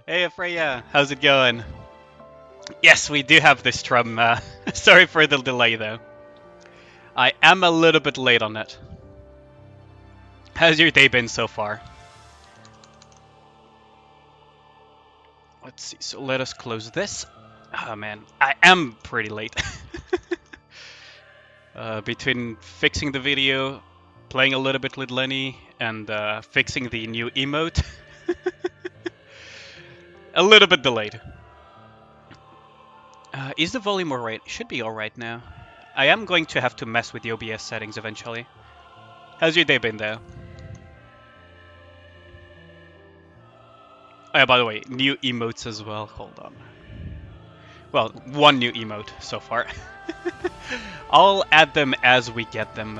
Hey Freya, how's it going? Yes, we do have this drum. Sorry for the delay though. I am a little bit late on it. How's your day been so far? Let's see, so let us close this. Oh man, I am pretty late. Between fixing the video, playing a little bit with Lenny, and fixing the new emote. A little bit delayed. Is the volume alright? Should be alright now. I am going to have to mess with the OBS settings eventually. How's your day been though? Oh yeah, by the way, new emotes as well. Hold on. Well, one new emote so far. I'll add them as we get them.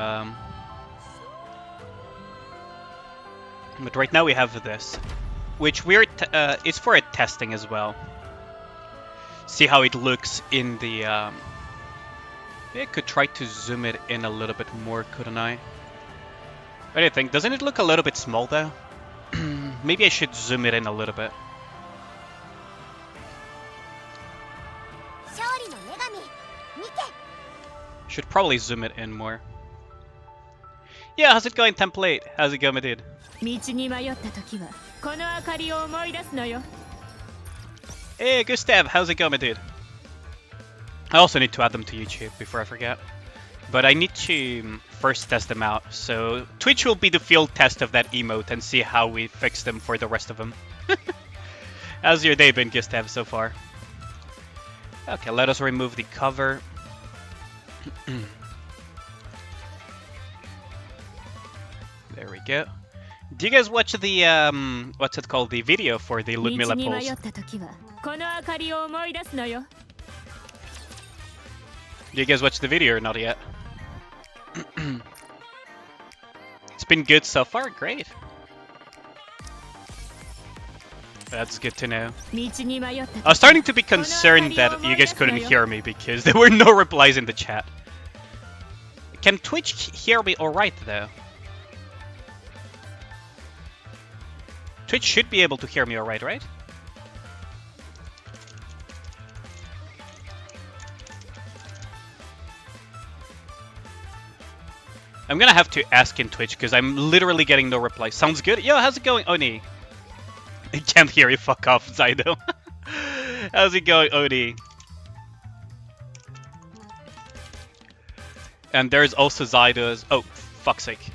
But right now we have this, which it's for a testing as well. See how it looks in the. Maybe I could try to zoom it in a little bit more, couldn't I? What do you think? Doesn't it look a little bit small though? Maybe I should zoom it in a little bit. Should probably zoom it in more. Yeah, how's it going, Template? How's it going, my dude? Hey, Gustav, how's it going, my dude? I also need to add them to YouTube before I forget. But I need to first test them out. So Twitch will be the field test of that emote and see how we fix them for the rest of them. How's your day been, Gustav, so far? Okay, let us remove the cover. There we go. Do you guys watch the what's it called, the video for the Ludmilla polls? Do you guys watch the video or not yet? It's been good so far, great. That's good to know. I was starting to be concerned that you guys couldn't hear me because there were no replies in the chat. Can Twitch hear me alright though? Twitch should be able to hear me alright, right? I'm gonna have to ask in Twitch because I'm literally getting no reply. Sounds good? Yo, how's it going, Oni? I can't hear you, fuck off, Zydo. How's it going, Oni? And there's also Zydo's. Oh, fuck's sake.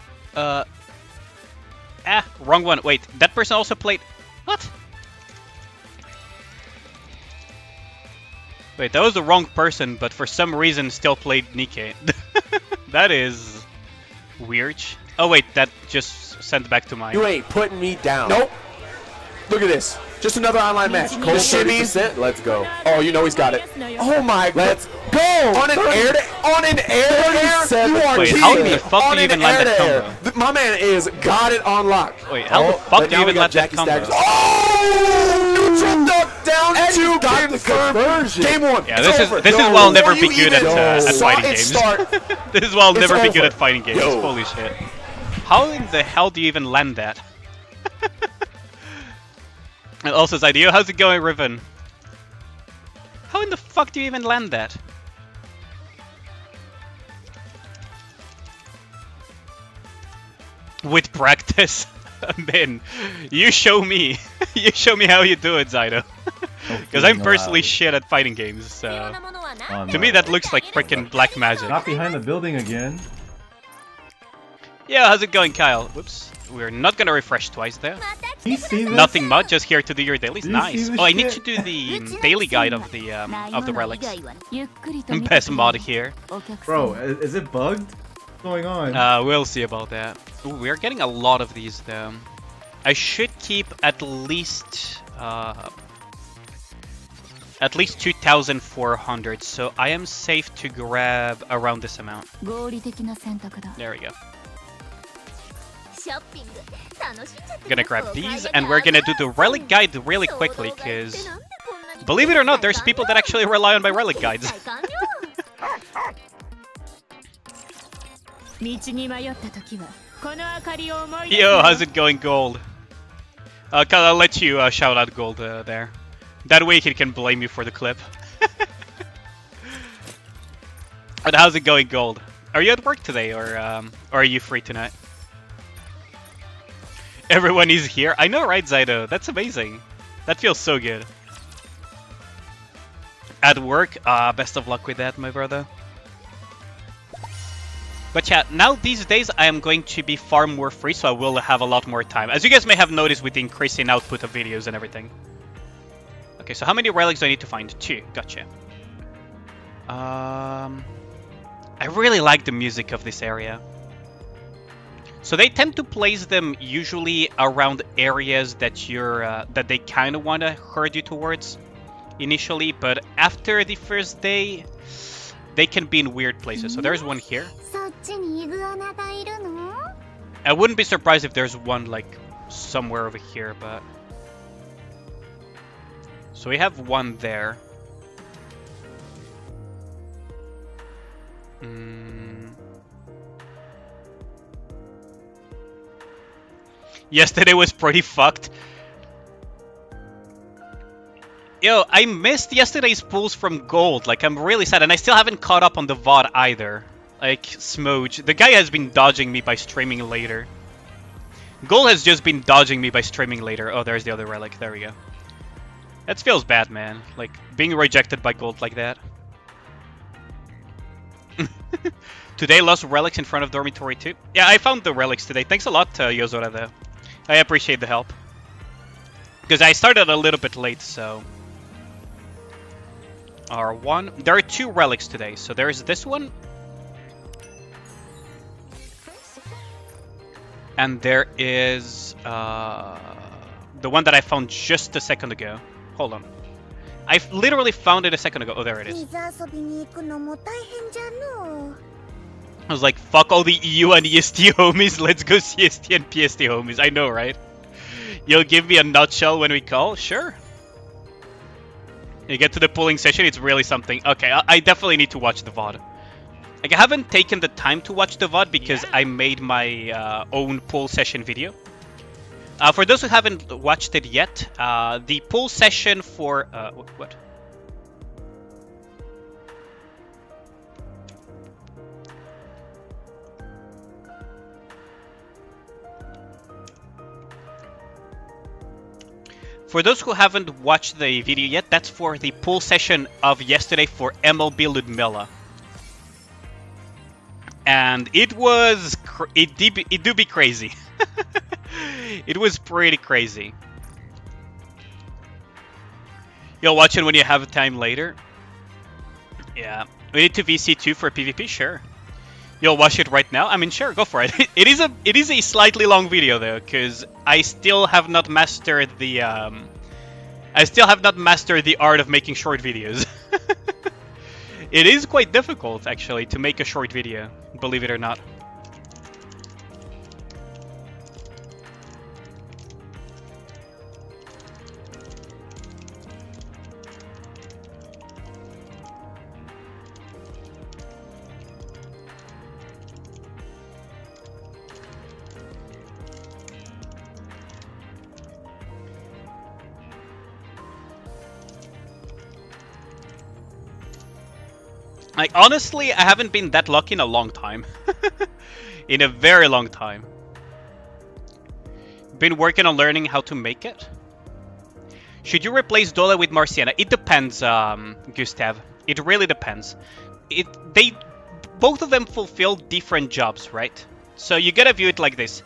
Wrong one. Wait, that person also played. What? Wait, that was the wrong person, but for some reason still played Nikke. That is weird. Oh wait, that just sent back to mine. You ain't putting me down. Nope. Look at this. Just another online match. The shimmies. Let's go. Oh, you know he's got it. Oh my. Let's go. On an air. On an air. You are Wait, how the fuck do you even land that combo? My man is got it on lock. Wait, how the fuck do you even land that combo? Oh! Neutral duck down and you got the conversion. Game one. Yeah, this is why I'll never be good at fighting games. This is why I'll never be good at fighting games. Holy shit. How in the hell do you even land that? And also Zydio, how's it going, Riven? How in the fuck do you even land that? With practice? Man, you show me. You show me how you do it, Zydo. Because I'm personally shit at fighting games, so... To me that looks like freaking black magic. Not behind the building again. Yeah, how's it going, Kyle? Whoops. We're not gonna refresh twice there. You see this? Nothing much, just here to do your dailies. Do you see Nice. this Oh, I need shit? to do the daily guide of the relics. Best mod here. Bro, is it bugged? What's going on? We'll see about that. Ooh, we're getting a lot of these though. I should keep at least 2,400, so I am safe to grab around this amount. There we go. Gonna grab these, and we're gonna do the relic guide really quickly, because believe it or not, there's people that actually rely on my relic guides. Yo, how's it going, Gold? I'll let you shout out Gold there. That way he can blame you for the clip. But how's it going, Gold? Are you at work today, or are you free tonight? Everyone is here. I know, right, Zydo? That's amazing. That feels so good. At work? Best of luck with that, my brother. But yeah, now these days I am going to be far more free, so I will have a lot more time. As you guys may have noticed with the increasing output of videos and everything. Okay, so how many relics do I need to find? 2. Gotcha. I really like the music of this area. So they tend to place them usually around areas that that they kind of want to herd you towards initially, but after the first day, they can be in weird places. So there's one here. I wouldn't be surprised if there's one like somewhere over here, but so we have one there. Yesterday was pretty fucked. Yo, I missed yesterday's pulls from Gold. Like, I'm really sad, and I still haven't caught up on the VOD either. Like, Smoge. The guy has been dodging me by streaming later. Gold has just been dodging me by streaming later. Oh, there's the other relic. There we go. That feels bad, man. Like, being rejected by Gold like that. Today, lost relics in front of Dormitory 2. Yeah, I found the relics today. Thanks a lot, Yozora, though. I appreciate the help. Because I started a little bit late, so... R1. There are 2 relics today. So there's this one. And there is... the one that I found just a second ago. Hold on. I literally found it a second ago. Oh, there it is. I was like, fuck all the EU and EST homies, let's go CST and PST homies. I know, right? You'll give me a nutshell when we call? Sure. You get to the pulling session, it's really something. Okay, I definitely need to watch the VOD. Like, I haven't taken the time to watch the VOD because I made my own pull session video. For those who haven't watched it yet, the pull session for... what? For those who haven't watched the video yet, that's for the pull session of yesterday for MLB Ludmilla. And it was... it do be crazy. It was pretty crazy. You'll watch it when you have time later. Yeah. We need to VC2 for PvP? Sure. You'll watch it right now? I mean, sure, go for it. It is a slightly long video though, because I still have not mastered the art of making short videos. It is quite difficult actually to make a short video, believe it or not. Like, honestly, I haven't been that lucky in a long time. In a very long time. Been working on learning how to make it. Should you replace Dole with Marciana? It depends, Gustav. It really depends. Both of them fulfill different jobs, right? So you gotta view it like this.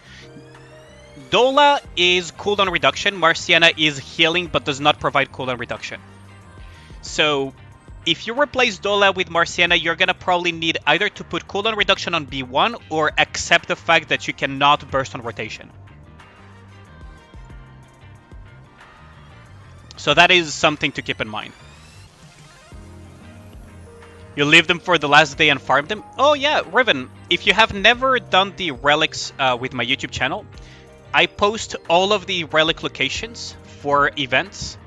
Dola is cooldown reduction, Marciana is healing but does not provide cooldown reduction. So if you replace Dola with Marciana, you're gonna probably need either to put cooldown reduction on B1 or accept the fact that you cannot burst on rotation. So that is something to keep in mind. You leave them for the last day and farm them? Oh yeah, Riven, if you have never done the relics with my YouTube channel, I post all of the relic locations for events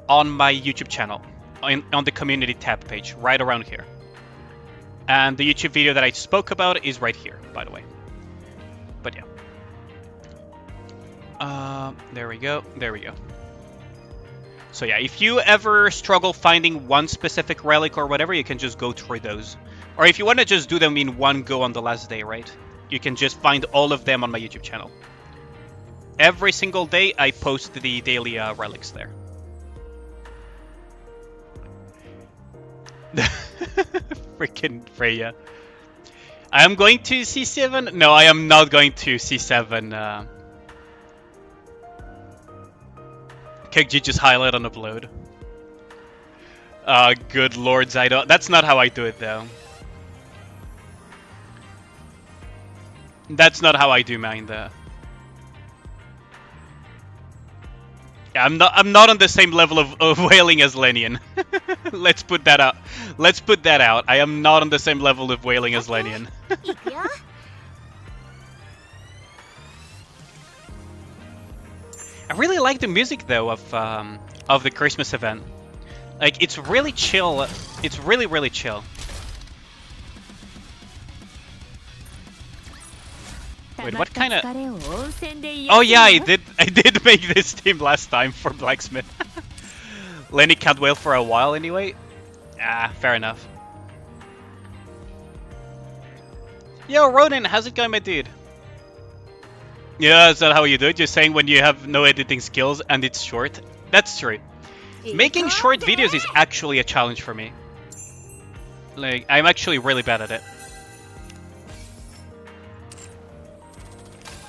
on my YouTube channel, on the community tab page, right around here. And the YouTube video that I spoke about is right here, by the way. But yeah. There we go, there we go. So yeah, if you ever struggle finding one specific relic or whatever, you can just go through those. Or if you want to just do them in one go on the last day, right? You can just find all of them on my YouTube channel. Every single day, I post the daily relics there. Freaking Freya. I am going to C7? No, I am not going to C7. KG just highlight on upload. Good lord, Zydo. That's not how I do it, though. That's not how I do mine, though. Yeah, I'm not on the same level of whaling as Lenian. Let's put that out. Let's put that out. I am not on the same level of whaling as Lenian. I really like the music though of the Christmas event. Like, it's really chill. It's really chill. Wait, what kind of? Oh yeah, I did make this team last time for Blacksmith. Lenny can't whale for a while anyway. Ah, fair enough. Yo, Ronin, how's it going, my dude? Yeah, is that how you do it? You're saying when you have no editing skills and it's short? That's true. Making short videos is actually a challenge for me. Like, I'm actually really bad at it.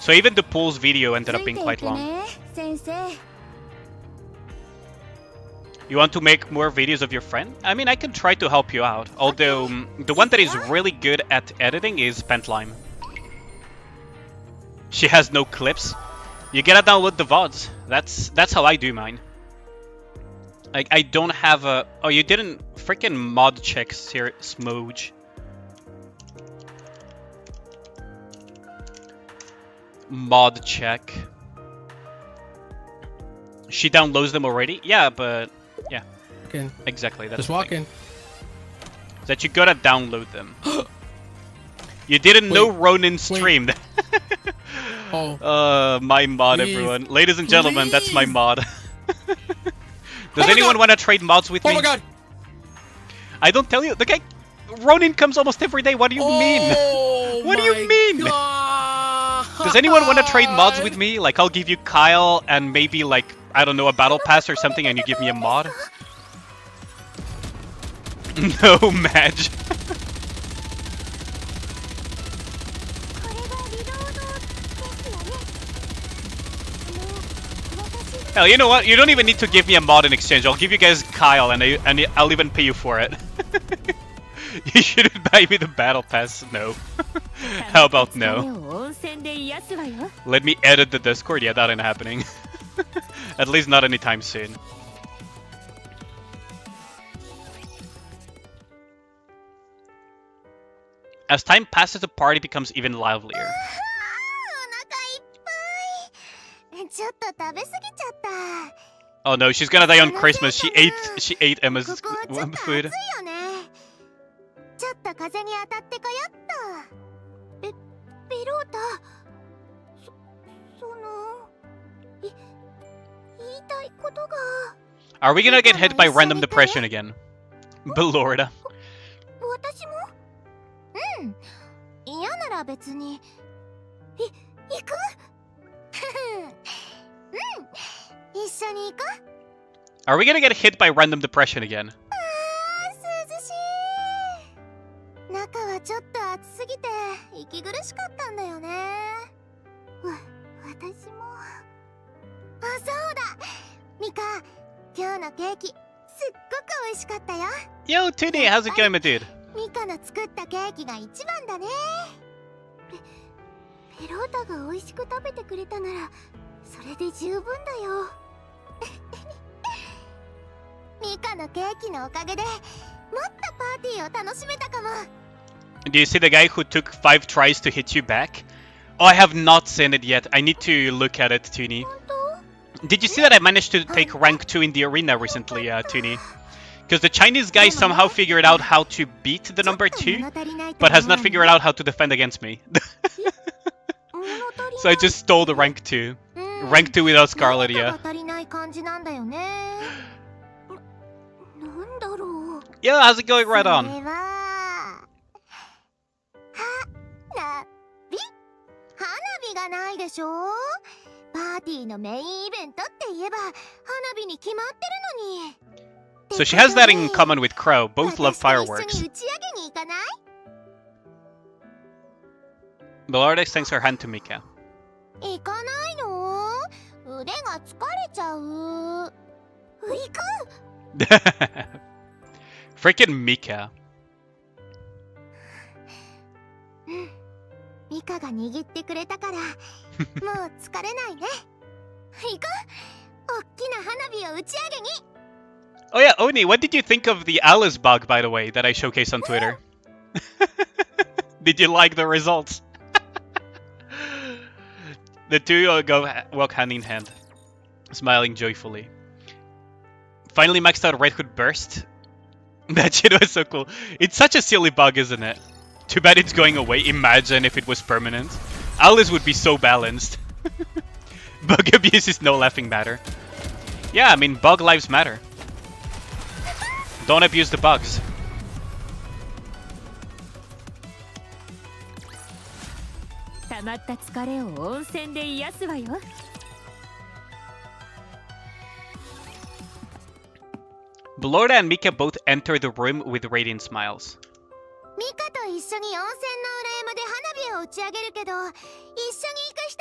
So even the pool's video ended up being quite long. You want to make more videos of your friend? I mean, I can try to help you out. Although, the one that is really good at editing is Pentlime. She has no clips. You gotta download the VODs. That's how I do mine. Like, I don't have a... Oh, you didn't freaking mod check, Smooge. Mod check. She downloads them already? Yeah, but... Yeah. Walking. Exactly, that's just walking. That you gotta download them. You didn't know Ronin streamed. Oh. My mod, please, everyone. Ladies and gentlemen, that's my mod. Does oh anyone want to trade mods with me? Oh my god! I don't tell you. The guy, Ronin comes almost every day. What do you mean? What do you mean? God. Does anyone want to trade mods with me? Like, I'll give you Kyle and maybe, like, I don't know, a battle pass or something, and you give me a mod? No, Madge. Hell, you know what? You don't even need to give me a mod in exchange. I'll give you guys Kyle, and I'll even pay you for it. You shouldn't buy me the battle pass. No. How about no? Let me edit the Discord. Yeah, that ain't happening. At least not anytime soon. As time passes, the party becomes even livelier. Oh no, she's gonna die on Christmas. She ate Emma's food. Are we gonna get hit by random depression again? Belorda. Are we gonna get hit by random depression again? 私も。あ、そうだ。ミカ、今日のケーキすっごく美味しかったよ。 Yo, Toonie, how's it going, my dude? ミカの作ったケーキが一番だね。ペロータが美味しく食べてくれたならそれで十分だよ。ミカのケーキのおかげでもっとパーティーを楽しめたかも。 Do you see the guy who took 5 tries to hit you back? Oh, I have not seen it yet. I need to look at it, Toonie. Did you see that I managed to take rank 2 in the arena recently, Toonie? Because the Chinese guy somehow figured out how to beat the number 2, but has not figured out how to defend against me. So I just stole the rank 2. Rank 2 without Scarlet, yeah. Yo, how's it going? Right on. 花火がないでしょ。パーティーのメインイベントって言えば花火に決まってるのに。 So she has that in common with Crow. Both love fireworks. Bellardex thanks her hand to Mika. 行かないの？腕が疲れちゃう。行く。Freaking Mika. ミカが握ってくれたからもう疲れないね。行こう。大きな花火を打ち上げに。 Oh yeah, Oni, what did you think of the Alice bug, by the way, that I showcased on Twitter? Did you like the results? The two walk hand in hand, smiling joyfully. Finally maxed out Red Hood Burst. That shit was so cool. It's such a silly bug, isn't it? Too bad it's going away. Imagine if it was permanent. Alice would be so balanced. Bug abuse is no laughing matter. Yeah, I mean, bug lives matter. Don't abuse the bugs. Belorda and Mika both enter the room with radiant smiles. ミカと一緒に温泉の裏山で花火を打ち上げるけど、一緒に行く人。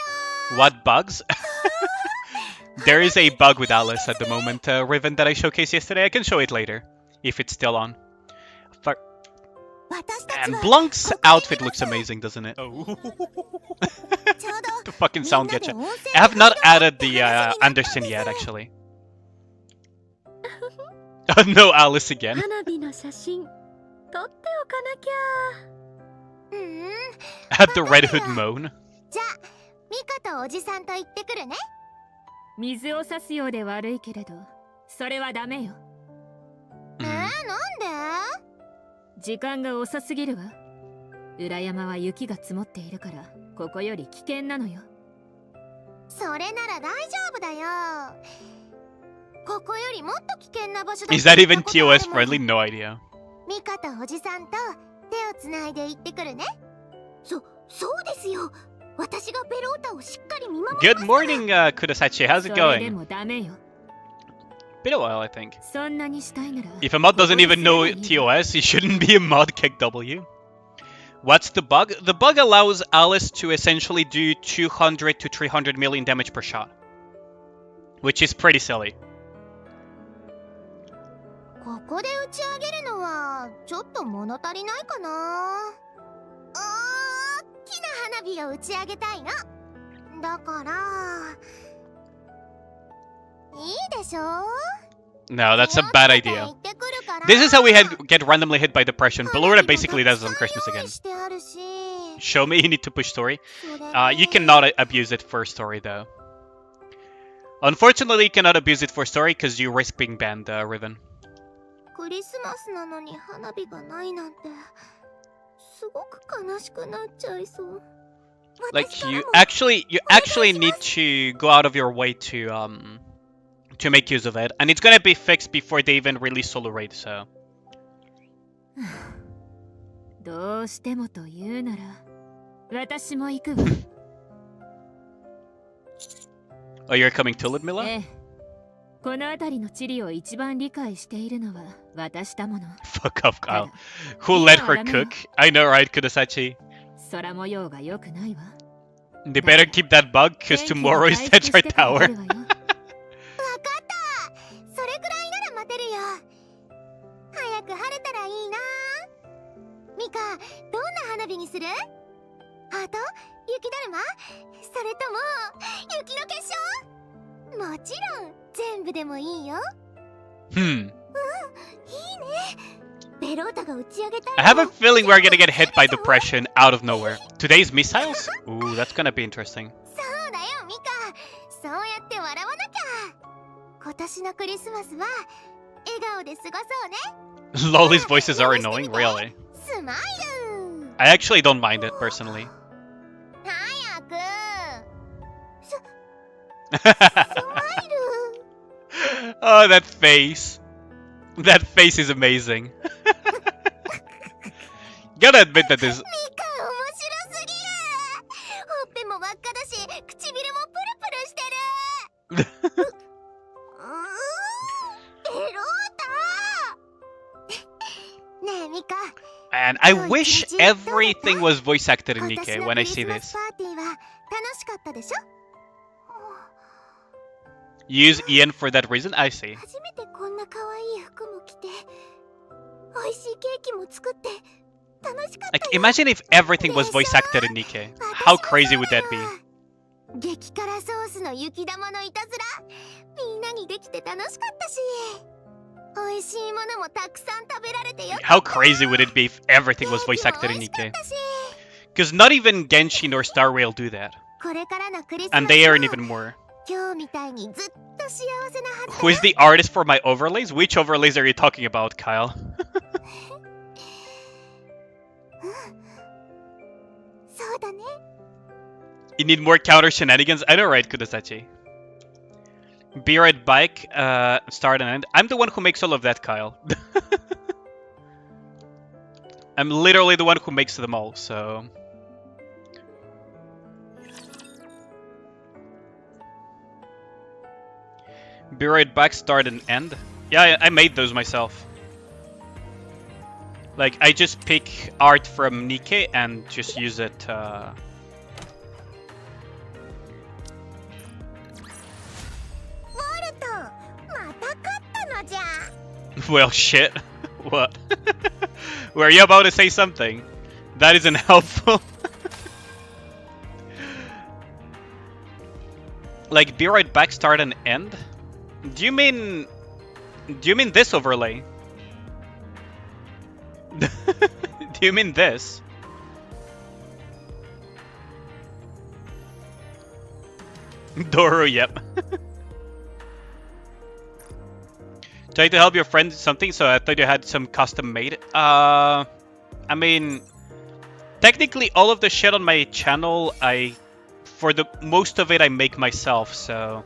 What bugs? There is a bug with Alice at the moment, Riven, that I showcased yesterday. I can show it later, if it's still on. And Blunk's outfit looks amazing, doesn't it? Oh. The fucking sound getcha. I have not added the Anderson yet, actually. Oh no, Alice again. Had the Red Hood moan. じゃあ、ミカとおじさんと行ってくるね。水を差すようで悪いけれど、それはダメよ。なんで？時間が遅すぎるわ。裏山は雪が積もっているから、ここより危険なのよ。それなら大丈夫だよ。ここよりもっと危険な場所だ。 Is that even TOS friendly? No idea. ミカとおじさんと手をつないで行ってくるね。そうですよ。私がベロータをしっかり見守ります。 Good morning, Kudasachi. How's it それで going? もダメよ。 Been a while, I think. そんなにしたいなら。 If a mod doesn't even know TOS, he shouldn't be a mod kick W. What's the bug? The bug allows Alice to essentially do 200 to 300 million damage per shot, which is pretty silly. ここで打ち上げるのはちょっと物足りないかな。大きな花火を打ち上げたいの。だからいいでしょ。 No, that's a bad idea. This is how we get randomly hit by depression. Belorda basically does it on Christmas again. Show me you need to push story. You cannot abuse it for story though. Unfortunately, you cannot abuse it for story because you risk being banned, Riven. クリスマスなのに花火がないなんてすごく悲しくなっちゃいそう。 Like you actually need to go out of your way to make use of it, and it's gonna be fixed before they even release Solo Raid. So. どうしてもと言うなら、私も行くわ。Oh, you're coming to Ludmilla? ええ。この辺りの地理を一番理解しているのは私だもの。Fuck off, Kyle. Who let her cook? I know, right, Kudasachi? 空模様が良くないわ。They better keep that bug, cause tomorrow is Tetra Tower. わかった。それくらいなら待てるよ。早く晴れたらいいな。ミカ、どんな花火にする？ハート？雪だるま？それとも雪の結晶？もちろん全部でもいいよ。Hmm. いいね。ベロータが打ち上げたい。 I have a feeling we're gonna get hit by depression out of nowhere. Today's missiles? Ooh, that's gonna be interesting. そうだよミカ。そうやって笑わなきゃ。今年のクリスマスは笑顔で過ごそうね。 Lolly's voices are annoying, really. スマイル。 I actually don't mind it personally. 早く。スマイル。 Oh, that face. That face is amazing. Gotta admit that this. ミカ面白すぎる。ほっぺも真っ赤だし、唇もプルプルしてる。ベロータ。ねえミカ。 And I wish everything was voice acted in Nikke when I see this. パーティーは楽しかったでしょ？ Use Ian for that reason? I see. 初めてこんな可愛い服も着て、美味しいケーキも作って楽しかった Like, よ。 imagine if everything was voice acted in Nikke. How crazy would that be? 激辛ソースの雪玉のいたずら、みんなにできて楽しかったし、美味しいものもたくさん食べられてよかった。 How crazy would it be if everything was voice acted in Nikke? Because not even Genshin or Starrail do that. これからのクリスマス And they earn even more. 今日みたいにずっと幸せなはずだ Who is the artist for my overlays? Which overlays are you talking about, Kyle? そうだね。 You need more counter shenanigans? I know, right, Kudasachi? Be right bike, start and end. I'm the one who makes all of that, Kyle. I'm literally the one who makes them all, so... Be right back, start and end. Yeah, I made those myself. Like, I just pick art from Nikke and just use it, Well, shit. What? Were you about to say something? That isn't helpful. Like, be right back, start and end? Do you mean this overlay? Do you mean this? Doro, yep. Trying to help your friend something, so I thought you had some custom made. I mean, technically all of the shit on my channel, for the most of it I make myself, so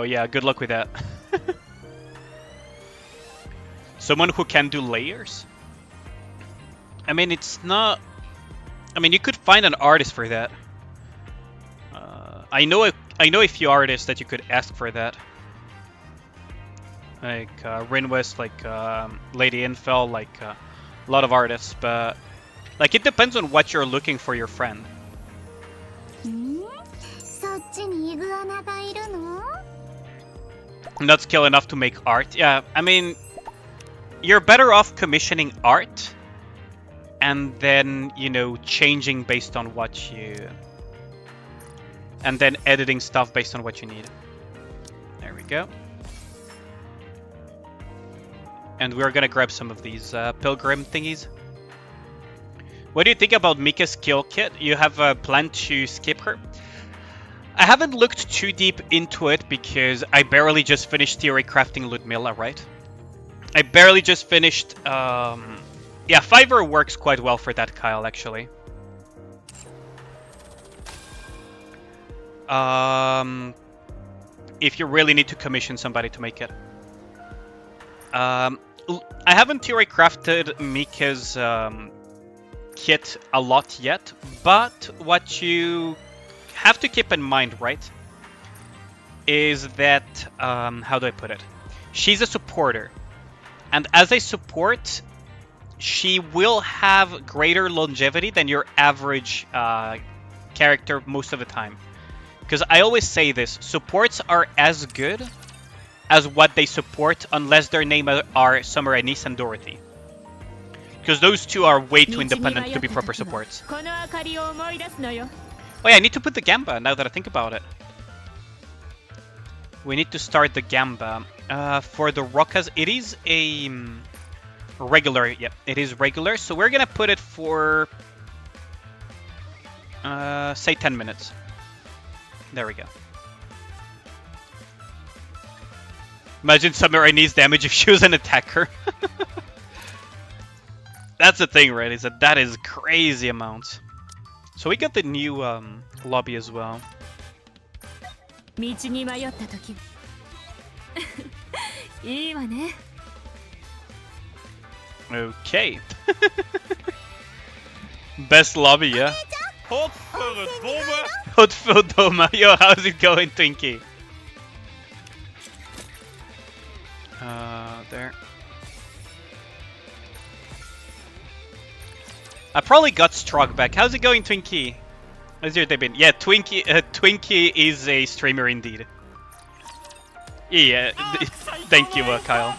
yeah, good luck with that. Someone who can do layers? I mean, it's not... I mean, you could find an artist for that. I know a few artists that you could ask for that. Like Rinwest, like Lady Infel, like a lot of artists, but like it depends on what you're looking for your friend. Not skill enough to make art. Yeah, I mean, you're better off commissioning art and then, you know, changing based on what you... and then editing stuff based on what you need. There we go. And we're gonna grab some of these pilgrim thingies. What do you think about Mika's skill kit? You have a plan to skip her? I haven't looked too deep into it because I barely just finished theory crafting Ludmilla, right? I barely just finished... yeah, Fiverr works quite well for that, Kyle, actually. If you really need to commission somebody to make it. I haven't theory crafted Mika's kit a lot yet, but what you have to keep in mind, right, is that, how do I put it? She's a supporter. And as a support, she will have greater longevity than your average character most of the time. Because I always say this, supports are as good as what they support unless their name are Summer Anise and Dorothy. Because those two are way too independent to be proper supports. Oh yeah, I need to put the Gamba now that I think about it. We need to start the Gamba. For the Rokas, it is a regular. Yep, it is regular. So we're gonna put it for, say 10 minutes. There we go. Imagine Summer Anise damage if she was an attacker. That's the thing, right? Is that is crazy amounts. So we got the new lobby as well. Okay. Best lobby, yeah. Hot for Doma. Yo, how's it going, Twinkie? There. I probably got struck back. How's it going, Twinkie? How's your day been? Yeah, Twinkie is a streamer indeed. Yeah, thank you, Kyle.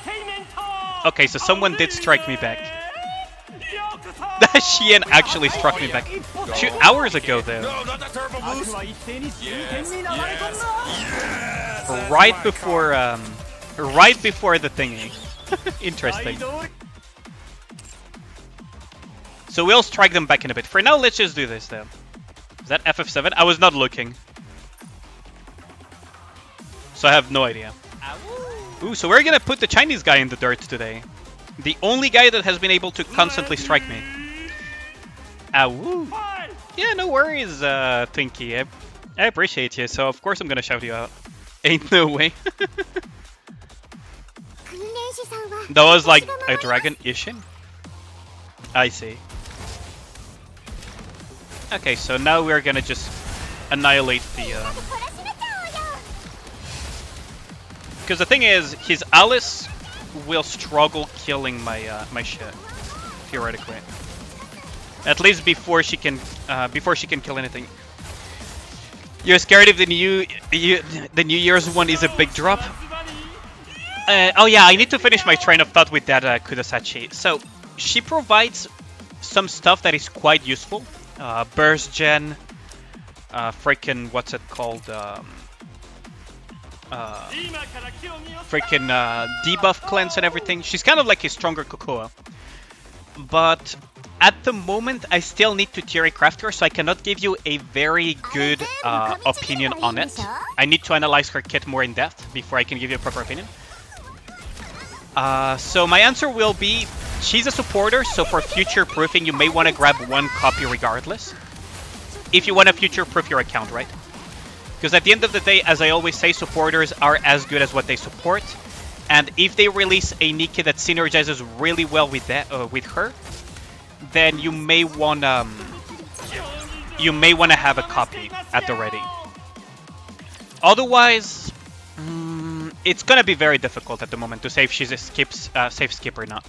Okay, so someone did strike me back. Sheehan actually struck me back 2 hours ago, though. Right before the thingy. Interesting. So we'll strike them back in a bit. For now, let's just do this, though. Is that FF7? I was not looking. So I have no idea. Ooh, so we're gonna put the Chinese guy in the dirt today. The only guy that has been able to constantly strike me. Woo. Yeah, no worries, Twinkie. I appreciate you, so of course I'm gonna shout you out. Ain't no way. That was like a dragon Ishin? I see. Okay, so now we're gonna just annihilate the... Because the thing is, his Alice will struggle killing my shit, theoretically. At least before she can kill anything. You're scared if the New Year's one is a big drop? Oh yeah, I need to finish my train of thought with that Kudasachi. So she provides some stuff that is quite useful. Burst gen, freaking what's it called? Freaking debuff cleanse and everything. She's kind of like a stronger Cocoa. But at the moment, I still need to theory craft her, so I cannot give you a very good opinion on it. I need to analyze her kit more in depth before I can give you a proper opinion. So my answer will be, she's a supporter, so for future proofing, you may want to grab one copy regardless. If you want to future proof your account, right? Because at the end of the day, as I always say, supporters are as good as what they support. And if they release a Nikke that synergizes really well with that, with her, then you may want to have a copy at the ready. Otherwise, it's gonna be very difficult at the moment to say if she's a safe skip or not,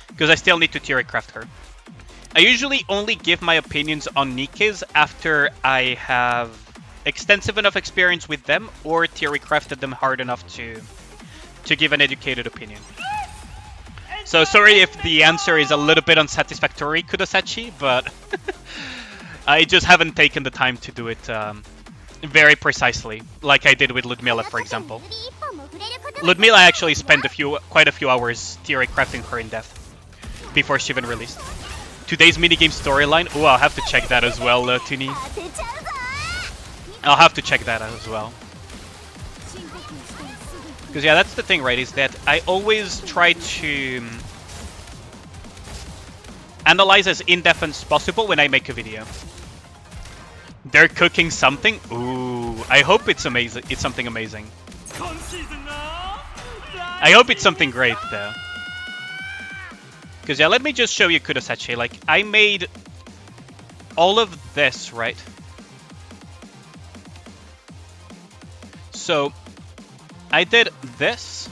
because I still need to theory craft her. I usually only give my opinions on Nikkes after I have extensive enough experience with them or theory crafted them hard enough to give an educated opinion. So sorry if the answer is a little bit unsatisfactory, Kudasachi, but I just haven't taken the time to do it very precisely, like I did with Ludmilla, for example. Ludmilla actually spent quite a few hours theory crafting her in depth before she even released. Today's minigame storyline? Oh, I'll have to check that as well, Tuni. I'll have to check that as well. Because yeah, that's the thing, right, is that I always try to analyze as in-depth as possible when I make a video. They're cooking something? Ooh, I hope it's amazing. It's something amazing. I hope it's something great, though. Because yeah, let me just show you Kudasachi. Like, I made all of this, right? So I did this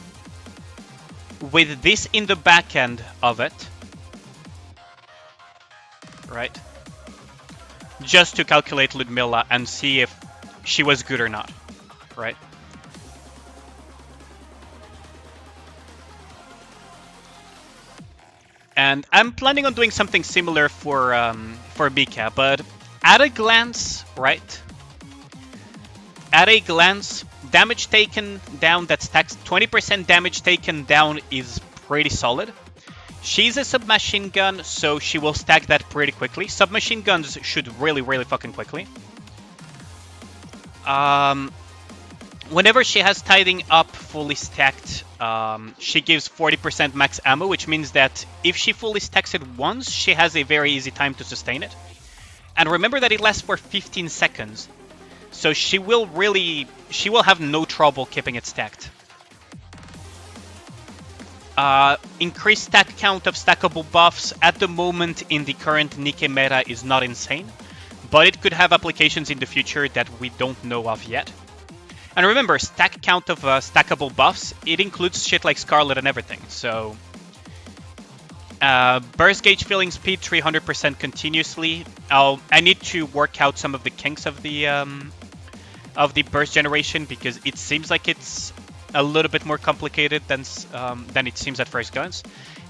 with this in the back end of it, right? Just to calculate Ludmilla and see if she was good or not, right? And I'm planning on doing something similar for Mika, but at a glance, right? At a glance, damage taken down that stacks 20% damage taken down is pretty solid. She's a submachine gun, so she will stack that pretty quickly. Submachine guns should really fucking quickly. Whenever she has Tiding Up fully stacked, she gives 40% max ammo, which means that if she fully stacks it once, she has a very easy time to sustain it. And remember that it lasts for 15 seconds. So she will have no trouble keeping it stacked. Increased stack count of stackable buffs at the moment in the current Nikke meta is not insane, but it could have applications in the future that we don't know of yet. And remember, stack count of stackable buffs, it includes shit like Scarlet and everything, so... burst gauge filling speed 300% continuously. I need to work out some of the kinks of the burst generation, because it seems like it's a little bit more complicated than it seems at first glance.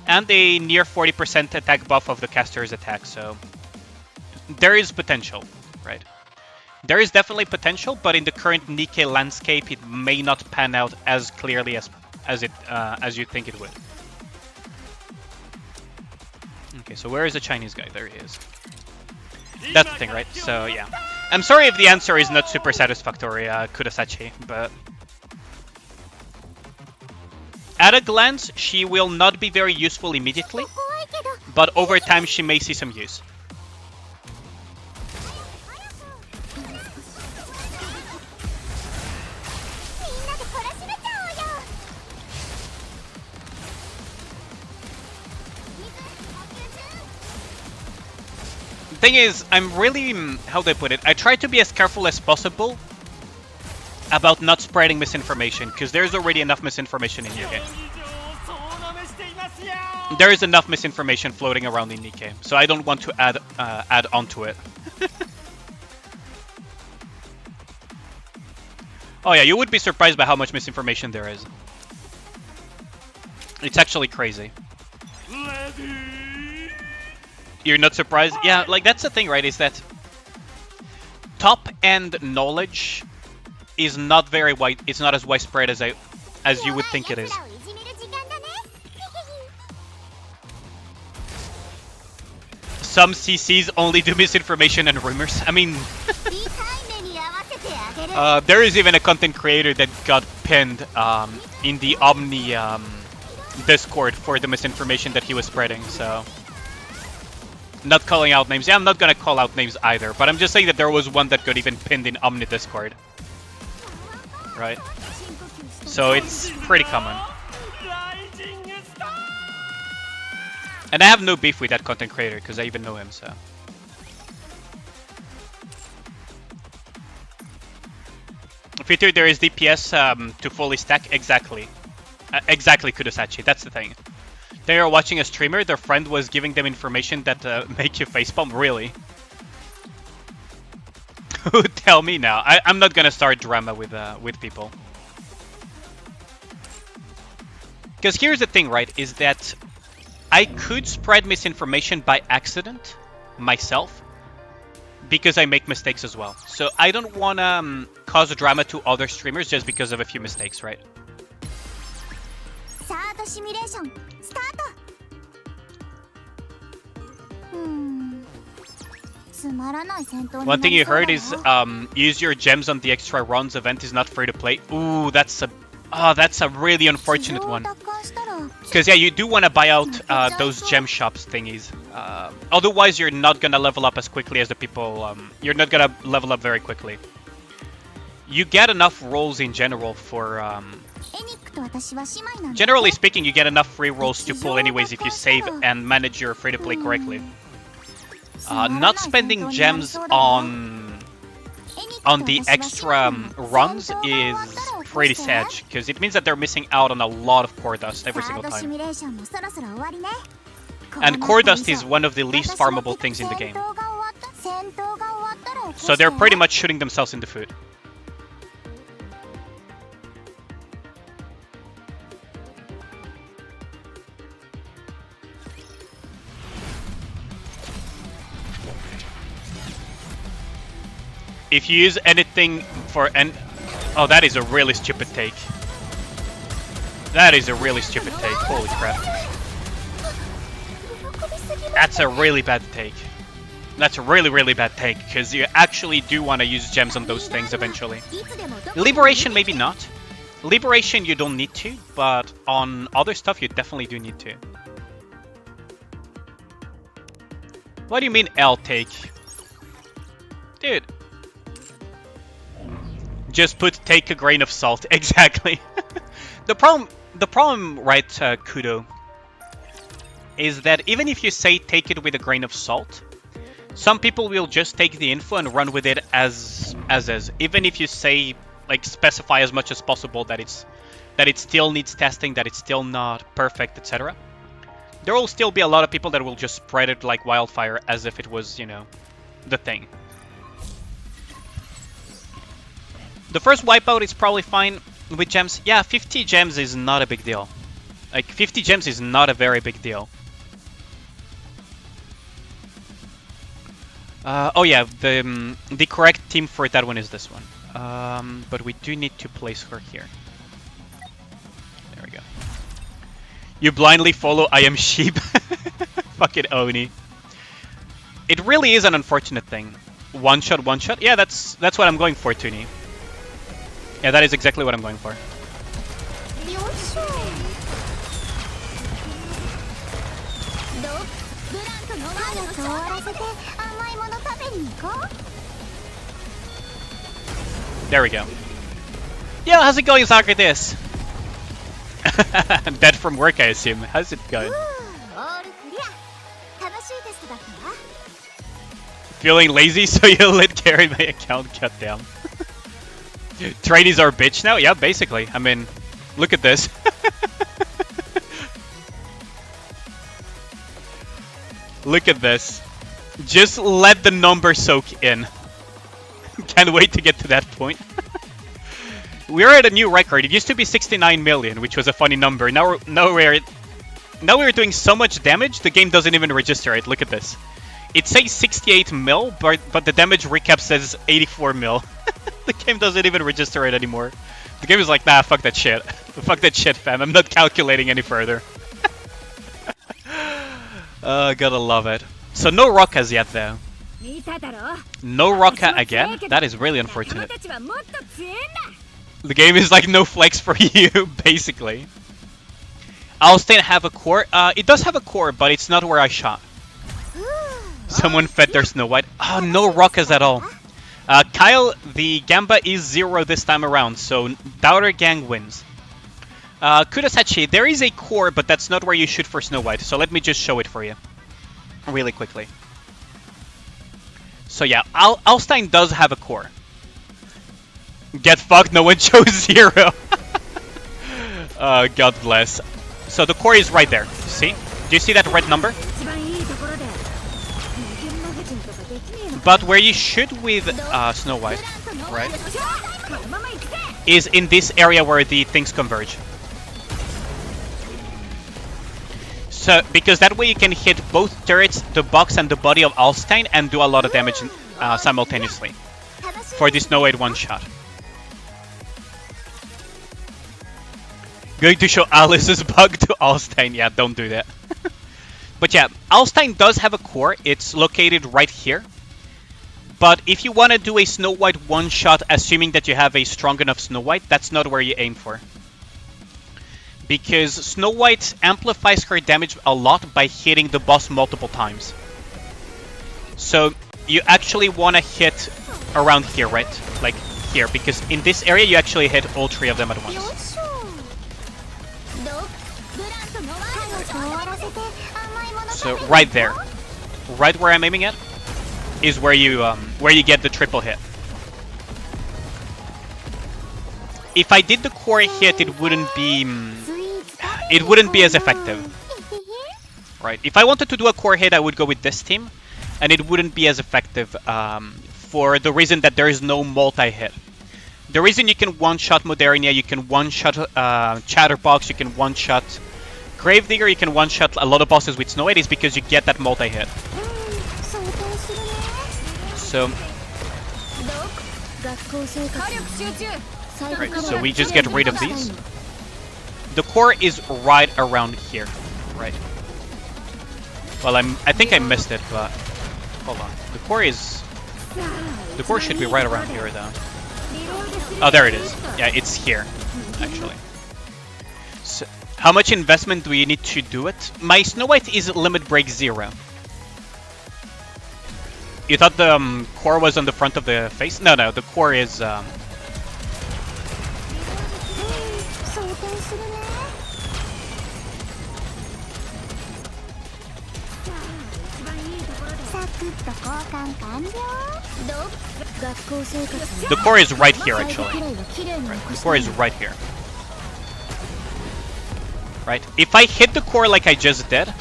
And a near 40% attack buff of the caster's attack, so... there is potential, right? There is definitely potential, but in the current Nikke landscape, it may not pan out as clearly as you think it would. Okay, so where is the Chinese guy? There he is. That's the thing, right? So yeah, I'm sorry if the answer is not super satisfactory, Kudasachi, but at a glance, she will not be very useful immediately, but over time she may see some use. Thing is, I'm really, how do I put it? I try to be as careful as possible about not spreading misinformation, because there's already enough misinformation in Nikke. There is enough misinformation floating around in Nikke, so I don't want to add onto it. Oh yeah, you would be surprised by how much misinformation there is. It's actually crazy. You're not surprised? Yeah, like that's the thing, right? Is that top-end knowledge is not very wide. It's not as widespread as you would think it is. Some CCs only do misinformation and rumors. I mean, there is even a content creator that got pinned in the Omni Discord for the misinformation that he was spreading. So. Not calling out names. Yeah, I'm not gonna call out names either, but I'm just saying that there was one that got even pinned in Omni Discord. Right? So it's pretty common. And I have no beef with that content creator, because I even know him, so... Feature, there is DPS to fully stack. Exactly. Exactly, Kudasachi. That's the thing. They are watching a streamer, their friend was giving them information that make you facepalm. Really? Tell me now. I'm not gonna start drama with people. Because here's the thing, right? Is that I could spread misinformation by accident myself, because I make mistakes as well. So I don't want to cause a drama to other streamers just because of a few mistakes, right? One thing you heard is use your gems on the extra runs event is not free to play. Ooh, that's a really unfortunate one. Because yeah, you do want to buy out those gem shops thingies. Otherwise, you're not gonna level up as quickly as the people. You're not gonna level up very quickly. You get enough rolls in general for. Generally speaking, you get enough free rolls to pull anyways if you save and manage your free-to-play correctly. Not spending gems on the extra runs is pretty sad, because it means that they're missing out on a lot of core dust every single time. And core dust is one of the least farmable things in the game. So they're pretty much shooting themselves in the foot. If you use anything for oh, that is a really stupid take. That is a really stupid take. Holy crap. That's a really bad take. That's a really, really bad take, because you actually do want to use gems on those things eventually. Liberation, maybe not. Liberation, you don't need to, but on other stuff, you definitely do need to. What do you mean L take? Dude. Just take a grain of salt. Exactly. The problem, right, Kudo, is that even if you say take it with a grain of salt, some people will just take the info and run with it as is. Even if you say, like, specify as much as possible that it still needs testing, that it's still not perfect, etc. There will still be a lot of people that will just spread it like wildfire as if it was, you know, the thing. The first wipeout is probably fine with gems. Yeah, 50 gems is not a big deal. Like, 50 gems is not a very big deal. Oh yeah, the correct team for that one is this one. But we do need to place her here. There we go. You blindly follow I am sheep. Fucking Oni. It really is an unfortunate thing. One shot, one shot. Yeah, that's what I'm going for, Tuni. Yeah, that is exactly what I'm going for. There we go. Yo, how's it going, Socrates? Dead from work, I assume. How's it going? Feeling lazy, so you let carry my account cut down. Trainees are bitch now? Yeah, basically. I mean, look at this. Look at this. Just let the number soak in. Can't wait to get to that point. We're at a new record. It used to be 69 million, which was a funny number. Now we're doing so much damage, the game doesn't even register it. Look at this. It says 68 mil, but the damage recap says 84 mil. The game doesn't even register it anymore. The game is like, nah, fuck that shit. Fuck that shit, fam. I'm not calculating any further. Gotta love it. So no Rockas yet, though. No Rocka again? That is really unfortunate. The game is like no flex for you, basically. Alstein have a core? It does have a core, but it's not where I shot. Someone fed their Snow White. Oh, no Rockas at all. Kyle, the Gamba is 0 this time around, so Doubter Gang wins. Kudasachi, there is a core, but that's not where you shoot for Snow White, so let me just show it for you. Really quickly. So yeah, Alstein does have a core. Get fucked, no one chose 0. God bless. So the core is right there, see? Do you see that red number? But where you shoot with Snow White, right, is in this area where the things converge. So, because that way you can hit both turrets, the box and the body of Alstein and do a lot of damage simultaneously for this Snow White one-shot. Going to show Alice's bug to Alstein. Yeah, don't do that. But yeah, Alstein does have a core. It's located right here. But if you want to do a Snow White one-shot, assuming that you have a strong enough Snow White, that's not where you aim for. Because Snow White amplifies her damage a lot by hitting the boss multiple times. So you actually want to hit around here, right? Like here, because in this area you actually hit all 3 of them at once. So right there, right where I'm aiming at, is where you get the triple hit. If I did the core hit, it wouldn't be as effective, right? If I wanted to do a core hit, I would go with this team, and it wouldn't be as effective for the reason that there is no multi-hit. The reason you can one-shot Modernia, you can one-shot Chatterbox, you can one-shot Gravedigger, you can one-shot a lot of bosses with Snow White is because you get that multi-hit. So... Right, so we just get rid of these. The core is right around here, right? Well, I think I missed it, but hold on. The core should be right around here, though. Oh, there it is. Yeah, it's here, actually. So, how much investment do you need to do it? My Snow White is limit break 0. You thought the core was on the front of the face? No, the core is... The core is right here, actually. Right. The core is right here. Right? If I hit the core like I just did,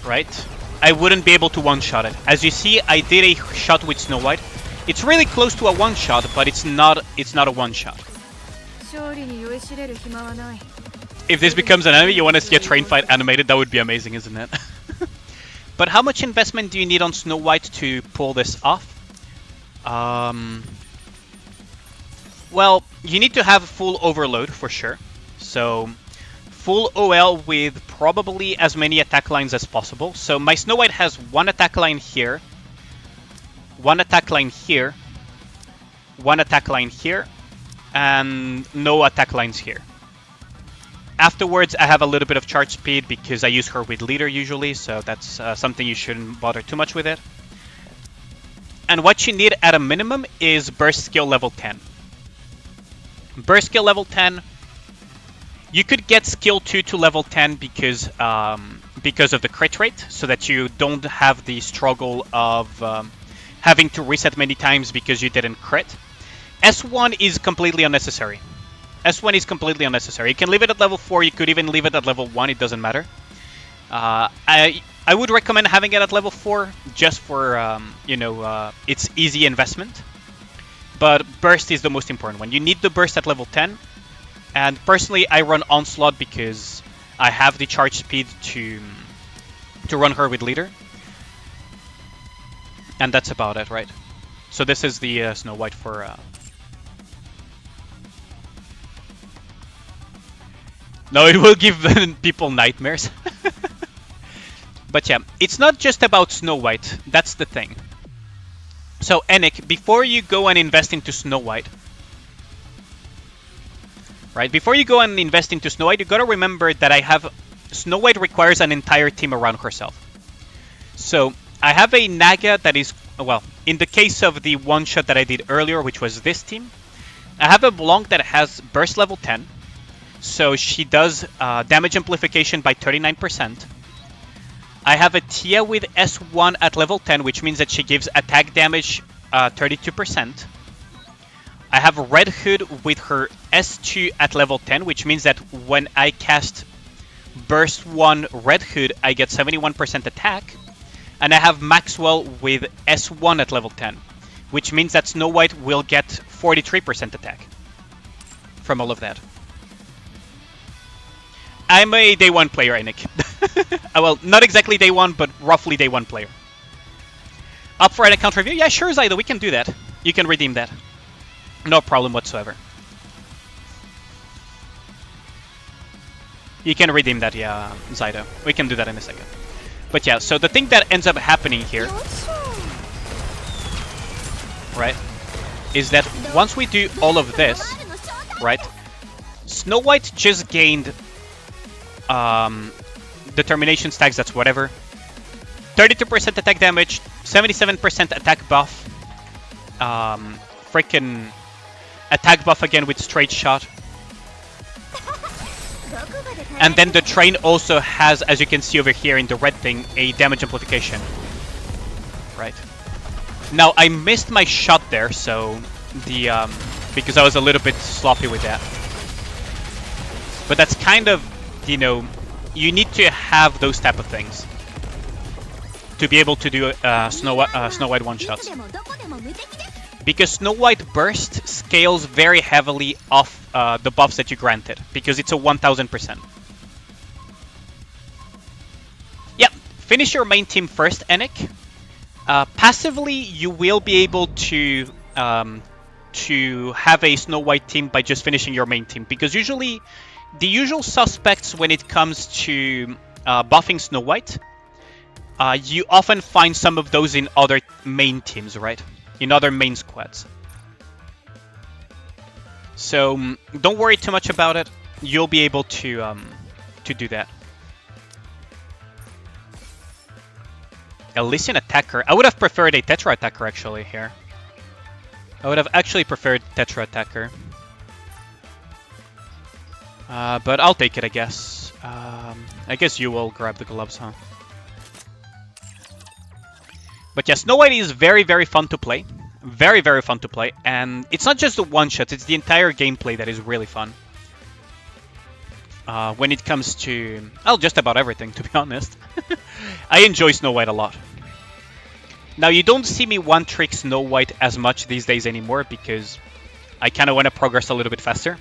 right, I wouldn't be able to one-shot it. As you see, I did a shot with Snow White. It's really close to a one-shot, but it's not a one-shot. If this becomes an enemy, you want to see a train fight animated, that would be amazing, isn't it? But how much investment do you need on Snow White to pull this off? Well, you need to have full overload for sure. So, full OL with probably as many attack lines as possible. So my Snow White has one attack line here, one attack line here, one attack line here, and no attack lines here. Afterwards, I have a little bit of charge speed because I use her with leader usually, so that's something you shouldn't bother too much with it. And what you need at a minimum is burst skill level 10. Burst skill level 10, you could get skill 2 to level 10 because of the crit rate, so that you don't have the struggle of having to reset many times because you didn't crit. S1 is completely unnecessary. S1 is completely unnecessary. You can leave it at level 4, you could even leave it at level 1, it doesn't matter. I would recommend having it at level 4 just for, it's easy investment. But burst is the most important one. You need the burst at level 10. And personally, I run Onslaught because I have the charge speed to run her with leader. And that's about it, right? So this is the Snow White for... No, it will give people nightmares. But yeah, it's not just about Snow White. That's the thing. So, Enik, before you go and invest into Snow White, right? Before you go and invest into Snow White, you gotta remember that Snow White requires an entire team around herself. So, I have a Naga that is, well, in the case of the one shot that I did earlier, which was this team, I have a Blanc that has burst level 10. So she does damage amplification by 39%. I have a Tia with S1 at level 10, which means that she gives attack damage 32%. I have Red Hood with her S2 at level 10, which means that when I cast Burst 1 Red Hood, I get 71% attack. And I have Maxwell with S1 at level 10, which means that Snow White will get 43% attack from all of that. I'm a day 1 player, Nick. Well, not exactly day 1, but roughly day 1 player. Up for an account review? Yeah, sure, Zydo, we can do that. You can redeem that. No problem whatsoever. You can redeem that, yeah, Zydo. We can do that in a second. But yeah, so the thing that ends up happening here, right, is that once we do all of this, right, Snow White just gained determination stacks, that's whatever. 32% attack damage, 77% attack buff, freaking attack buff again with straight shot. And then the train also has, as you can see over here in the red thing, a damage amplification. Right. Now I missed my shot there, so because I was a little bit sloppy with that. But that's kind of, you need to have those type of things to be able to do Snow White one-shots. Because Snow White Burst scales very heavily off the buffs that you granted, because it's a 1000%. Yep, finish your main team first, Enik. Passively, you will be able to have a Snow White team by just finishing your main team, because usually the usual suspects when it comes to buffing Snow White, you often find some of those in other main teams, right? In other main squads. So don't worry too much about it. You'll be able to do that. Elysian Attacker. I would have preferred a Tetra Attacker actually here. I would have actually preferred Tetra Attacker. But I'll take it, I guess. I guess you will grab the gloves, huh? But yeah, Snow White is very, very fun to play. Very, very fun to play. And it's not just the one-shots, it's the entire gameplay that is really fun. When it comes to... well, just about everything, to be honest. I enjoy Snow White a lot. Now, you don't see me one-trick Snow White as much these days anymore, because I kind of want to progress a little bit faster.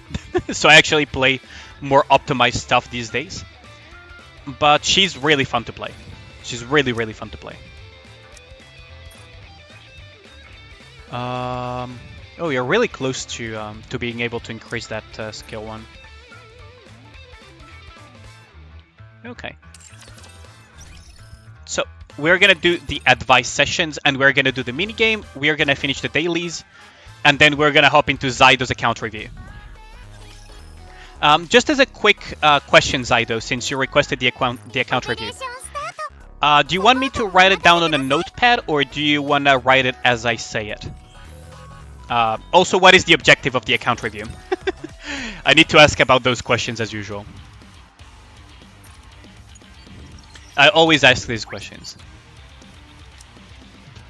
So I actually play more optimized stuff these days. But she's really fun to play. She's really, really fun to play. Oh, you're really close to being able to increase that skill one. Okay. So, we're gonna do the advice sessions, and we're gonna do the minigame, we're gonna finish the dailies, and then we're gonna hop into Zydo's account review. Just as a quick question, Zydo, since you requested the account review. Do you want me to write it down on a notepad, or do you want to write it as I say it? Also, what is the objective of the account review? I need to ask about those questions as usual. I always ask these questions.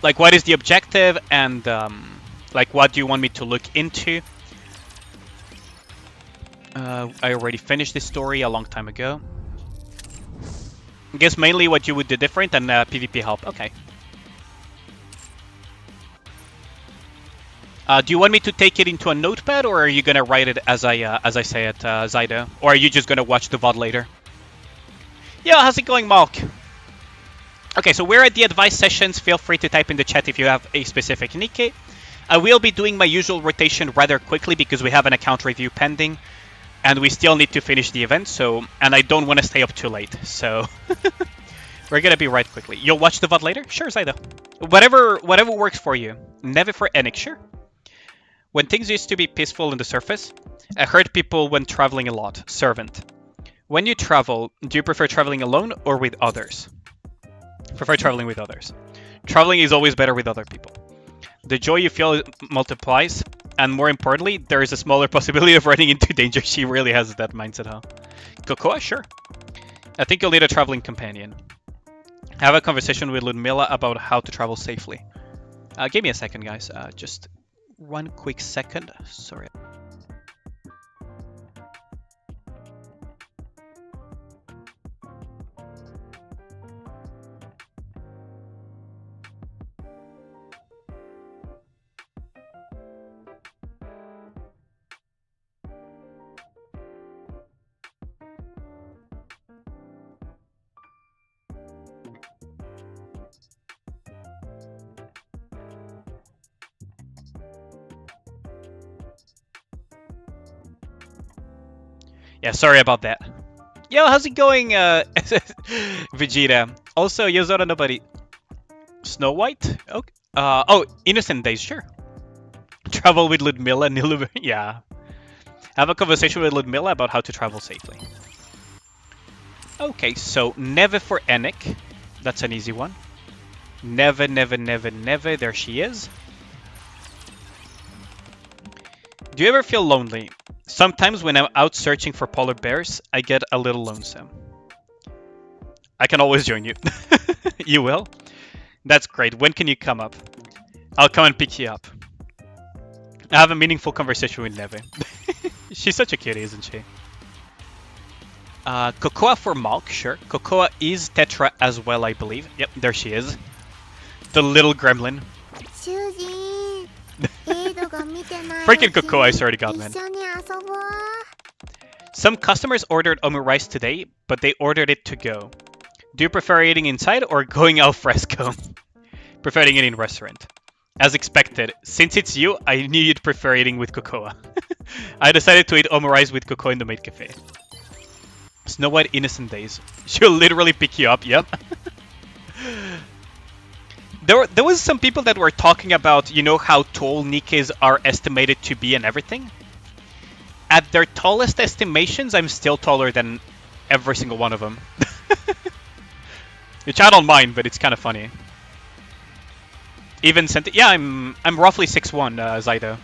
Like, what is the objective, and like, what do you want me to look into? I already finished this story a long time ago. I guess mainly what you would do different and PvP help. Okay. Do you want me to take it into a notepad, or are you gonna write it as I say it, Zydo? Or are you just gonna watch the VOD later? Yo, how's it going, Malk? Okay, so we're at the advice sessions. Feel free to type in the chat if you have a specific Nikke. I will be doing my usual rotation rather quickly because we have an account review pending, and we still need to finish the event. So, and I don't want to stay up too late. So, we're gonna be right quickly. You'll watch the VOD later? Sure, Zydo. Whatever works for you. Never for Enik, sure. When things used to be peaceful on the surface, I heard people when traveling a lot. Servant. When you travel, do you prefer traveling alone or with others? Prefer traveling with others. Traveling is always better with other people. The joy you feel multiplies, and more importantly, there is a smaller possibility of running into danger. She really has that mindset, huh? Cocoa, sure. I think you'll need a traveling companion. Have a conversation with Ludmilla about how to travel safely. Give me a second, guys. Just one quick second. Sorry. Yeah, sorry about that. Yo, how's it going, Vegeta? Also, Yozora nobody. Snow White? Okay. Oh, Innocent Days, sure. Travel with Ludmilla, Nilu. Yeah. Have a conversation with Ludmilla about how to travel safely. Okay, so never for Enik. That's an easy one. Never, never, never, never. There she is. Do you ever feel lonely? Sometimes when I'm out searching for polar bears, I get a little lonesome. I can always join you. You will? That's great. When can you come up? I'll come and pick you up. I have a meaningful conversation with Neve. She's such a cutie, isn't she? Cocoa for Malk, sure. Cocoa is Tetra as well, I believe. Yep, there she is. The little gremlin. Freaking Cocoa, I swear to God, man. Some customers ordered omurice today, but they ordered it to go. Do you prefer eating inside or going al fresco? Prefer eating it in restaurant. As expected, since it's you, I knew you'd prefer eating with Cocoa. I decided to eat omurice with Cocoa in the maid cafe. Snow White Innocent Days. She'll literally pick you up, yep. There was some people that were talking about, you know, how tall Nikkes are estimated to be and everything. At their tallest estimations, I'm still taller than every single one of them. Which I don't mind, but it's kind of funny. Even yeah, I'm roughly 6'1", Zydo.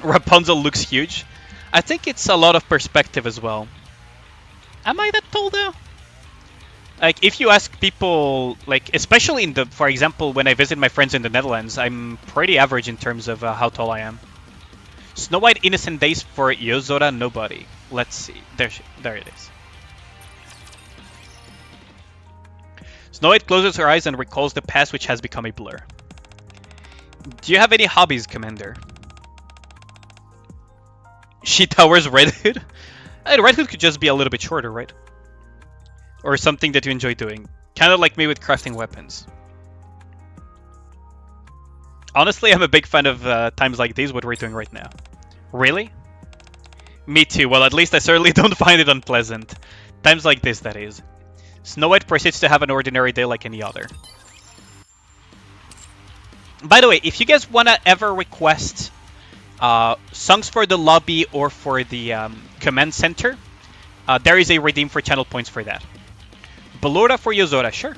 Rapunzel looks huge. I think it's a lot of perspective as well. Am I that tall though? Like, if you ask people, like, especially in the, for example, when I visit my friends in the Netherlands, I'm pretty average in terms of how tall I am. Snow White Innocent Days for Yozora Nobody. Let's see. There it is. Snow White closes her eyes and recalls the past, which has become a blur. Do you have any hobbies, Commander? She towers Red Hood? Red Hood could just be a little bit shorter, right? Or something that you enjoy doing. Kind of like me with crafting weapons. Honestly, I'm a big fan of times like these, what we're doing right now. Really? Me too. Well, at least I certainly don't find it unpleasant. Times like this, that is. Snow White proceeds to have an ordinary day like any other. By the way, if you guys want to ever request songs for the lobby or for the command center, there is a redeem for channel points for that. Ballora for Yozora, sure.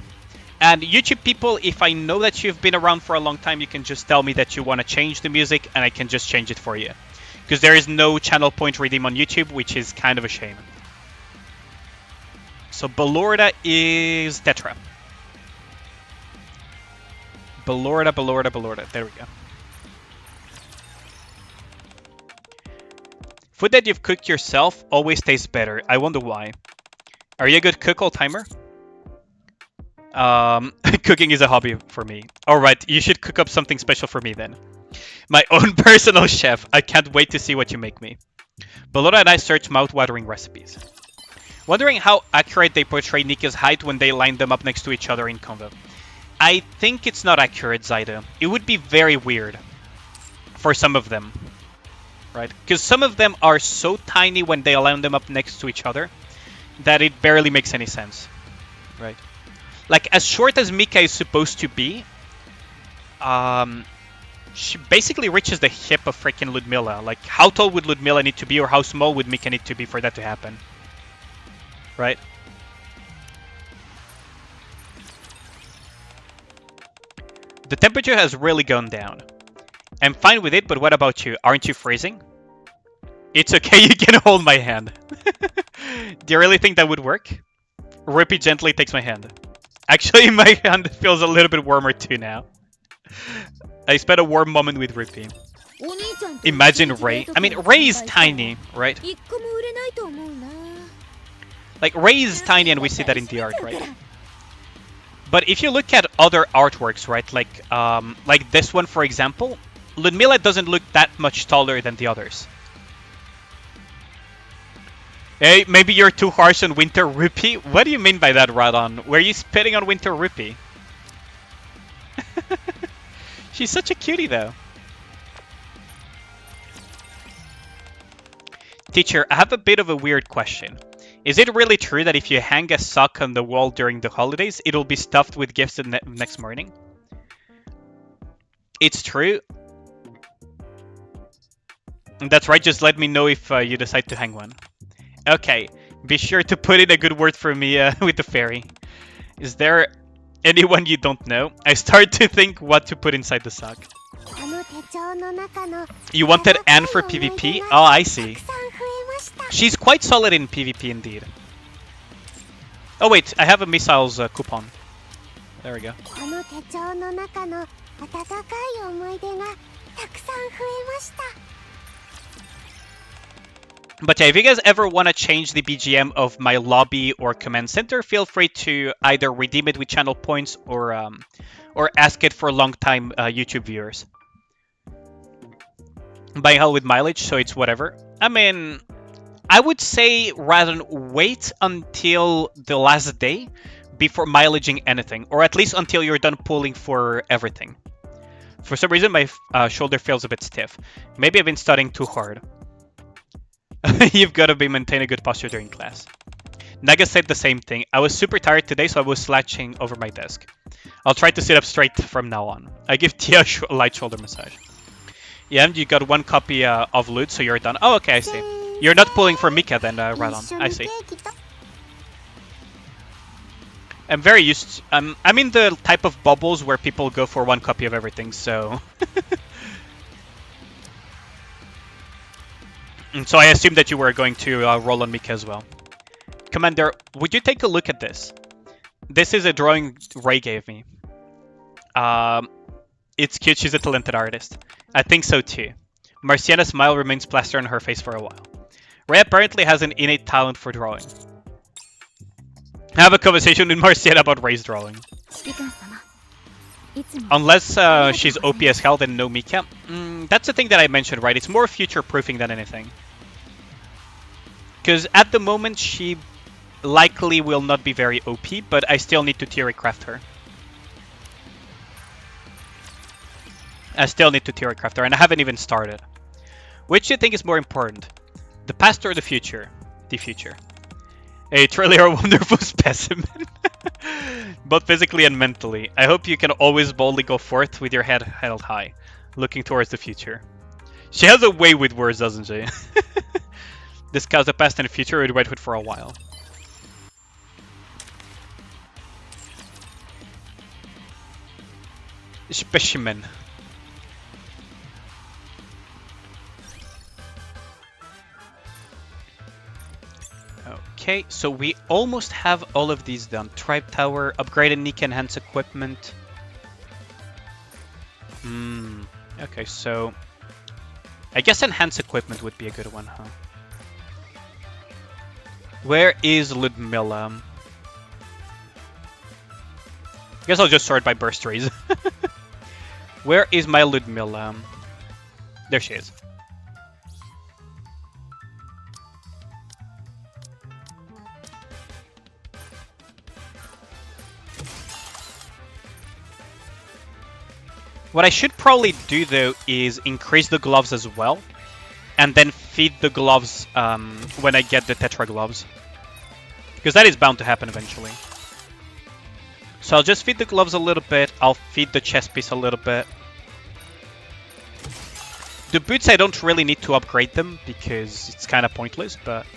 And YouTube people, if I know that you've been around for a long time, you can just tell me that you want to change the music and I can just change it for you. Because there is no channel point redeem on YouTube, which is kind of a shame. So Ballora is Tetra. Ballora. There we go. Food that you've cooked yourself always tastes better. I wonder why. Are you a good cook, old timer? Cooking is a hobby for me. Alright, you should cook up something special for me then. My own personal chef. I can't wait to see what you make me. Ballora and I search mouth-watering recipes. Wondering how accurate they portray Nikke's height when they line them up next to each other in convo. I think it's not accurate, Zyda. It would be very weird for some of them. Right? Because some of them are so tiny when they line them up next to each other that it barely makes any sense. Right? Like, as short as Mika is supposed to be, she basically reaches the hip of freaking Ludmilla. Like, how tall would Ludmilla need to be, or how small would Mika need to be for that to happen? Right? The temperature has really gone down. I'm fine with it, but what about you? Aren't you freezing? It's okay, you can hold my hand. Do you really think that would work? Rippy gently takes my hand. Actually, my hand feels a little bit warmer too now. I spent a warm moment with Rippy. Imagine Ray. I mean, Ray is tiny, right? Like, Ray is tiny and we see that in the art, right? But if you look at other artworks, right, like this one, for example, Ludmilla doesn't look that much taller than the others. Hey, maybe you're too harsh on Winter Rippy? What do you mean by that, Radon? Were you spitting on Winter Rippy? She's such a cutie, though. Teacher, I have a bit of a weird question. Is it really true that if you hang a sock on the wall during the holidays, it'll be stuffed with gifts the next morning? It's true. That's right, just let me know if you decide to hang one. Okay, be sure to put in a good word for me with the fairy. Is there anyone you don't know? I start to think what to put inside the sock. You wanted Anne for PvP? Oh, I see. She's quite solid in PvP indeed. Oh wait, I have a missiles coupon. There we go. But yeah, if you guys ever want to change the BGM of my lobby or command center, feel free to either redeem it with channel points or ask it for long-time YouTube viewers. Buying hell with mileage, so it's whatever. I mean, I would say rather than wait until the last day before mileaging anything, or at least until you're done pulling for everything. For some reason, my shoulder feels a bit stiff. Maybe I've been studying too hard. You've got to be maintaining good posture during class. Naga said the same thing. I was super tired today, so I was slouching over my desk. I'll try to sit up straight from now on. I give Tia a light shoulder massage. Yeah, and you got one copy of loot, so you're done. Oh, okay, I see. You're not pulling for Mika then, Radon. I see. I'm very used to, I'm in the type of bubbles where people go for one copy of everything, so... And so I assumed that you were going to roll on Mika as well. Commander, would you take a look at this? This is a drawing Ray gave me. It's cute, she's a talented artist. I think so too. Marciana's smile remains plastered on her face for a while. Ray apparently has an innate talent for drawing. Have a conversation with Marciana about Ray's drawing. Unless she's OP as hell, then no Mika. That's the thing that I mentioned, right? It's more future-proofing than anything. Because at the moment, she likely will not be very OP, but I still need to theory craft her. I still need to theory craft her, and I haven't even started. Which do you think is more important? The past or the future? The future. A truly a wonderful specimen. Both physically and mentally. I hope you can always boldly go forth with your head held high, looking towards the future. She has a way with words, doesn't she? Discuss the past and the future with Redwood for a while. Specimen. Okay, so we almost have all of these done. Tribe Tower, upgraded Nikke enhance equipment. Okay, so I guess enhance equipment would be a good one, huh? Where is Ludmilla? I guess I'll just sort by burst trees. Where is my Ludmilla? There she is. What I should probably do, though, is increase the gloves as well, and then feed the gloves when I get the Tetra gloves. Because that is bound to happen eventually. So I'll just feed the gloves a little bit, I'll feed the chest piece a little bit. The boots, I don't really need to upgrade them, because it's kind of pointless, but...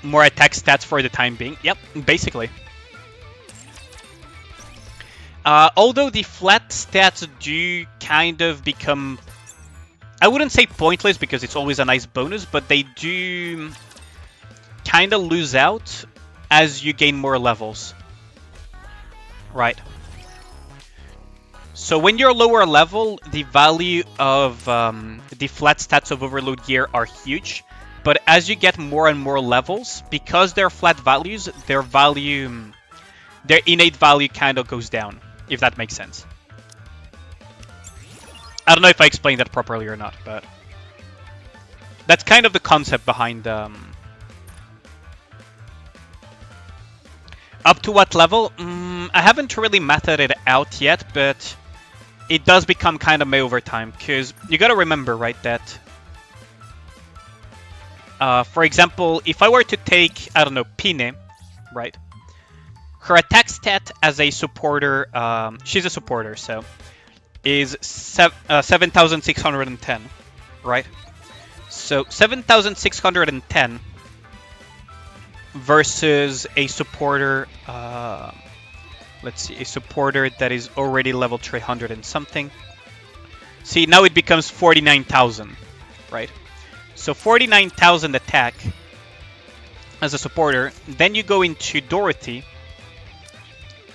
More attack stats for the time being. Yep, basically. Although the flat stats do kind of become... I wouldn't say pointless because it's always a nice bonus, but they do kind of lose out as you gain more levels. Right. So when you're lower level, the value of the flat stats of Overload Gear are huge. But as you get more and more levels, because they're flat values, their innate value kind of goes down. If that makes sense. I don't know if I explained that properly or not, but that's kind of the concept behind up to what level? I haven't really mathed it out yet, but it does become kind of meh over time, because you gotta remember, right, that for example, if I were to take, I don't know, Pine, right? Her attack stat as a supporter, she's a supporter, so, is 7,610, right? So, 7,610 versus a supporter, let's see, a supporter that is already level 300 and something. See, now it becomes 49,000, right? So, 49,000 attack as a supporter. Then you go into Dorothy.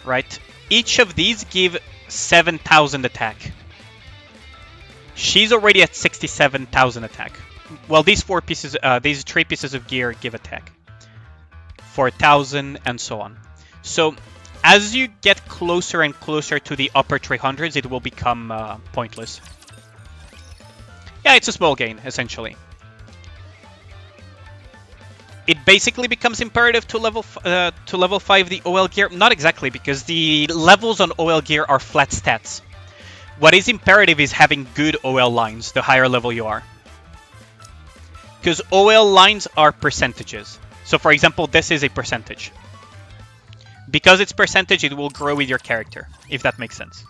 Right? Each of these give 7,000 attack. She's already at 67,000 attack. well, these these 3 pieces of gear give attack. 4,000 and so on. So as you get closer and closer to the upper 300s, it will become pointless. Yeah, it's a small gain, essentially. It basically becomes imperative to level 5 the OL gear. Not exactly, because the levels on OL gear are flat stats. What is imperative is having good OL lines, the higher level you are. Because OL lines are percentages. So for example, this is a percentage. Because it's percentage, it will grow with your character, if that makes sense.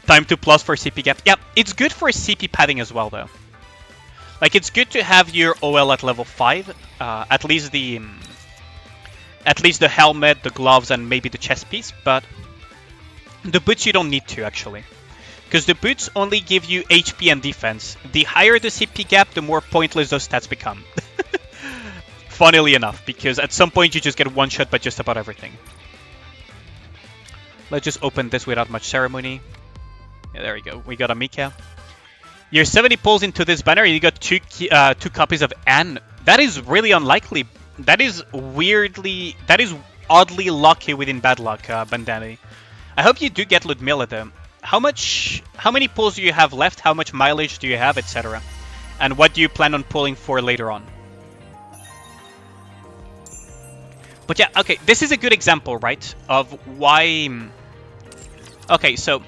Time to plus for CP gap. Yeah, it's good for CP padding as well, though. Like, it's good to have your OL at level 5. At least the helmet, the gloves, and maybe the chest piece. But the boots you don't need to, actually. Because the boots only give you HP and defense. The higher the CP gap, the more pointless those stats become. Funnily enough, because at some point you just get one shot by just about everything. Let's just open this without much ceremony. Yeah, there we go. We got a Mika. You're 70 pulls into this banner. You got two copies of Anne. That is really unlikely. That is oddly lucky within bad luck, Bandani. I hope you do get Ludmilla though. How many pulls do you have left? How much mileage do you have, etc.? And what do you plan on pulling for later on? But yeah, okay, this is a good example, right, of why... Okay, so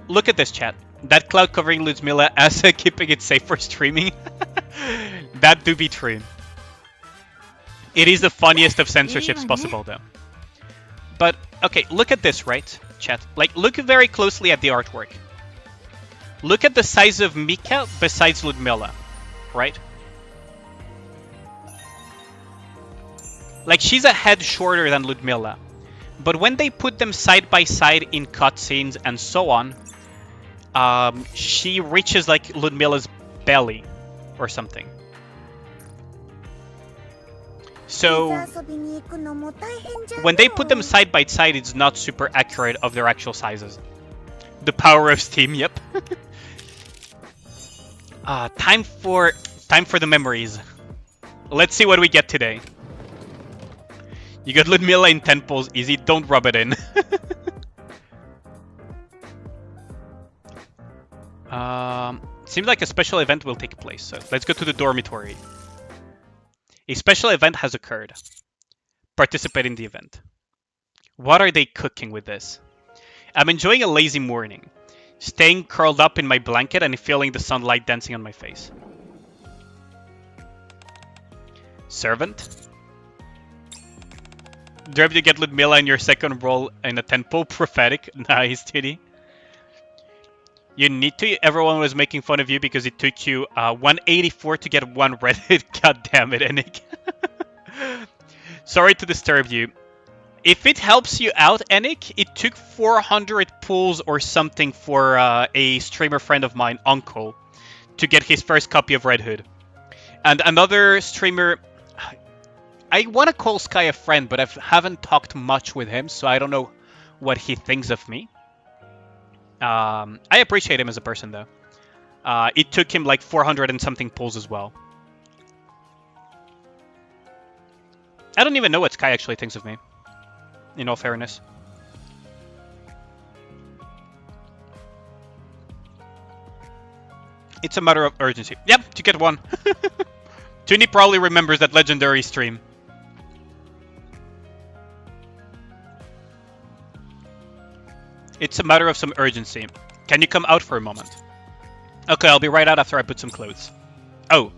look at this, chat. That cloud covering Ludmilla as keeping it safe for streaming. That do be true. It is the funniest of censorships possible, though. But, okay, look at this, right, chat? Like, look very closely at the artwork. Look at the size of Mika besides Ludmilla, right? Like, she's a head shorter than Ludmilla. But when they put them side by side in cutscenes and so on, she reaches, like, Ludmilla's belly or something. So, when they put them side by side, it's not super accurate of their actual sizes. The power of Steam, yep. Time for the memories. Let's see what we get today. You got Ludmilla in 10 pulls, easy, don't rub it in. Seems like a special event will take place, so let's go to the dormitory. A special event has occurred. Participate in the event. What are they cooking with this? I'm enjoying a lazy morning. Staying curled up in my blanket and feeling the sunlight dancing on my face. Servant? Derb, you get Ludmilla in your second role in a 10-pull. Prophetic. Nice, titty. You need to. Everyone was making fun of you because it took you 184 to get one red hit. God damn it, Enik. Sorry to disturb you. If it helps you out, Enik, it took 400 pulls or something for a streamer friend of mine, Uncle, to get his first copy of Red Hood. And another streamer... I want to call Sky a friend, but I haven't talked much with him, so I don't know what he thinks of me. I appreciate him as a person, though. It took him like 400 and something pulls as well. I don't even know what Sky actually thinks of me, in all fairness. It's a matter of urgency. Yep, to get one. Tuni probably remembers that legendary stream. It's a matter of some urgency. Can you come out for a moment? Okay, I'll be right out after I put some clothes. Oh.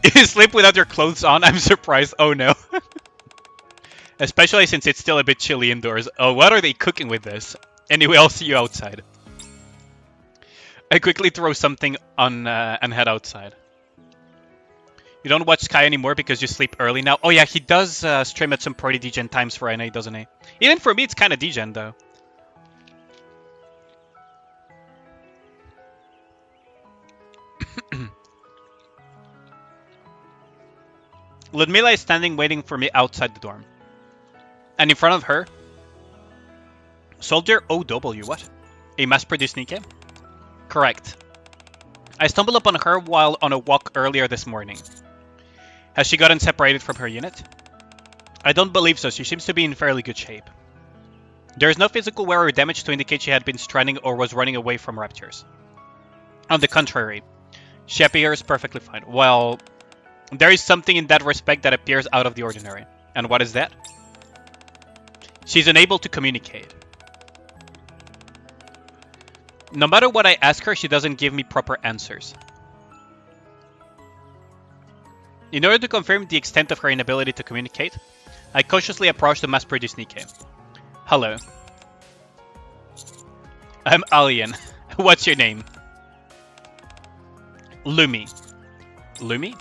You sleep without your clothes on? I'm surprised. Oh no. Especially since it's still a bit chilly indoors. Oh, what are they cooking with this? Anyway, I'll see you outside. I quickly throw something on and head outside. You don't watch Sky anymore because you sleep early now? Oh yeah, he does stream at some pretty degen times for NA, doesn't he? Even for me, it's kind of degen, though. Ludmilla is standing waiting for me outside the dorm. And in front of her, Soldier OW, what? A mass-produced Nikke? Correct. I stumbled upon her while on a walk earlier this morning. Has she gotten separated from her unit? I don't believe so. She seems to be in fairly good shape. There is no physical wear or damage to indicate she had been stranding or was running away from raptors. On the contrary, she appears perfectly fine. Well, there is something in that respect that appears out of the ordinary. And what is that? She's unable to communicate. No matter what I ask her, she doesn't give me proper answers. In order to confirm the extent of her inability to communicate, I cautiously approach the mass-produced Nikke. Hello. I'm Alien. What's your name? Lumi. Lumi?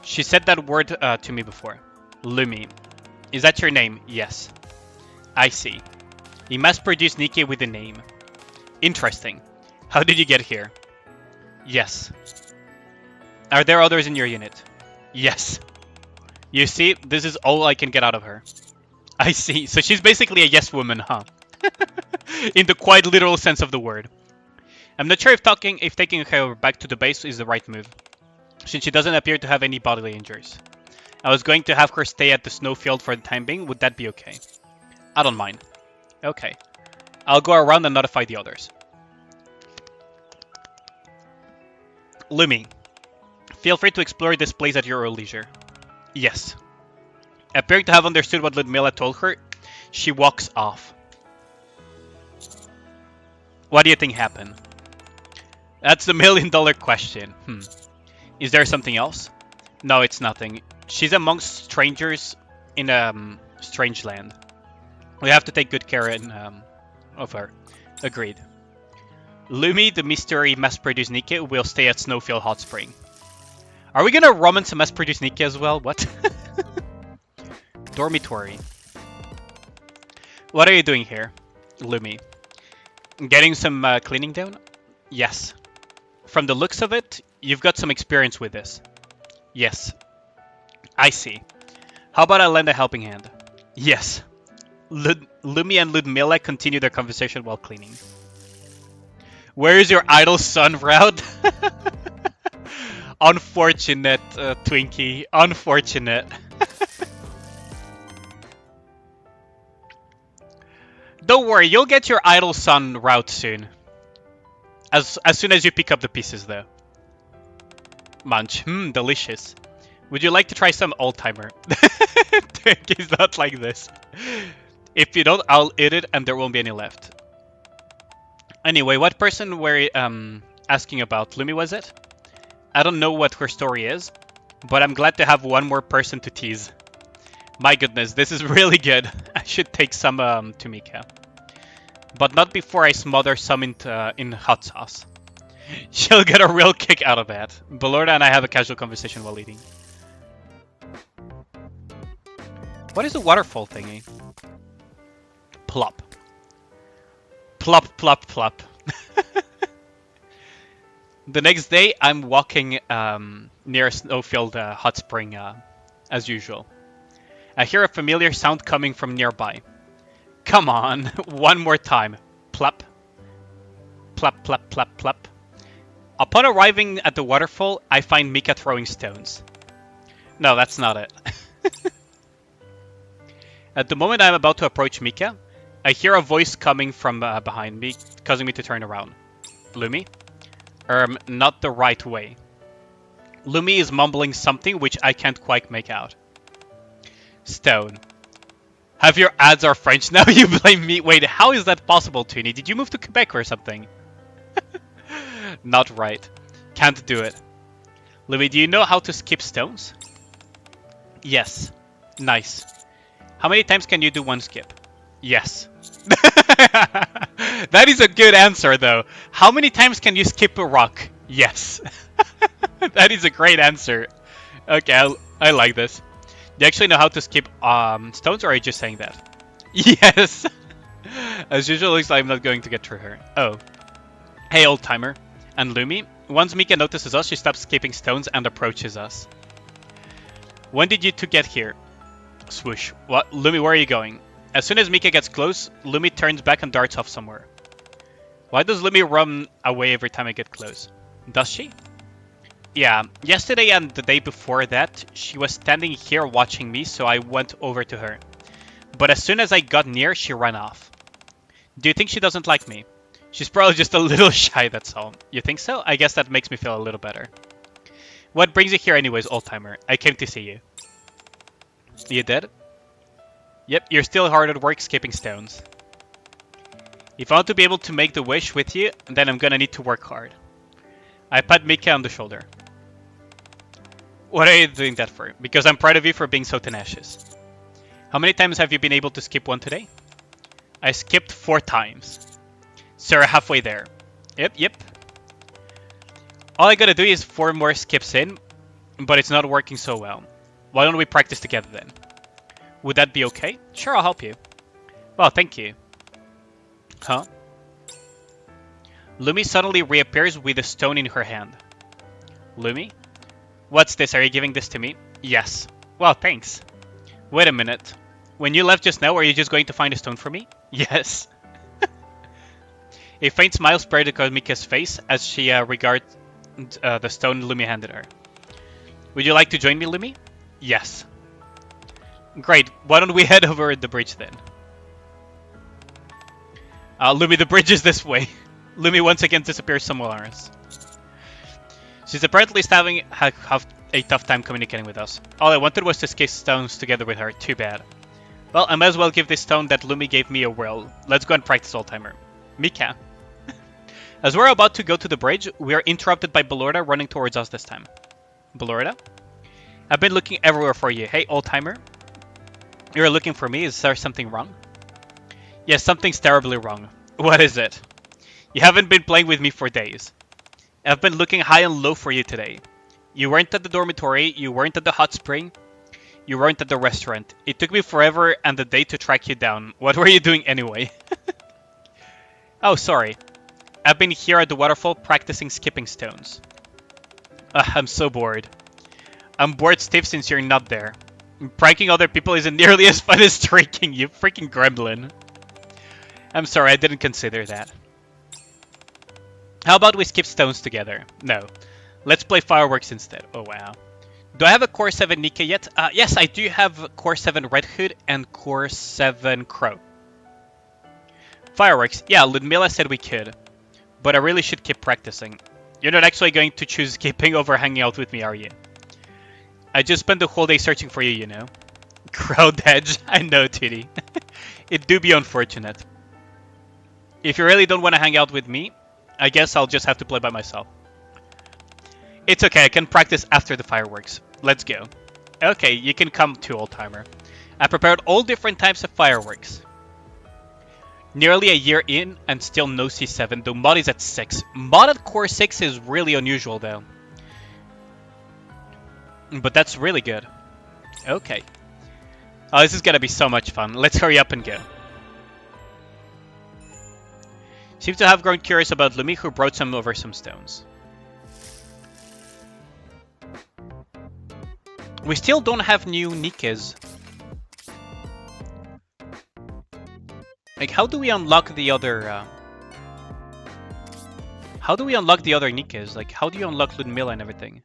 She said that word to me before. Lumi. Is that your name? Yes. I see. A mass-produced Nikke with a name. Interesting. How did you get here? Yes. Are there others in your unit? Yes. You see, this is all I can get out of her. I see. So she's basically a yes woman, huh? In the quite literal sense of the word. I'm not sure if taking her back to the base is the right move, since she doesn't appear to have any bodily injuries. I was going to have her stay at the snowfield for the time being. Would that be okay? I don't mind. Okay. I'll go around and notify the others. Lumi, feel free to explore this place at your own leisure. Yes. Appearing to have understood what Ludmilla told her, she walks off. What do you think happened? That's the million-dollar question. Is there something else? No, it's nothing. She's amongst strangers in a strange land. We have to take good care of her. Agreed. Lumi, the mystery mass-produced Nikke, will stay at Snowfield Hot Spring. Are we gonna romance a mass-produced Nikke as well? What? Dormitory. What are you doing here, Lumi? Getting some cleaning down? Yes. From the looks of it, you've got some experience with this. Yes. I see. How about I lend a helping hand? Yes. Lumi and Ludmilla continue their conversation while cleaning. Where is your idle son route? Unfortunate, Twinkie. Unfortunate. Don't worry, you'll get your idle son route soon. As soon as you pick up the pieces, though. Munch. Delicious. Would you like to try some old-timer? Twinkie's not like this. If you don't, I'll eat it and there won't be any left. Anyway, what person were you asking about? Lumi, was it? I don't know what her story is, but I'm glad to have one more person to tease. My goodness, this is really good. I should take some to Mika. But not before I smother some in hot sauce. She'll get a real kick out of that. Belorda and I have a casual conversation while eating. What is the waterfall thingy? Plop. Plop, plop, plop. The next day, I'm walking near a snowfield hot spring as usual. I hear a familiar sound coming from nearby. Come on, one more time. Plop. Plop, plop, plop, plop. Upon arriving at the waterfall, I find Mika throwing stones. No, that's not it. At the moment I'm about to approach Mika, I hear a voice coming from behind me, causing me to turn around. Lumi? Not the right way. Lumi is mumbling something which I can't quite make out. Stone. Have your ads are French now? You blame me? Wait, how is that possible, Toonie? Did you move to Quebec or something? Not right. Can't do it. Lumi, do you know how to skip stones? Yes. Nice. How many times can you do one skip? Yes. That is a good answer, though. How many times can you skip a rock? Yes. That is a great answer. Okay, I like this. Do you actually know how to skip stones, or are you just saying that? Yes. As usual, looks like I'm not going to get through her. Oh. Hey, old timer. And Lumi. Once Mika notices us, she stops skipping stones and approaches us. When did you two get here? Swoosh. What? Lumi, where are you going? As soon as Mika gets close, Lumi turns back and darts off somewhere. Why does Lumi run away every time I get close? Does she? Yeah, yesterday and the day before that, she was standing here watching me, so I went over to her. But as soon as I got near, she ran off. Do you think she doesn't like me? She's probably just a little shy, that's all. You think so? I guess that makes me feel a little better. What brings you here anyways, old-timer? I came to see you. You did? Yep, you're still hard at work skipping stones. If I want to be able to make the wish with you, then I'm gonna need to work hard. I pat Mika on the shoulder. What are you doing that for? Because I'm proud of you for being so tenacious. How many times have you been able to skip one today? I skipped 4 times. So we're halfway there. Yep. All I gotta do is 4 more skips in, but it's not working so well. Why don't we practice together then? Would that be okay? Sure, I'll help you. Well, thank you. Huh? Lumi suddenly reappears with a stone in her hand. Lumi? What's this? Are you giving this to me? Yes. Well, thanks. Wait a minute. When you left just now, are you just going to find a stone for me? Yes. A faint smile spread across Mika's face as she regarded the stone Lumi handed her. Would you like to join me, Lumi? Yes. Great. Why don't we head over the bridge then? Lumi, the bridge is this way. Lumi once again disappears somewhere else. She's apparently having a tough time communicating with us. All I wanted was to skip stones together with her. Too bad. Well, I might as well give this stone that Lumi gave me a whirl. Let's go and practice, old-timer. Mika. As we're about to go to the bridge, we are interrupted by Belorda running towards us this time. Belorda? I've been looking everywhere for you. Hey, old-timer. You're looking for me. Is there something wrong? Yes, something's terribly wrong. What is it? You haven't been playing with me for days. I've been looking high and low for you today. You weren't at the dormitory, you weren't at the hot spring, you weren't at the restaurant. It took me forever and a day to track you down. What were you doing anyway? Oh, sorry. I've been here at the waterfall practicing skipping stones. I'm so bored. I'm bored stiff since you're not there. Pranking other people isn't nearly as fun as tricking you, freaking gremlin. I'm sorry, I didn't consider that. How about we skip stones together? No. Let's play fireworks instead. Oh, wow. Do I have a Core 7 Nikke yet? Yes, I do have Core 7 Red Hood and Core 7 Crow. Fireworks. Yeah, Ludmilla said we could. But I really should keep practicing. You're not actually going to choose skipping over hanging out with me, are you? I just spent the whole day searching for you, you know. Crowd edge. I know, Titty. It do be unfortunate. If you really don't want to hang out with me, I guess I'll just have to play by myself. It's okay, I can practice after the fireworks. Let's go. Okay, you can come too, old-timer. I prepared all different types of fireworks. Nearly a year in and still no C7, though mod is at 6. Mod at Core 6 is really unusual though. But that's really good. Okay. Oh, this is gonna be so much fun. Let's hurry up and go. Seems to have grown curious about Lumi, who brought some over some stones. We still don't have new Nikkes. Like, how do we unlock the other... How do we unlock the other Nikkes? Like, how do you unlock Ludmilla and everything?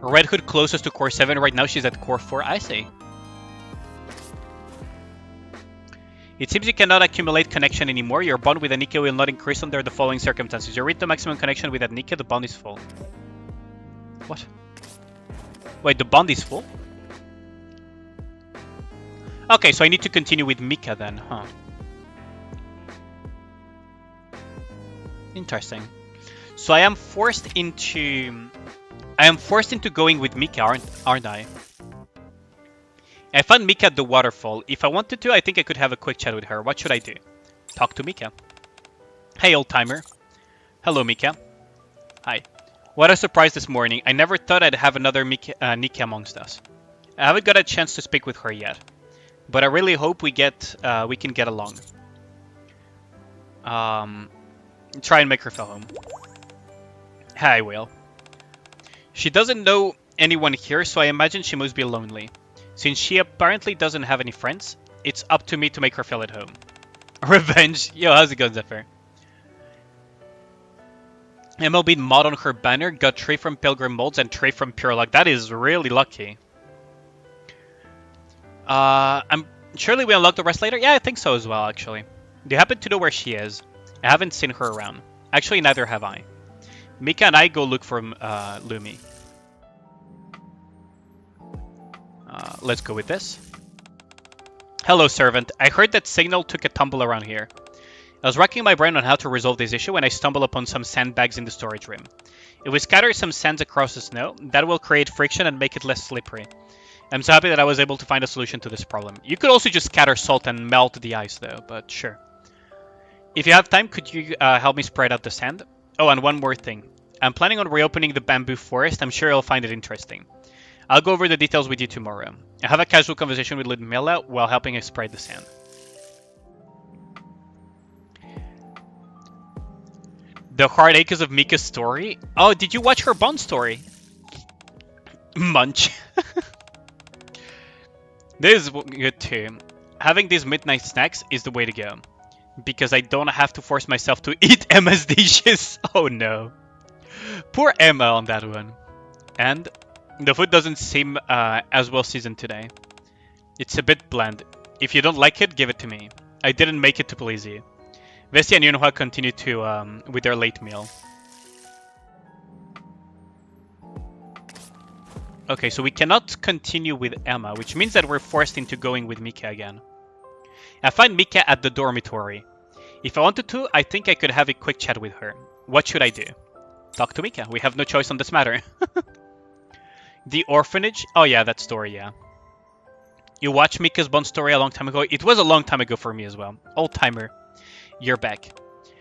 Red Hood closest to Core 7. Right now she's at Core 4. I see. It seems you cannot accumulate connection anymore. Your bond with a Nikke will not increase under the following circumstances. You reach the maximum connection with that Nikke, the bond is full. What? Wait, the bond is full? Okay, so I need to continue with Mika then, huh? Interesting. So I am forced into going with Mika, aren't I? I found Mika at the waterfall. If I wanted to, I think I could have a quick chat with her. What should I do? Talk to Mika. Hey, old-timer. Hello, Mika. Hi. What a surprise this morning. I never thought I'd have another Nikke amongst us. I haven't got a chance to speak with her yet. But I really hope we can get along. Try and make her feel home. I will. She doesn't know anyone here, so I imagine she must be lonely. Since she apparently doesn't have any friends, it's up to me to make her feel at home. Revenge. Yo, how's it going, Zephyr? MLB mod on her banner, got 3 from Pilgrim Molds and 3 from Pure Luck. That is really lucky. Surely we unlock the rest later? Yeah, I think so as well, actually. Do you happen to know where she is? I haven't seen her around. Actually, neither have I. Mika and I go look for Lumi. Let's go with this. Hello, servant. I heard that Signal took a tumble around here. I was racking my brain on how to resolve this issue when I stumbled upon some sandbags in the storage room. If we scatter some sands across the snow, that will create friction and make it less slippery. I'm so happy that I was able to find a solution to this problem. You could also just scatter salt and melt the ice though, but sure. If you have time, could you help me spread out the sand? Oh, and one more thing. I'm planning on reopening the bamboo forest. I'm sure you'll find it interesting. I'll go over the details with you tomorrow. I have a casual conversation with Ludmilla while helping us spread the sand. The hard acres of Mika's story? Oh, did you watch her Bond story? Munch. This is good too. Having these midnight snacks is the way to go. Because I don't have to force myself to eat Emma's dishes. Oh no. Poor Emma on that one. And the food doesn't seem as well seasoned today. It's a bit bland. If you don't like it, give it to me. I didn't make it to please you. Vestia and Yunhua continue to with their late meal. Okay, so we cannot continue with Emma, which means that we're forced into going with Mika again. I find Mika at the dormitory. If I wanted to, I think I could have a quick chat with her. What should I do? Talk to Mika. We have no choice on this matter. The orphanage? Oh yeah, that story, yeah. You watched Mika's Bond story a long time ago? It was a long time ago for me as well. Old timer. You're back.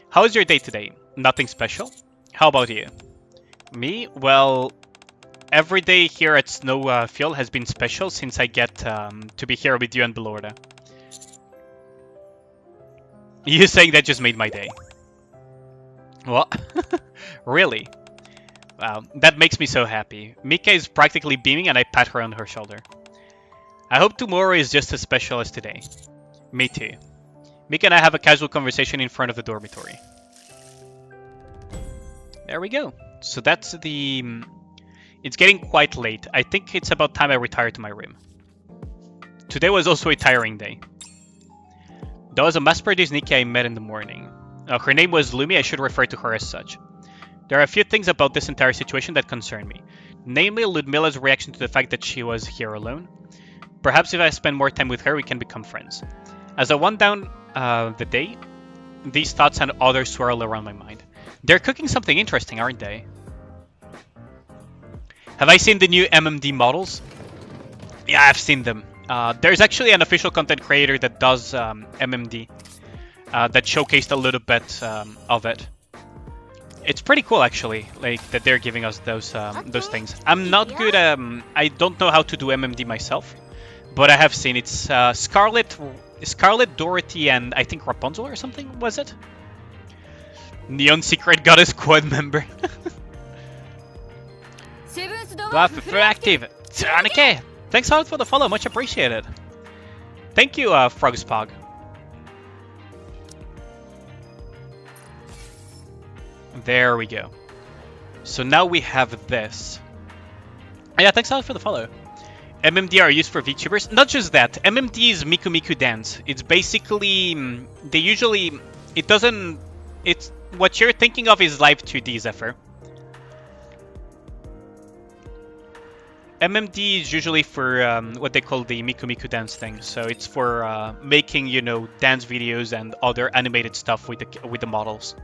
How was your day today? Nothing special? How about you? Me? Well, every day here at Snowfield has been special since I get to be here with you and Belorda. You saying that just made my day. What? Really? Wow, that makes me so happy. Mika is practically beaming and I pat her on her shoulder. I hope tomorrow is just as special as today. Me too. Mika and I have a casual conversation in front of the dormitory. There we go. So that's the... It's getting quite late. I think it's about time I retire to my room. Today was also a tiring day. There was a mass-produced Nikke I met in the morning. Her name was Lumi. I should refer to her as such. There are a few things about this entire situation that concern me. Namely, Ludmilla's reaction to the fact that she was here alone. Perhaps if I spend more time with her, we can become friends. As I wind down the day, these thoughts and others swirl around my mind. They're cooking something interesting, aren't they? Have I seen the new MMD models? Yeah, I've seen them. There's actually an official content creator that does MMD that showcased a little bit of it. It's pretty cool, actually, like that they're giving us those things. I'm not good. I don't know how to do MMD myself, but I have seen it's Scarlet, Dorothy, and I think Rapunzel or something. Was it? Neon Secret Goddess Squad member. Wow, for active. Nikke, thanks a lot for the follow. Much appreciated. Thank you, Frogspog. There we go. So now we have this. Yeah, thanks a lot for the follow. MMD are used for VTubers. Not just that. MMD is Miku Miku Dance. It's basically... They usually... It doesn't... It's... What you're thinking of is live 2D, Zephyr. MMD is usually for what they call the Miku Miku Dance thing. So it's for making, you know, dance videos and other animated stuff with the models.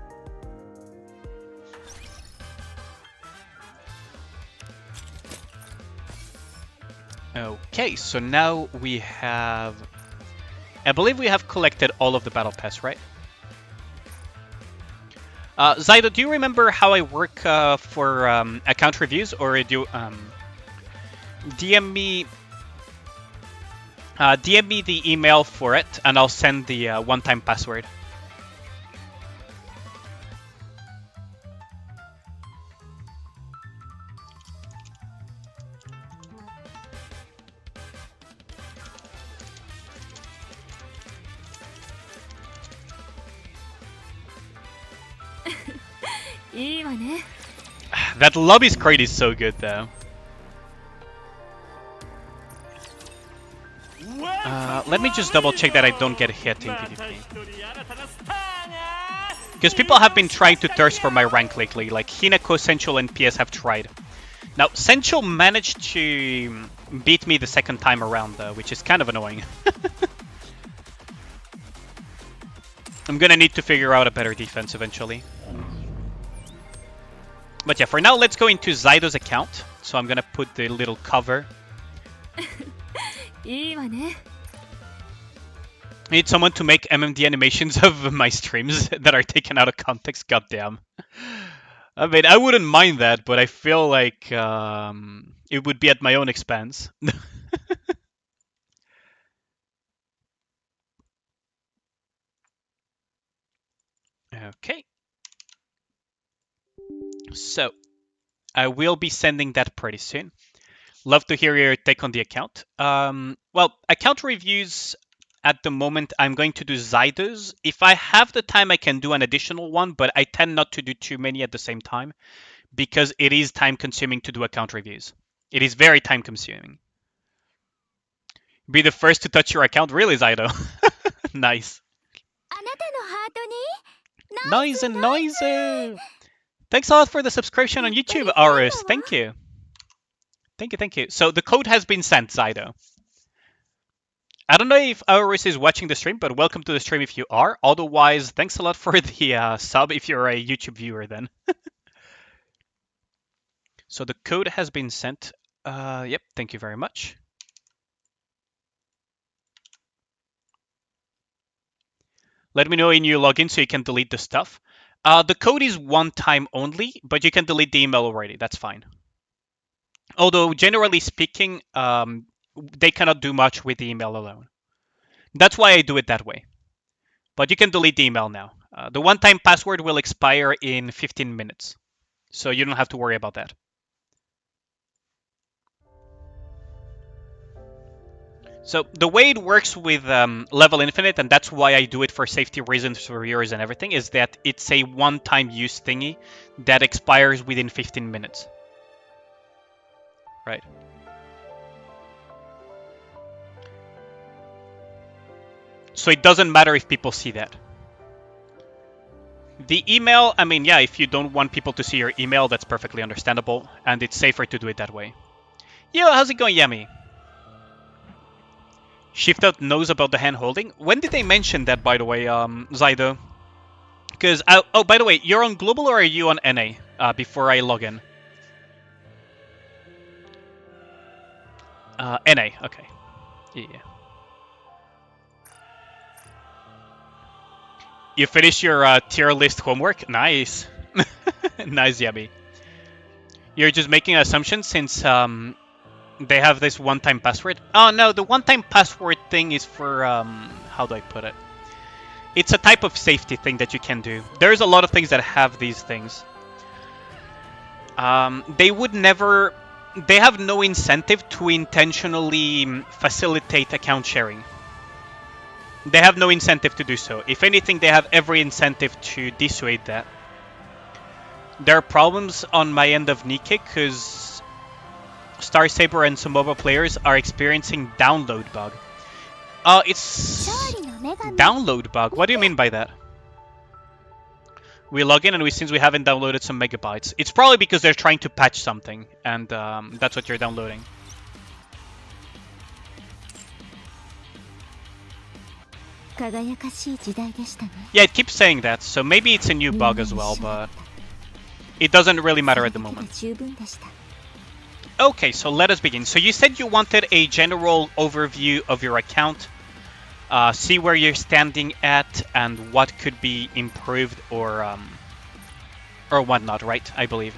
Okay, so now we have... I believe we have collected all of the Battle Pass, right? Zydo, do you remember how I work for account reviews, or do DM me the email for it, and I'll send the one-time password. いいわね。 That lobby's crate is so good though. Let me just double check that I don't get hit in PvP. Because people have been trying to thirst for my rank lately, like Hinako, Sensual, and PS have tried. Now, Sensual managed to beat me the second time around though, which is kind of annoying. I'm gonna need to figure out a better defense eventually. But yeah, for now, let's go into Zydo's account. So I'm gonna put the little cover. いいわね。 I need someone to make MMD animations of my streams that are taken out of context. Goddamn. I mean, I wouldn't mind that, but I feel like it would be at my own expense. Okay. So, I will be sending that pretty soon. Love to hear your take on the account. Well, account reviews at the moment, I'm going to do Zydos. If I have the time, I can do an additional one, but I tend not to do too many at the same time because it is time consuming to do account reviews. It is very time consuming. Be the first to touch your account, really, Zydo? Nice. Nice and noisy. Thanks a lot for the subscription on YouTube, Aurus. Thank you. Thank you, thank you. So the code has been sent, Zydo. I don't know if Aurus is watching the stream, but welcome to the stream if you are. Otherwise, thanks a lot for the sub if you're a YouTube viewer then. So the code has been sent. Yep, thank you very much. Let me know when you log in so you can delete the stuff. The code is one time only, but you can delete the email already. That's fine. Although, generally speaking, they cannot do much with the email alone. That's why I do it that way. But you can delete the email now. The one-time password will expire in 15 minutes. So you don't have to worry about that. So the way it works with Level Infinite, and that's why I do it for safety reasons for viewers and everything, is that it's a one-time use thingy that expires within 15 minutes. Right. So it doesn't matter if people see that. The email, I mean, yeah, if you don't want people to see your email, that's perfectly understandable, and it's safer to do it that way. Yo, how's it going, Yami? Shiftout knows about the hand holding. When did they mention that, by the way, Zydo? Because, oh, by the way, you're on global or are you on NA before I log in? NA, okay. Yeah. You finished your tier list homework? Nice. Nice, Yami. You're just making an assumption since they have this one-time password. Oh, no, the one-time password thing is for, how do I put it? It's a type of safety thing that you can do. There's a lot of things that have these things. They would never... They have no incentive to intentionally facilitate account sharing. They have no incentive to do so. If anything, they have every incentive to dissuade that. There are problems on my end of Nikke because Star Saber and some mobile players are experiencing download bug. It's download bug. What do you mean by that? We log in and since we haven't downloaded some megabytes. It's probably because they're trying to patch something, and that's what you're downloading. Yeah, it keeps saying that, so maybe it's a new bug as well, but it doesn't really matter at the moment. Okay, so let us begin. So you said you wanted a general overview of your account, see where you're standing at, and what could be improved or whatnot, right? I believe.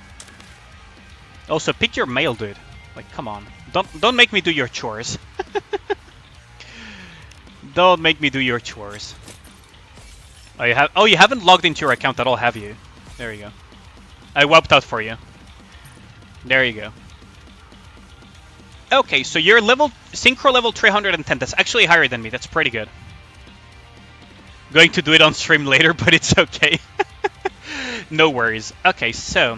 Also, pick your mail, dude. Like, come on, don't make me do your chores. Don't make me do your chores. Oh, you haven't logged into your account at all, have you? There you go. I wiped out for you. There you go. Okay, so you're synchro level 310. That's actually higher than me. That's pretty good. Going to do it on stream later, but it's okay. No worries. Okay, so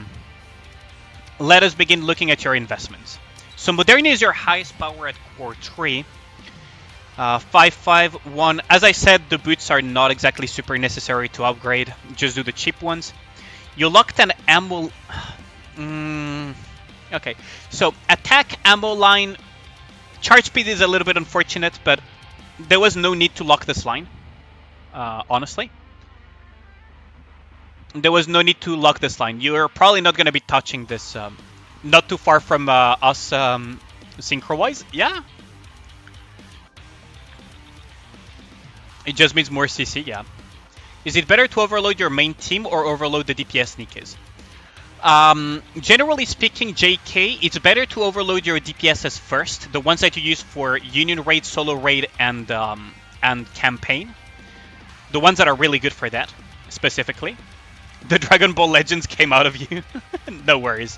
let us begin looking at your investments. So Modernia is your highest power at core 3. 551. As I said, the boots are not exactly super necessary to upgrade. Just do the cheap ones. You locked an ammo. Okay, so attack ammo line. Charge speed is a little bit unfortunate, but there was no need to lock this line. Honestly, there was no need to lock this line. You're probably not going to be touching this. Not too far from us synchro-wise. Yeah. It just means more CC, yeah. Is it better to overload your main team or overload the DPS Nikkes? Generally speaking, JK, it's better to overload your DPSs first, the ones that you use for Union Raid, Solo Raid, and Campaign. The ones that are really good for that, specifically. The Dragon Ball Legends came out of you. No worries.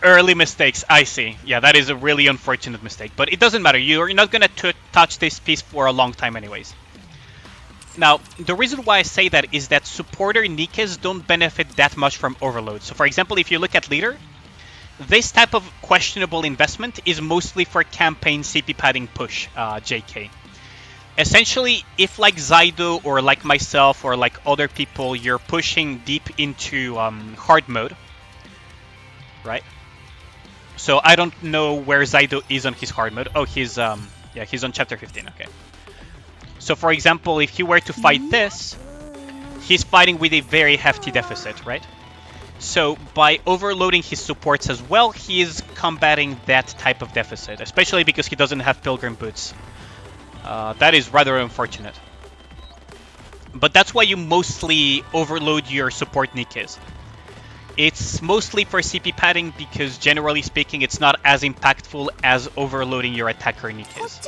Early mistakes, I see. Yeah, that is a really unfortunate mistake. But it doesn't matter. You're not going to touch this piece for a long time anyways. Now, the reason why I say that is that supporter Nikkes don't benefit that much from overload. So, for example, if you look at leader, this type of questionable investment is mostly for campaign CP padding push, JK. Essentially, if like Zaido or like myself or like other people, you're pushing deep into hard mode, right? So I don't know where Zaido is on his hard mode. Oh, he's he's on chapter 15. Okay. So for example, if he were to fight this, he's fighting with a very hefty deficit, right? So by overloading his supports as well, he is combating that type of deficit, especially because he doesn't have Pilgrim Boots. That is rather unfortunate. But that's why you mostly overload your support Nikkes. It's mostly for CP padding because generally speaking, it's not as impactful as overloading your attacker Nikkes.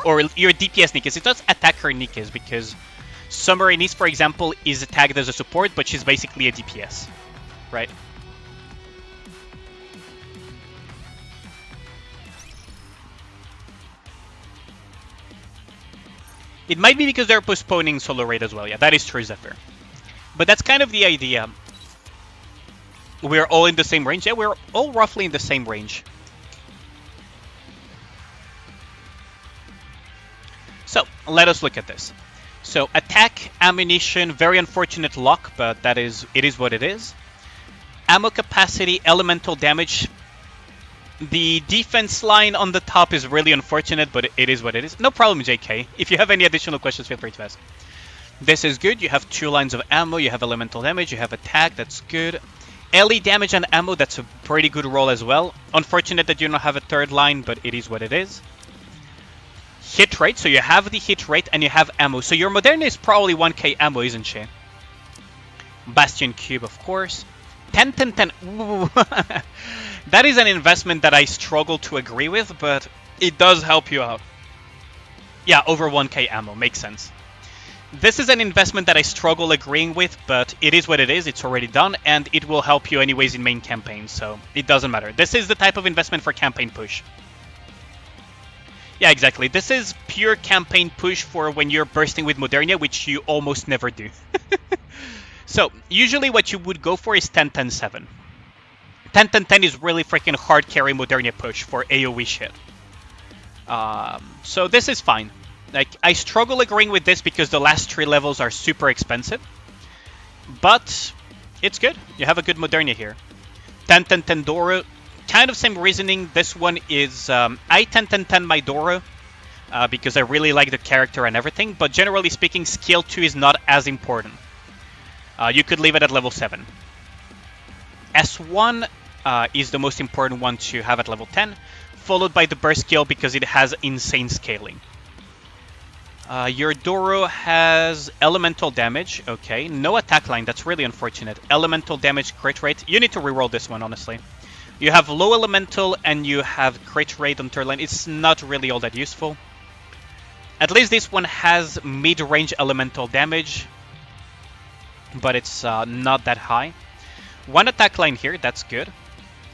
Or your DPS Nikkes. It's not attacker Nikkes because Summer Ines, for example, is tagged as a support, but she's basically a DPS. Right? It might be because they're postponing Solo Raid as well. Yeah, that is true, Zephyr. But that's kind of the idea. We're all in the same range. Yeah, we're all roughly in the same range. So, let us look at this. So, attack, ammunition, very unfortunate lock, but it is what it is. Ammo capacity, elemental damage. The defense line on the top is really unfortunate, but it is what it is. No problem, JK. If you have any additional questions, feel free to ask. This is good. You have 2 lines of ammo. You have elemental damage. You have attack. That's good. LE damage and ammo. That's a pretty good roll as well. Unfortunate that you don't have a 3rd line, but it is what it is. Hit rate. So you have the hit rate and you have ammo. So your Moderna is probably 1k ammo, isn't she? Bastion Cube, of course. 10, 10, 10. Ooh. That is an investment that I struggle to agree with, but it does help you out. Yeah, over 1k ammo. Makes sense. This is an investment that I struggle agreeing with, but it is what it is. It's already done, and it will help you anyways in main campaign, so it doesn't matter. This is the type of investment for campaign push. Yeah, exactly. This is pure campaign push for when you're bursting with Modernia, which you almost never do. So, usually what you would go for is 10-10-7. 10-10-10 is really freaking hard carry Modernia push for AoE shit. So this is fine. Like, I struggle agreeing with this because the last 3 levels are super expensive. But it's good. You have a good Modernia here. 10-10-10 Doro. Kind of same reasoning. This one is... I 10-10-10 my Doro. Because I really like the character and everything. But generally speaking, skill 2 is not as important. You could leave it at level 7. S1 is the most important one to have at level 10. Followed by the burst skill because it has insane scaling. Your Doro has elemental damage. Okay, no attack line. That's really unfortunate. Elemental damage, crit rate. You need to reroll this one, honestly. You have low elemental and you have crit rate on third line. It's not really all that useful. At least this one has mid-range elemental damage. But it's not that high. 1 attack line here. That's good.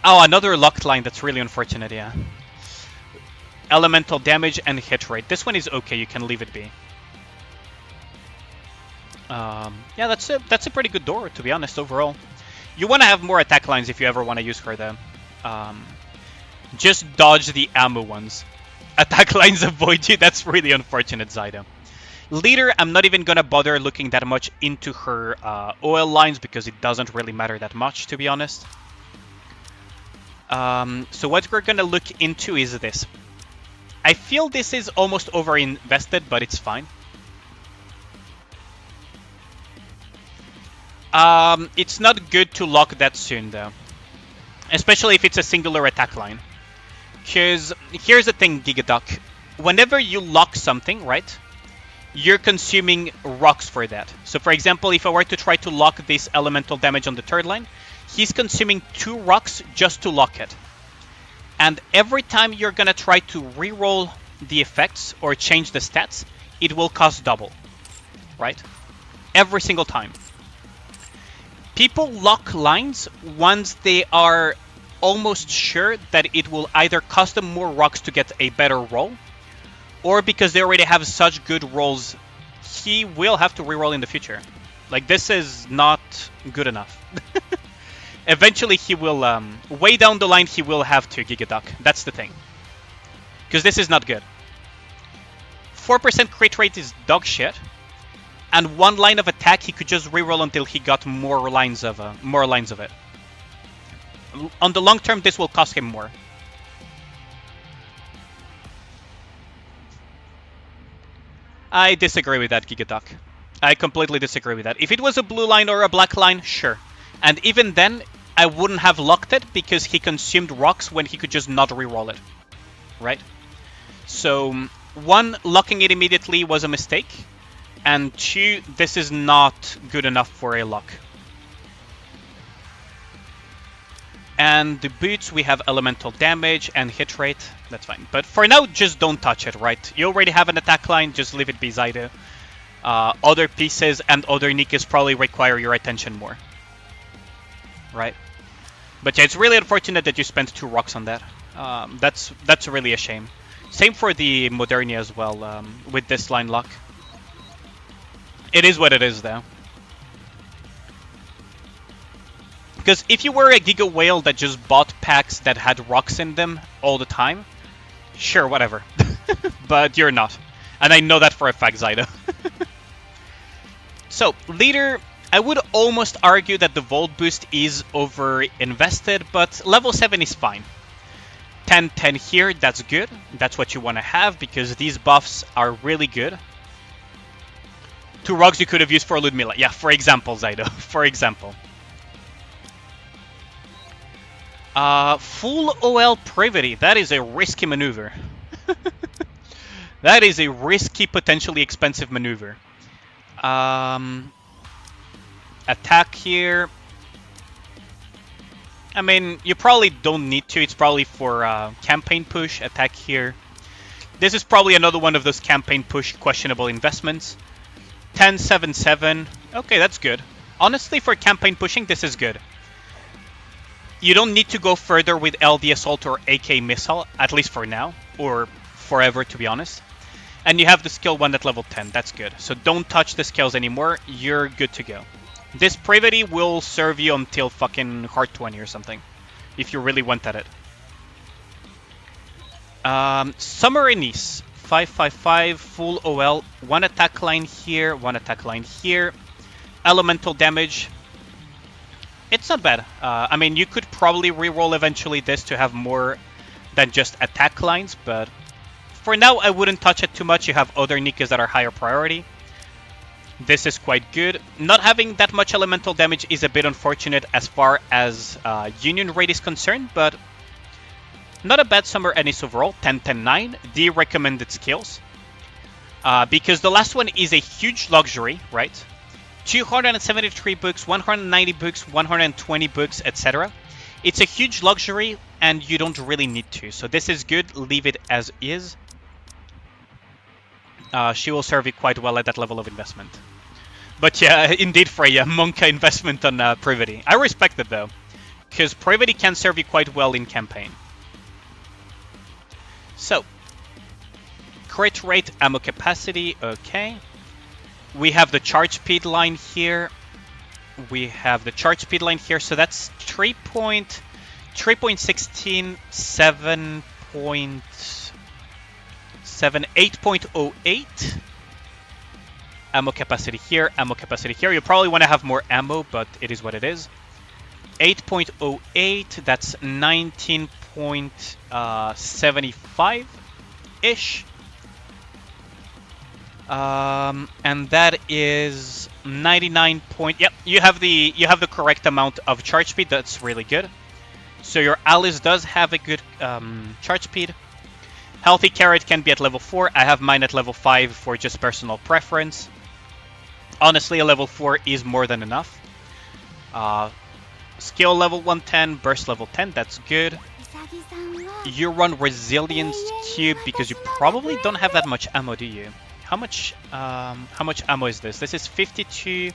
Oh, another locked line. That's really unfortunate, yeah. Elemental damage and hit rate. This one is okay, you can leave it be. Yeah, that's a pretty good door, to be honest, overall. You want to have more attack lines if you ever want to use her, though. Just dodge the ammo ones. Attack lines avoid you, that's really unfortunate, Zydo. Leader, I'm not even going to bother looking that much into her oil lines because it doesn't really matter that much, to be honest. So what we're going to look into is this. I feel this is almost over-invested, but it's fine. It's not good to lock that soon, though. Especially if it's a singular attack line. Because here's the thing, Gigaduck. Whenever you lock something, right, you're consuming rocks for that. So for example, if I were to try to lock this elemental damage on the third line, he's consuming 2 rocks just to lock it. And every time you're gonna try to reroll the effects or change the stats, it will cost double, right? Every single time. People lock lines once they are almost sure that it will either cost them more rocks to get a better roll, or because they already have such good rolls, he will have to reroll in the future. Like, this is not good enough. Eventually he will, way down the line he will have to, Gigaduck. That's the thing. Because this is not good. 4% crit rate is dog shit. And 1 line of attack he could just reroll until he got more lines of it. On the long term, this will cost him more. I disagree with that, Gigaduck. I completely disagree with that. If it was a blue line or a black line, sure. And even then, I wouldn't have locked it because he consumed rocks when he could just not reroll it. Right? So, 1, locking it immediately was a mistake. And 2, this is not good enough for a lock. And the boots, we have elemental damage and hit rate. That's fine. But for now, just don't touch it, right? You already have an attack line, just leave it be, Zydo. Other pieces and other Nikkes probably require your attention more. Right? But yeah, it's really unfortunate that you spent 2 rocks on that. That's really a shame. Same for the Modernia as well, with this line lock. It is what it is, though. Because if you were a Giga Whale that just bought packs that had rocks in them all the time, sure, whatever. But you're not. And I know that for a fact, Zydo. So, leader, I would almost argue that the Volt boost is over-invested, but level 7 is fine. 10-10 here, that's good. That's what you want to have, because these buffs are really good. 2 rocks you could have used for Ludmilla. Yeah, for example, Zydo. For example. Full OL Privity. That is a risky maneuver. That is a risky, potentially expensive maneuver. Attack here. I mean, you probably don't need to. It's probably for campaign push. Attack here. This is probably another one of those campaign push questionable investments. 10-7-7. Okay, that's good. Honestly, for campaign pushing, this is good. You don't need to go further with LD Assault or AK Missile, at least for now, or forever, to be honest. And you have the skill 1 at level 10, that's good. So don't touch the skills anymore, you're good to go. This Privity will serve you until fucking Heart 20 or something, if you really went at it. Summer Anise, 555, full OL, 1 attack line here, 1 attack line here. Elemental damage. It's not bad. I mean, you could probably reroll eventually this to have more than just attack lines, but for now, I wouldn't touch it too much. You have other Nikkes that are higher priority. This is quite good. Not having that much elemental damage is a bit unfortunate as far as Union rate is concerned, but not a bad Summer Anise overall. 10-10-9, the recommended skills. Because the last one is a huge luxury, right? 273 books, 190 books, 120 books, etc. It's a huge luxury, and you don't really need to. So this is good. Leave it as is. She will serve you quite well at that level of investment. But yeah, indeed, Freya, Monka investment on Privity. I respect it, though. Because Privity can serve you quite well in campaign. So, crit rate, ammo capacity, okay. We have the charge speed line here. We have the charge speed line here, so that's 3.16, 7.7, 8.08. Ammo capacity here, ammo capacity here. You probably want to have more ammo, but it is what it is. 8.08, that's 19.75-ish. And that is 99 point. Yep, you have the correct amount of charge speed. That's really good. So your Alice does have a good charge speed. Healthy Carrot can be at level 4. I have mine at level 5 for just personal preference. Honestly, a level 4 is more than enough. Skill level 110, burst level 10. That's good. You run Resilience Cube because you probably don't have that much ammo, do you? How much ammo is this? This is 52,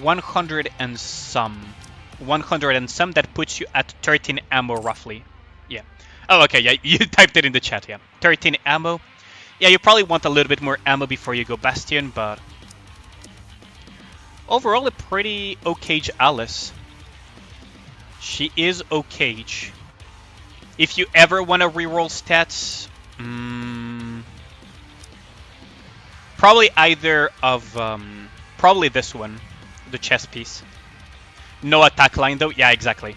100 and some. 100 and some, that puts you at 13 ammo roughly. Yeah. Oh, okay, yeah, you typed it in the chat, yeah. 13 ammo. Yeah, you probably want a little bit more ammo before you go Bastion, but overall a pretty okay Alice. She is okay. If you ever want to reroll stats, probably either of, probably this one, the chest piece. No attack line though, yeah, exactly.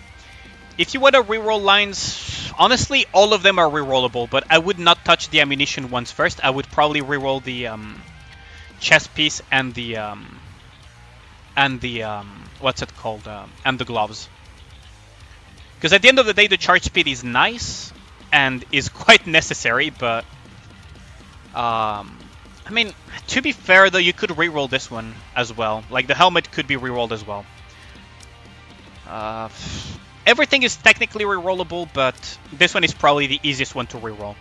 If you want to reroll lines, honestly, all of them are rerollable, but I would not touch the ammunition ones first. I would probably reroll the chest piece and the what's it called, and the gloves. Because at the end of the day, the charge speed is nice and is quite necessary, but I mean, to be fair though, you could reroll this one as well. Like the helmet could be rerolled as well. Everything is technically rerollable, but this one is probably the easiest one to reroll.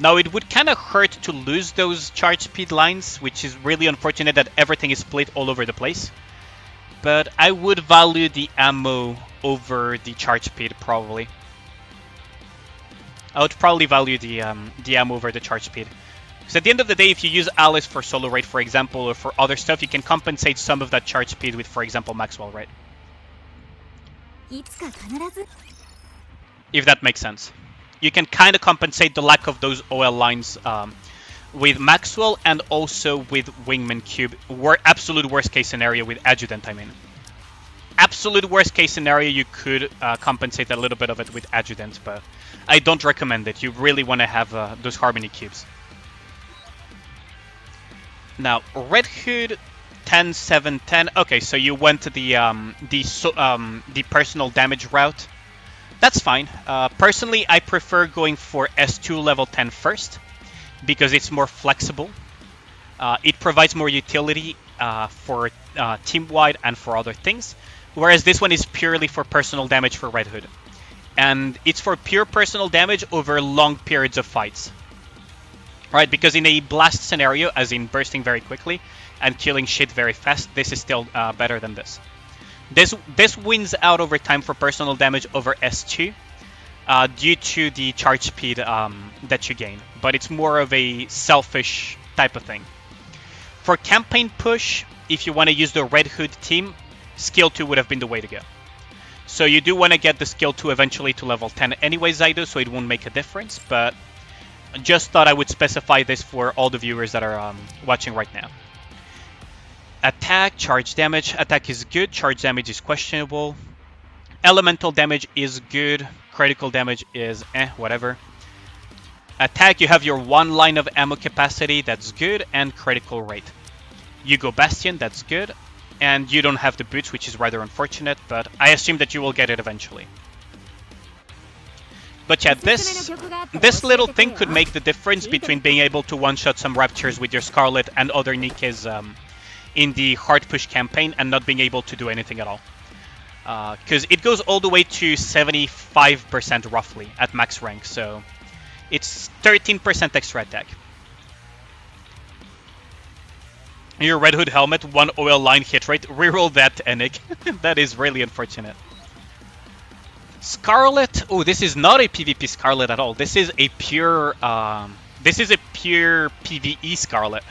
Now, it would kind of hurt to lose those charge speed lines, which is really unfortunate that everything is split all over the place. But I would value the ammo over the charge speed, probably. I would probably value the ammo over the charge speed. Because at the end of the day, if you use Alice for solo raid, for example, or for other stuff, you can compensate some of that charge speed with, for example, Maxwell raid. If that makes sense. You can kind of compensate the lack of those OL lines with Maxwell and also with Wingman Cube. Absolute worst case scenario with Adjutant, I mean. Absolute worst case scenario, you could compensate a little bit of it with Adjutant, but I don't recommend it. You really want to have those Harmony Cubes. Now, Red Hood, 10, 7, 10. Okay, so you went to the personal damage route. That's fine. Personally, I prefer going for S2 level 10 first because it's more flexible. It provides more utility for team-wide and for other things, whereas this one is purely for personal damage for Red Hood. And it's for pure personal damage over long periods of fights. Right, because in a blast scenario, as in bursting very quickly and killing shit very fast, this is still better than this. This wins out over time for personal damage over S2 due to the charge speed that you gain, but it's more of a selfish type of thing. For campaign push, if you want to use the Red Hood team, skill 2 would have been the way to go. So you do want to get the skill 2 eventually to level 10 anyways, Zaido, so it won't make a difference, but just thought I would specify this for all the viewers that are watching right now. Attack, charge damage. Attack is good, charge damage is questionable. Elemental damage is good, critical damage is whatever. Attack, you have your one line of ammo capacity, that's good, and critical rate. You go Bastion, that's good, and you don't have the boots, which is rather unfortunate, but I assume that you will get it eventually. But yeah, this little thing could make the difference between being able to one-shot some Raptures with your Scarlet and other Nikkes in the hard push campaign and not being able to do anything at all. Because it goes all the way to 75% roughly at max rank, so it's 13% extra attack. Your Red Hood helmet, 1 oil line hit rate. Reroll that, Nick. That is really unfortunate. Scarlet. Oh, this is not a PvP Scarlet at all. This is a pure PvE Scarlet.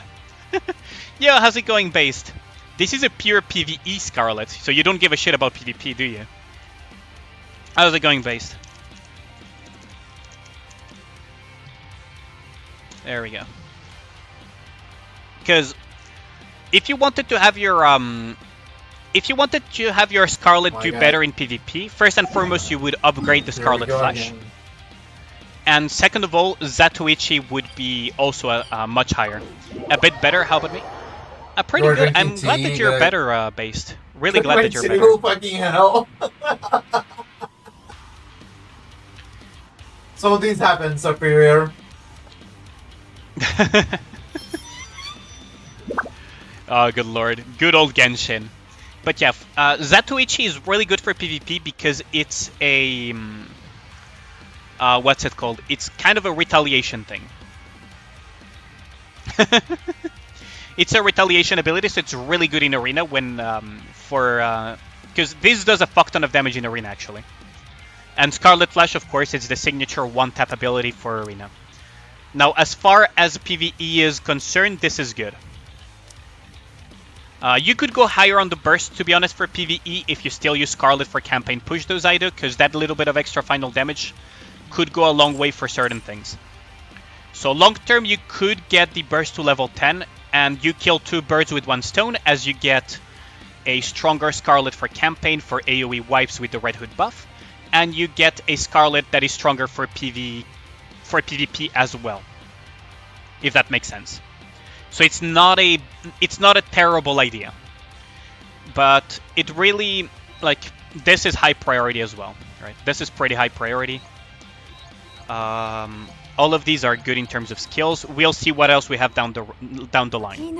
Yo, how's it going, Based? This is a pure PvE Scarlet, so you don't give a shit about PvP, do you? How's it going, Based? There we go. Because if you wanted to have your Scarlet do better in PvP, first and foremost you would upgrade the Scarlet Flash. Again. And second of all, Zatoichi would be also much higher. A bit better, how about me? Pretty good. I'm glad that you're better, Based. Really glad that you're better. Fucking hell. So these happen, Superior. Oh, good lord. Good old Genshin. But yeah, Zatoichi is really good for PvP because it's a... what's it called? It's kind of a retaliation thing. It's a retaliation ability, so it's really good in Arena when... because this does a fuck ton of damage in Arena, actually. And Scarlet Flash, of course, is the signature one-tap ability for Arena. Now, as far as PvE is concerned, this is good. You could go higher on the burst, to be honest, for PvE if you still use Scarlet for campaign push those Ido, because that little bit of extra final damage could go a long way for certain things. So long term, you could get the burst to level 10, and you kill 2 birds with 1 stone, as you get a stronger Scarlet for campaign for AoE wipes with the Red Hood buff, and you get a Scarlet that is stronger for PvP as well, if that makes sense. So it's not a terrible idea, but it really, like, this is high priority as well, right? This is pretty high priority. All of these are good in terms of skills. We'll see what else we have down the line.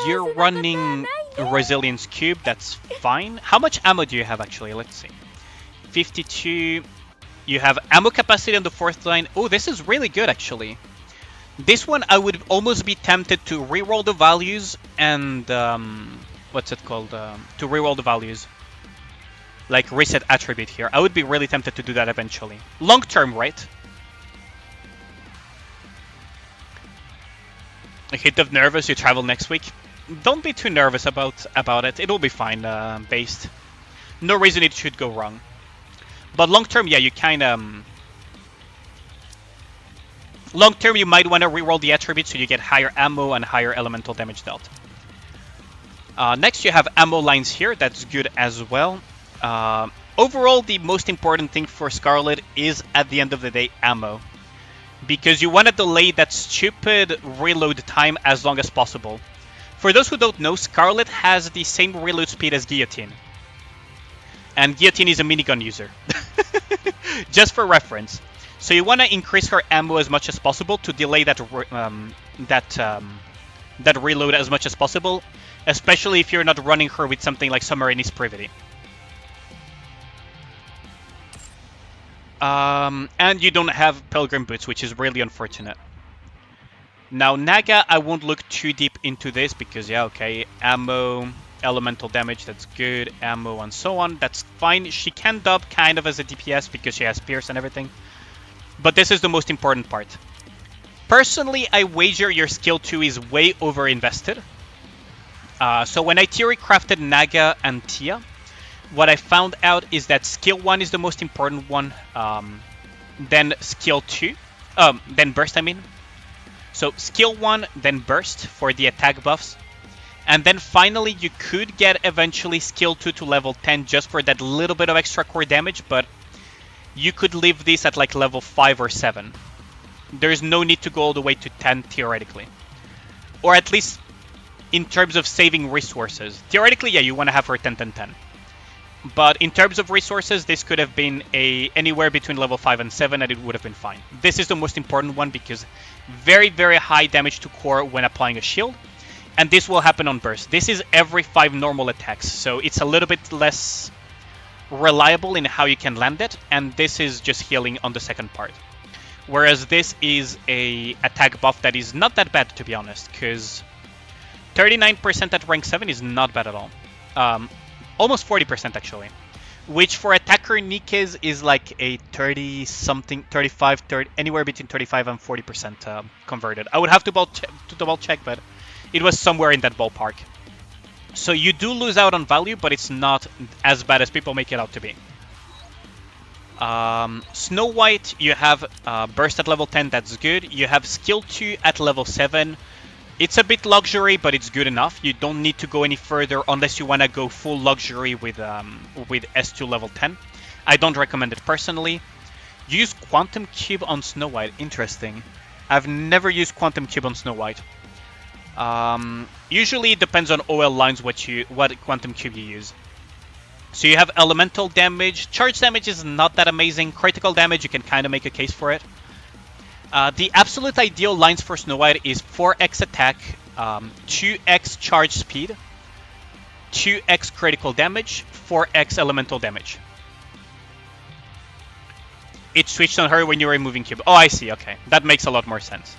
You're running Resilience Cube, that's fine. How much ammo do you have actually? Let's see. 52. You have ammo capacity on the 4th line. Oh, this is really good actually. This one I would almost be tempted to reroll the values and what's it called? To reroll the values. Like reset attribute here. I would be really tempted to do that eventually. Long term, right? A hit of nervous, you travel next week. Don't be too nervous about it. It'll be fine, Based. No reason it should go wrong. But long term, yeah, you kind of... long term, you might want to reroll the attributes so you get higher ammo and higher elemental damage dealt. Next, you have ammo lines here. That's good as well. Overall, the most important thing for Scarlet is, at the end of the day, ammo. Because you want to delay that stupid reload time as long as possible. For those who don't know, Scarlet has the same reload speed as Guillotine. And Guillotine is a minigun user. Just for reference. So you want to increase her ammo as much as possible to delay that reload as much as possible. Especially if you're not running her with something like Submarine's Privity. And you don't have Pilgrim Boots, which is really unfortunate. Now, Naga, I won't look too deep into this because, yeah, okay, ammo, elemental damage, that's good, ammo, and so on, that's fine. She can dub kind of as a DPS because she has Pierce and everything. But this is the most important part. Personally, I wager your skill 2 is way over-invested. So when I theory crafted Naga and Tia, what I found out is that skill 1 is the most important one, then skill 2, then burst I mean. So skill 1, then burst for the attack buffs. And then finally you could get eventually skill 2 to level 10 just for that little bit of extra core damage, but you could leave this at like level 5 or 7. There's no need to go all the way to 10 theoretically. Or at least in terms of saving resources. Theoretically, yeah, you want to have her 10-10-10. But in terms of resources, this could have been anywhere between level 5 and 7 and it would have been fine. This is the most important one because very, very high damage to core when applying a shield. And this will happen on burst. This is every 5 normal attacks, so it's a little bit less reliable in how you can land it. And this is just healing on the second part. Whereas this is a attack buff that is not that bad, to be honest, because 39% at rank 7 is not bad at all. Almost 40% actually. which for attacker Nikke's is like a 30 something, 35, 30, anywhere between 35 and 40% converted. I would have to double check, but it was somewhere in that ballpark. So you do lose out on value, but it's not as bad as people make it out to be. Snow White, you have Burst at level 10, that's good. You have Skill 2 at level 7. It's a bit luxury, but it's good enough. You don't need to go any further unless you want to go full luxury with S2 level 10. I don't recommend it personally. Use Quantum Cube on Snow White. Interesting. I've never used Quantum Cube on Snow White. Usually it depends on OL lines what Quantum Cube you use. So you have elemental damage. Charge damage is not that amazing. Critical damage, you can kind of make a case for it. The absolute ideal lines for Snow White is 4x attack, 2x charge speed, 2x critical damage, 4x elemental damage. It switched on her when you were removing cube. Oh, I see. Okay, that makes a lot more sense.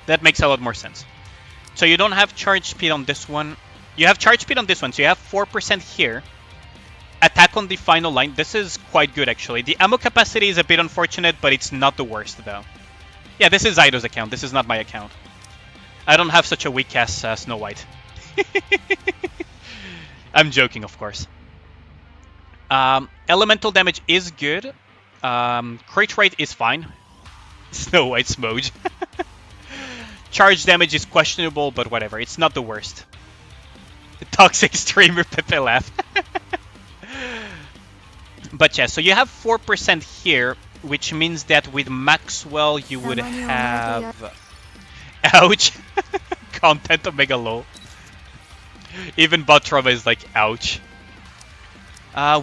That makes a lot more sense. So you don't have charge speed on this one. You have charge speed on this one, so you have 4% here. Attack on the final line. This is quite good, actually. The ammo capacity is a bit unfortunate, but it's not the worst, though. Yeah, this is Aido's account. This is not my account. I don't have such a weak-ass Snow White. I'm joking, of course. Elemental damage is good. Crit rate is fine. Snow White Smoj. Charge damage is questionable, but whatever. It's not the worst. The toxic streamer Pepe laugh. But yeah, so you have 4% here, which means that with Maxwell you would have... Ouch! Content Omega low. Even Botrova is like, ouch.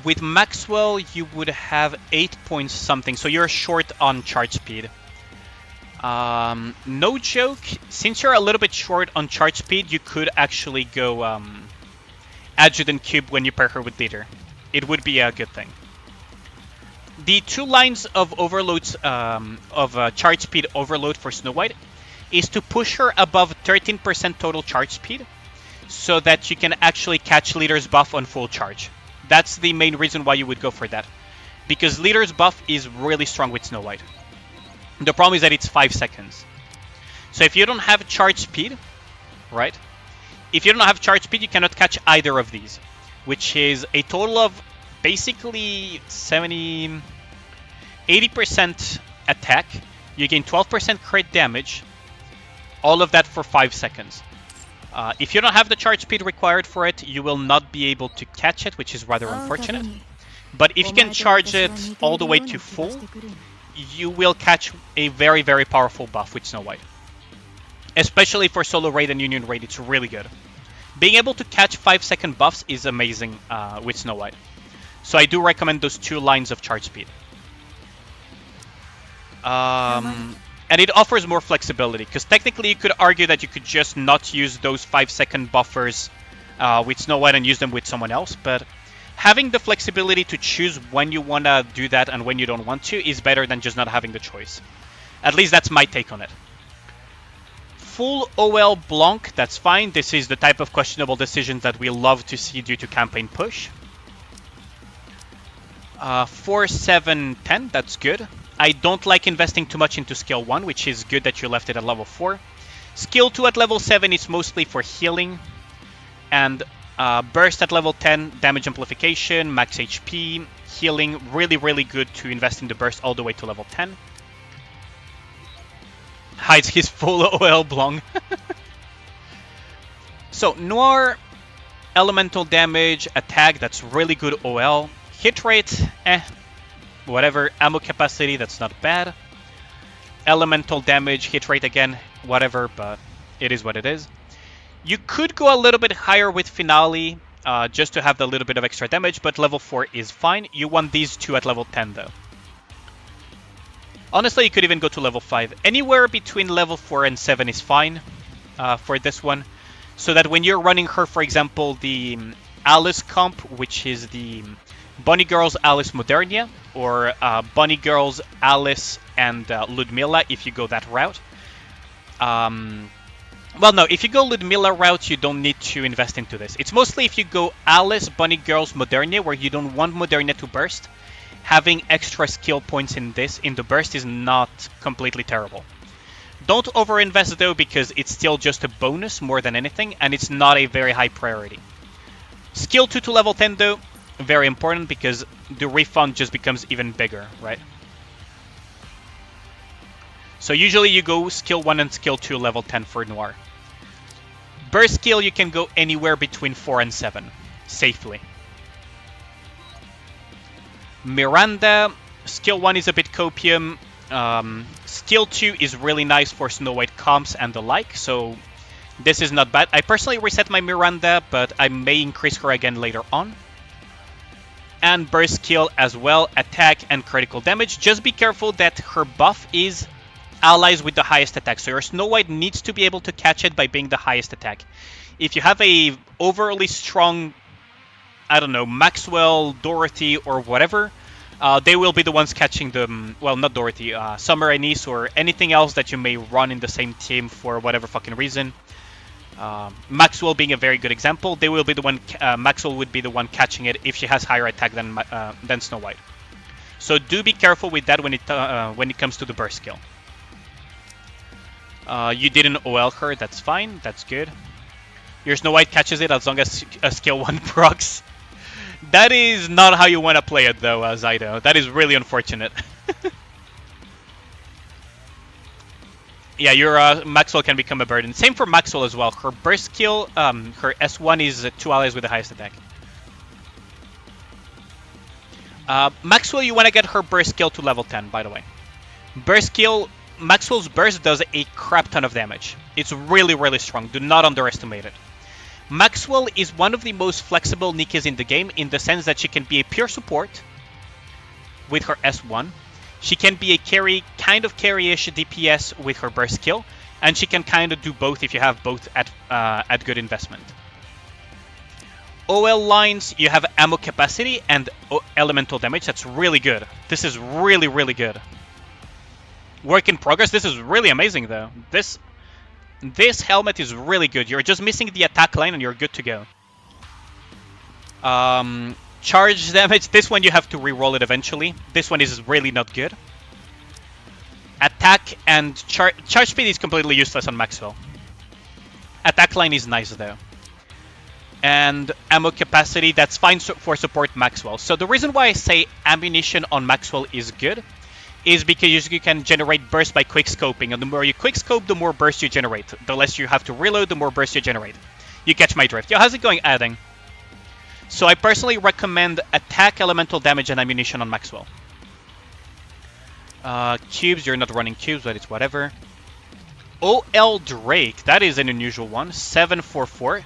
With Maxwell you would have 8 points something, so you're short on charge speed. No joke, since you're a little bit short on charge speed, you could actually go Adjutant Cube when you pair her with Leader. It would be a good thing. The 2 lines of overloads, charge speed overload for Snow White is to push her above 13% total charge speed so that you can actually catch Leader's buff on full charge. That's the main reason why you would go for that. Because Leader's buff is really strong with Snow White. The problem is that it's 5 seconds. So if you don't have charge speed, right? If you don't have charge speed, you cannot catch either of these, which is a total of basically 80% attack. You gain 12% crit damage. All of that for 5 seconds. If you don't have the charge speed required for it, you will not be able to catch it, which is rather unfortunate. But if you can charge it all the way to full, you will catch a very, very powerful buff with Snow White. Especially for solo raid and union raid, it's really good. Being able to catch 5-second buffs is amazing with Snow White. So I do recommend those 2 lines of charge speed. And it offers more flexibility, because technically you could argue that you could just not use those 5-second buffers with Snow White and use them with someone else, but having the flexibility to choose when you want to do that and when you don't want to is better than just not having the choice. At least that's my take on it. Full OL Blanc, that's fine. This is the type of questionable decisions that we love to see due to campaign push. 4, 7, 10, that's good. I don't like investing too much into skill 1, which is good that you left it at level 4. Skill 2 at level 7 is mostly for healing. And burst at level 10, damage amplification, max HP, healing, really, really good to invest in the burst all the way to level 10. Hides his full OL Blanc. So, Noir, elemental damage, attack, that's really good OL. Hit rate, whatever. Ammo capacity, that's not bad. Elemental damage, hit rate again, whatever, but it is what it is. You could go a little bit higher with Finale, just to have the little bit of extra damage, but level 4 is fine. You want these 2 at level 10, though. Honestly, you could even go to level 5. Anywhere between level 4 and 7 is fine for this one. So that when you're running her, for example, the Alice comp, which is the Bunny Girls Alice Modernia, or Bunny Girls Alice and Ludmilla, if you go that route. Well, no, if you go Ludmilla route, you don't need to invest into this. It's mostly if you go Alice, Bunny Girls, Modernia, where you don't want Modernia to burst. Having extra skill points in the burst is not completely terrible. Don't overinvest though, because it's still just a bonus more than anything, and it's not a very high priority. Skill 2 to level 10 though, very important, because the refund just becomes even bigger, right? So usually you go skill 1 and skill 2 level 10 for Noir. Burst skill you can go anywhere between 4 and 7, safely. Miranda, skill 1 is a bit copium. Skill 2 is really nice for Snow White comps and the like, so this is not bad. I personally reset my Miranda, but I may increase her again later on. And burst skill as well, attack and critical damage. Just be careful that her buff is allies with the highest attack, so your Snow White needs to be able to catch it by being the highest attack. If you have a overly strong, I don't know, Maxwell, Dorothy, or whatever, they will be the ones catching them. Well, not Dorothy, Summer, Anise, or anything else that you may run in the same team for whatever fucking reason. Maxwell being a very good example, they will be the one. Maxwell would be the one catching it if she has higher attack than Snow White. So do be careful with that when it comes to the burst skill. You didn't OL her, that's fine, that's good. Your Snow White catches it as long as a skill 1 procs. That is not how you want to play it though, Zydo. That is really unfortunate. Yeah, your Maxwell can become a burden. Same for Maxwell as well. Her burst skill, her S1 is 2 allies with the highest attack. Maxwell, you want to get her burst skill to level 10, by the way. Burst skill, Maxwell's burst does a crap ton of damage. It's really, really strong. Do not underestimate it. Maxwell is one of the most flexible Nikkes in the game, in the sense that she can be a pure support with her S1. She can be a carry, kind of carry-ish DPS with her burst skill, and she can kind of do both if you have both at good investment. OL lines, you have ammo capacity and elemental damage. That's really good. This is really, really good. Work in progress. This is really amazing, though. This helmet is really good. You're just missing the attack line and you're good to go. Charge damage. This one you have to re-roll it eventually. This one is really not good. Attack and charge speed is completely useless on Maxwell. Attack line is nice, though. And ammo capacity, that's fine for support Maxwell. So the reason why I say ammunition on Maxwell is good is because you can generate burst by quickscoping, and the more you quickscope, the more burst you generate. The less you have to reload, the more burst you generate. You catch my drift. Yo, how's it going, Adding? So I personally recommend attack, elemental damage, and ammunition on Maxwell. Cubes, you're not running cubes, but it's whatever. OL Drake, that is an unusual one. 744.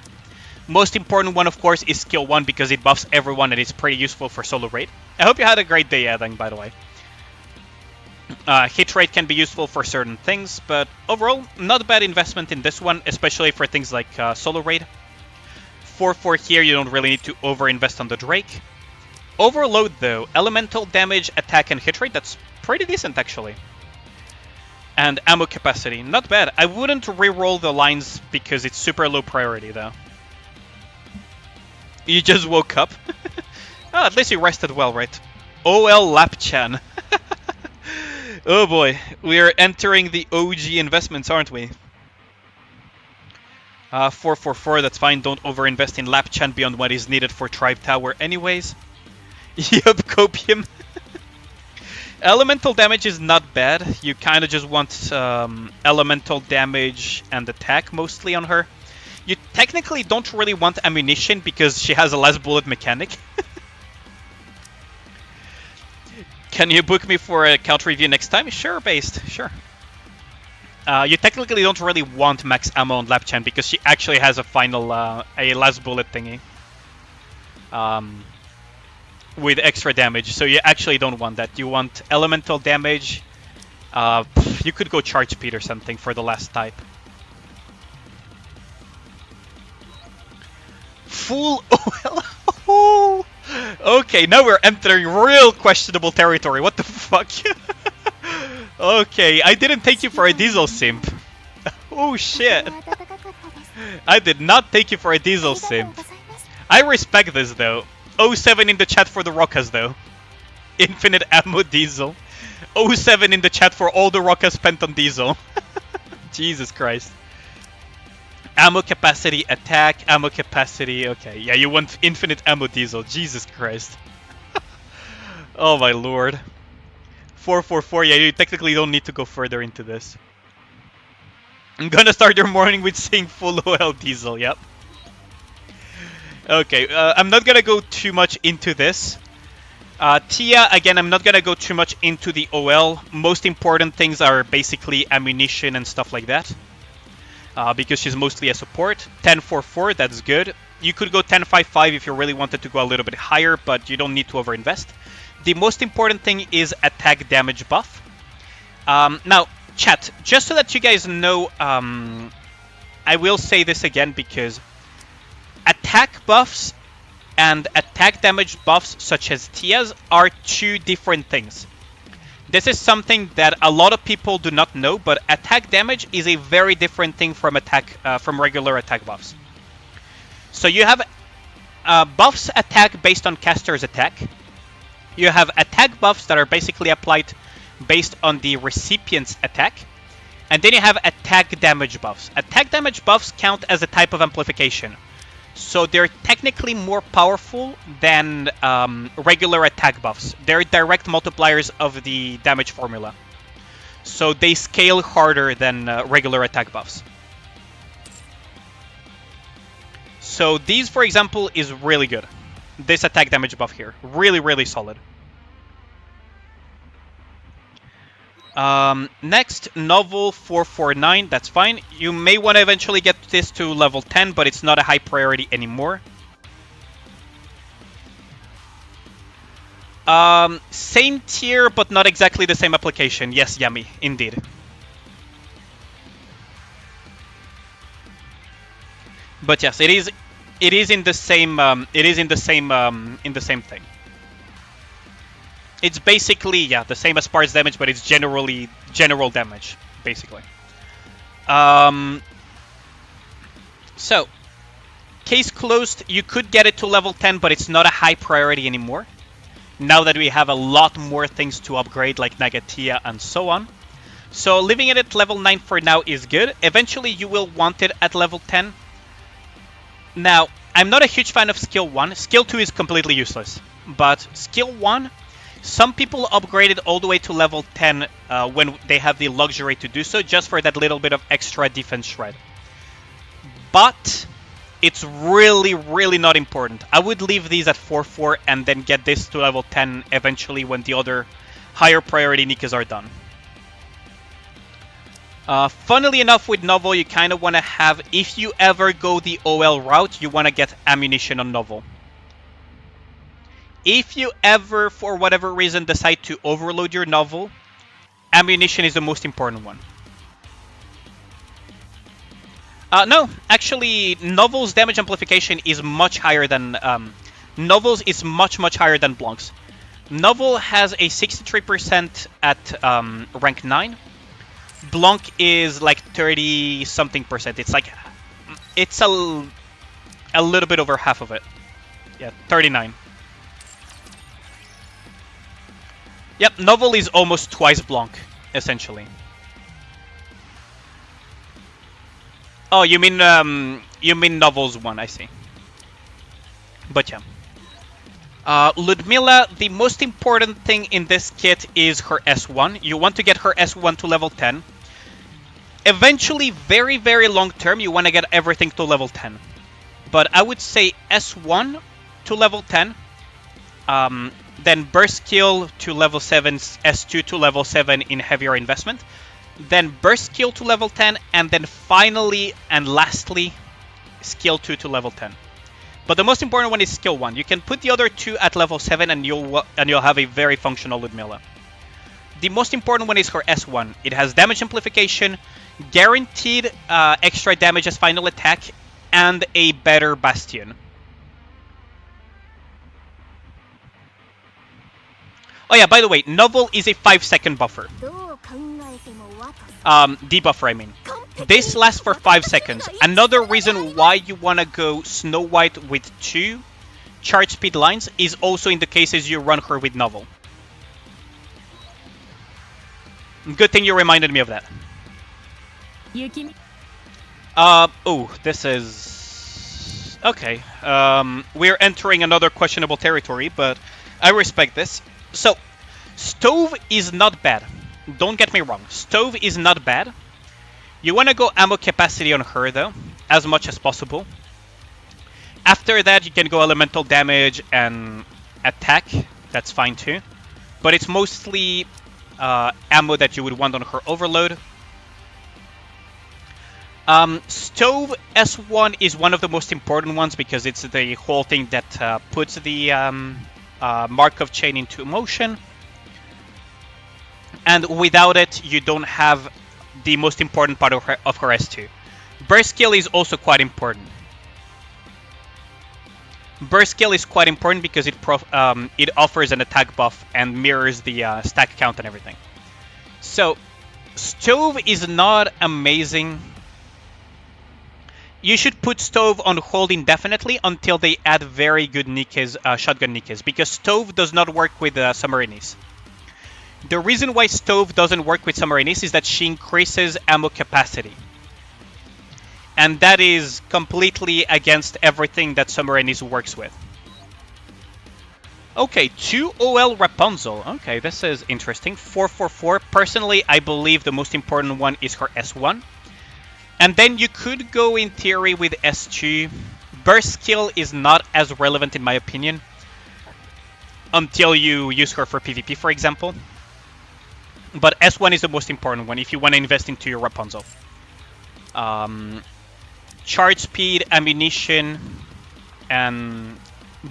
Most important one, of course, is skill 1 because it buffs everyone and it's pretty useful for solo raid. I hope you had a great day, Adding, by the way. Hit rate can be useful for certain things, but overall, not a bad investment in this one, especially for things like solo raid. 4-4 here, you don't really need to over-invest on the Drake. Overload though, elemental damage, attack, and hit rate, that's pretty decent actually. And ammo capacity, not bad. I wouldn't re-roll the lines because it's super low priority though. You just woke up? Oh, at least you rested well, right? OL Lapchan. Oh boy, we are entering the OG investments, aren't we? 444, that's fine. Don't overinvest in Lapchan beyond what is needed for Tribe Tower anyways. Yup, copium. Elemental damage is not bad. You kind of just want elemental damage and attack mostly on her. You technically don't really want ammunition because she has a last bullet mechanic. Can you book me for a count review next time? Sure, based. Sure. You technically don't really want max ammo on Lapchan because she actually has a final, a last bullet thingy. With extra damage, so you actually don't want that. You want elemental damage. You could go charge speed or something for the last type. Full OL. Okay, now we're entering real questionable territory. What the fuck? Okay, I didn't take you for a diesel simp. Oh shit. I did not take you for a diesel simp. I respect this though. 07 in the chat for the Rockas though. Infinite ammo diesel. 07 in the chat for all the Rockas spent on diesel. Jesus Christ. Ammo capacity, attack, ammo capacity. Okay, yeah, you want infinite ammo diesel. Jesus Christ. Oh my lord. 444, yeah, you technically don't need to go further into this. I'm gonna start your morning with saying full OL diesel, yep. Okay, I'm not gonna go too much into this. Tia, again, I'm not gonna go too much into the OL. Most important things are basically ammunition and stuff like that. Because she's mostly a support. 1044, that's good. You could go 1055 if you really wanted to go a little bit higher, but you don't need to overinvest. The most important thing is attack damage buff. Now, chat, just so that you guys know, I will say this again because attack buffs and attack damage buffs, such as Tia's, are two different things. This is something that a lot of people do not know, but attack damage is a very different thing from regular attack buffs. So you have buffs attack based on caster's attack. You have attack buffs that are basically applied based on the recipient's attack. And then you have attack damage buffs. Attack damage buffs count as a type of amplification. So they're technically more powerful than regular attack buffs. They're direct multipliers of the damage formula. So they scale harder than regular attack buffs. So these, for example, is really good. This attack damage buff here. Really, really solid. Next, Novel 449, that's fine. You may want to eventually get this to level 10, but it's not a high priority anymore. Same tier, but not exactly the same application. Yes, Yummy, indeed. But yes, it is in the same in the same thing. It's basically, yeah, the same as parts damage, but it's general damage, basically. So, case closed, you could get it to level 10, but it's not a high priority anymore. Now that we have a lot more things to upgrade, like Nagatia and so on. So, leaving it at level 9 for now is good. Eventually, you will want it at level 10. Now, I'm not a huge fan of Skill 1. Skill 2 is completely useless. But Skill 1... some people upgrade it all the way to level 10 when they have the luxury to do so, just for that little bit of extra defense shred. But it's really, really not important. I would leave these at 4-4 and then get this to level 10 eventually when the other higher priority Nikkes are done. Funnily enough, with Novel, you kind of want to have, if you ever go the OL route, you want to get ammunition on Novel. If you ever, for whatever reason, decide to overload your Novel, ammunition is the most important one. No, actually, Novel's damage amplification is much higher than... Novel's is much higher than Blanc's. Novel has a 63% at rank 9. Blanc is like 30-something%. It's like... it's a little bit over half of it. Yeah, 39. Yep, Novel is almost twice Blanc, essentially. Oh, you mean Novel's one, I see. But yeah. Ludmilla, the most important thing in this kit is her S1. You want to get her S1 to level 10. Eventually, very, very long term, you want to get everything to level 10. But I would say S1 to level 10. Then Burst Skill to level 7, S2 to level 7 in heavier investment. Then Burst Skill to level 10, and then finally and lastly, Skill 2 to level 10. But the most important one is Skill 1. You can put the other two at level 7 and you'll have a very functional Ludmilla. The most important one is her S1. It has damage amplification, guaranteed extra damage as final attack, and a better Bastion. Oh yeah, by the way, Novel is a 5-second buffer. Debuffer, I mean. This lasts for 5 seconds. Another reason why you want to go Snow White with 2 charge speed lines is also in the cases you run her with Novel. Good thing you reminded me of that. Oh, this is... Okay. We're entering another questionable territory, but I respect this. So, Stove is not bad. Don't get me wrong. Stove is not bad. You want to go ammo capacity on her, though, as much as possible. After that, you can go elemental damage and attack. That's fine, too. But it's mostly ammo that you would want on her overload. Stove S1 is one of the most important ones because it's the whole thing that puts the Markov chain into motion. And without it, you don't have the most important part of her S2. Burst skill is also quite important. Burst skill is quite important because it offers an attack buff and mirrors the stack count and everything. So, Stove is not amazing. You should put Stove on hold indefinitely until they add very good Nikkes, shotgun Nikkes, because Stove does not work with Submarinis. The reason why Stove doesn't work with Submarinis is that she increases ammo capacity. And that is completely against everything that Submarinis works with. Okay, 2 OL Rapunzel. Okay, this is interesting. 444. Personally, I believe the most important one is her S1. And then you could go in theory with S2. Burst skill is not as relevant in my opinion. Until you use her for PvP, for example. But S1 is the most important one if you want to invest into your Rapunzel. Charge speed, ammunition, and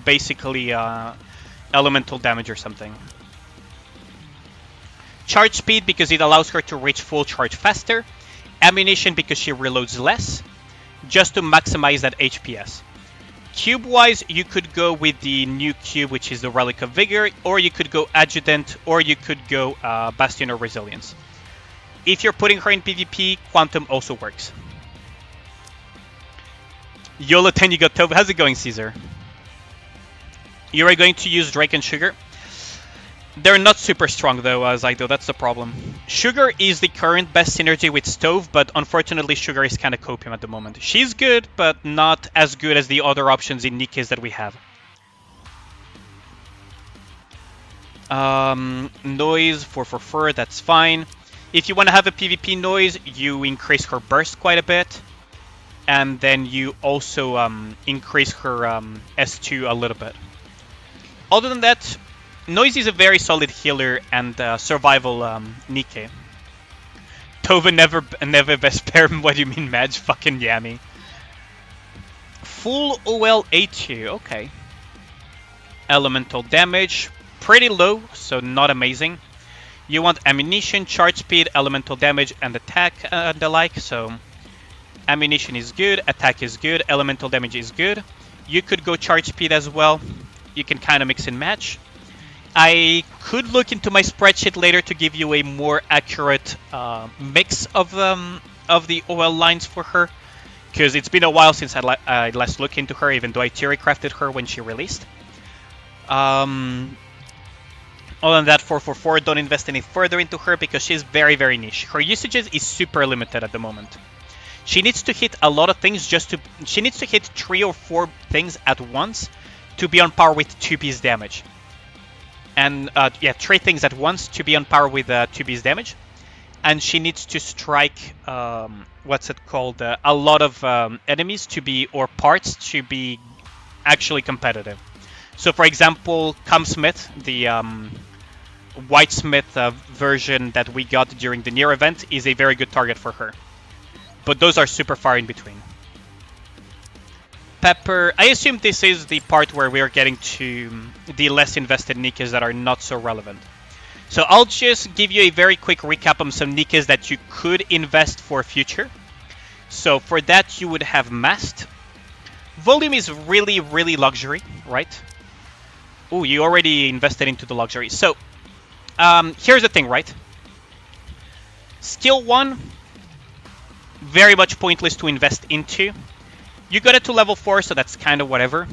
basically elemental damage or something. Charge speed because it allows her to reach full charge faster. Ammunition because she reloads less, just to maximize that HPS. Cube-wise, you could go with the new cube, which is the Relic of Vigor, or you could go Adjutant, or you could go Bastion of Resilience. If you're putting her in PvP, Quantum also works. YOLO 10, you got Tove. How's it going, Caesar? You are going to use Drake and Sugar. They're not super strong, though, Zydo. That's the problem. Sugar is the current best synergy with Stove, but unfortunately, Sugar is kind of copium at the moment. She's good, but not as good as the other options in Nikke's that we have. Noise, 444, that's fine. If you want to have a PvP noise, you increase her burst quite a bit. And then you also increase her S2 a little bit. Other than that, Noise is a very solid healer and survival Nikke. Tova never best pair. What do you mean, Madge? Fucking yammy. Full OL A2, okay. Elemental damage, pretty low, so not amazing. You want ammunition, charge speed, elemental damage, and attack and the like, so... Ammunition is good, attack is good, elemental damage is good. You could go charge speed as well. You can kind of mix and match. I could look into my spreadsheet later to give you a more accurate mix of the OL lines for her. Because it's been a while since I last looked into her, even though I theory crafted her when she released. Other than that, 444, don't invest any further into her because she's very, very niche. Her usages is super limited at the moment. She needs to hit a lot of things she needs to hit 3 or 4 things at once to be on par with 2B's damage. And, yeah, 3 things at once to be on par with 2B's damage. And she needs to strike, what's it called, a lot of enemies to be, or parts to be actually competitive. So, for example, Smith, the Whitesmith version that we got during the Nier event, is a very good target for her. But those are super far in between. Pepper, I assume this is the part where we're getting to the less invested Nikkes that are not so relevant. So I'll just give you a very quick recap on some Nikkes that you could invest for future. So for that you would have Mast. Volume is really, really luxury, right? Oh, you already invested into the luxury. So here's the thing, right? Skill 1, very much pointless to invest into. You got it to level 4, so that's kind of whatever.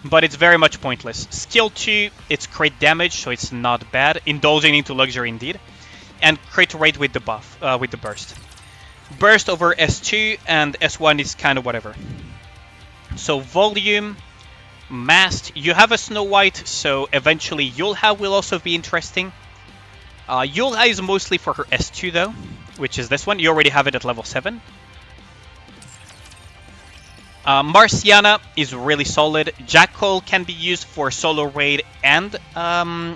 But it's very much pointless. Skill 2, it's crit damage, so it's not bad. Indulging into luxury indeed. And crit rate with the buff, with the burst. Burst over S2 and S1 is kind of whatever. So volume, mast. You have a Snow White, so eventually Yulha will also be interesting. Yulha is mostly for her S2 though, which is this one. You already have it at level 7. Marciana is really solid. Jackal can be used for solo raid and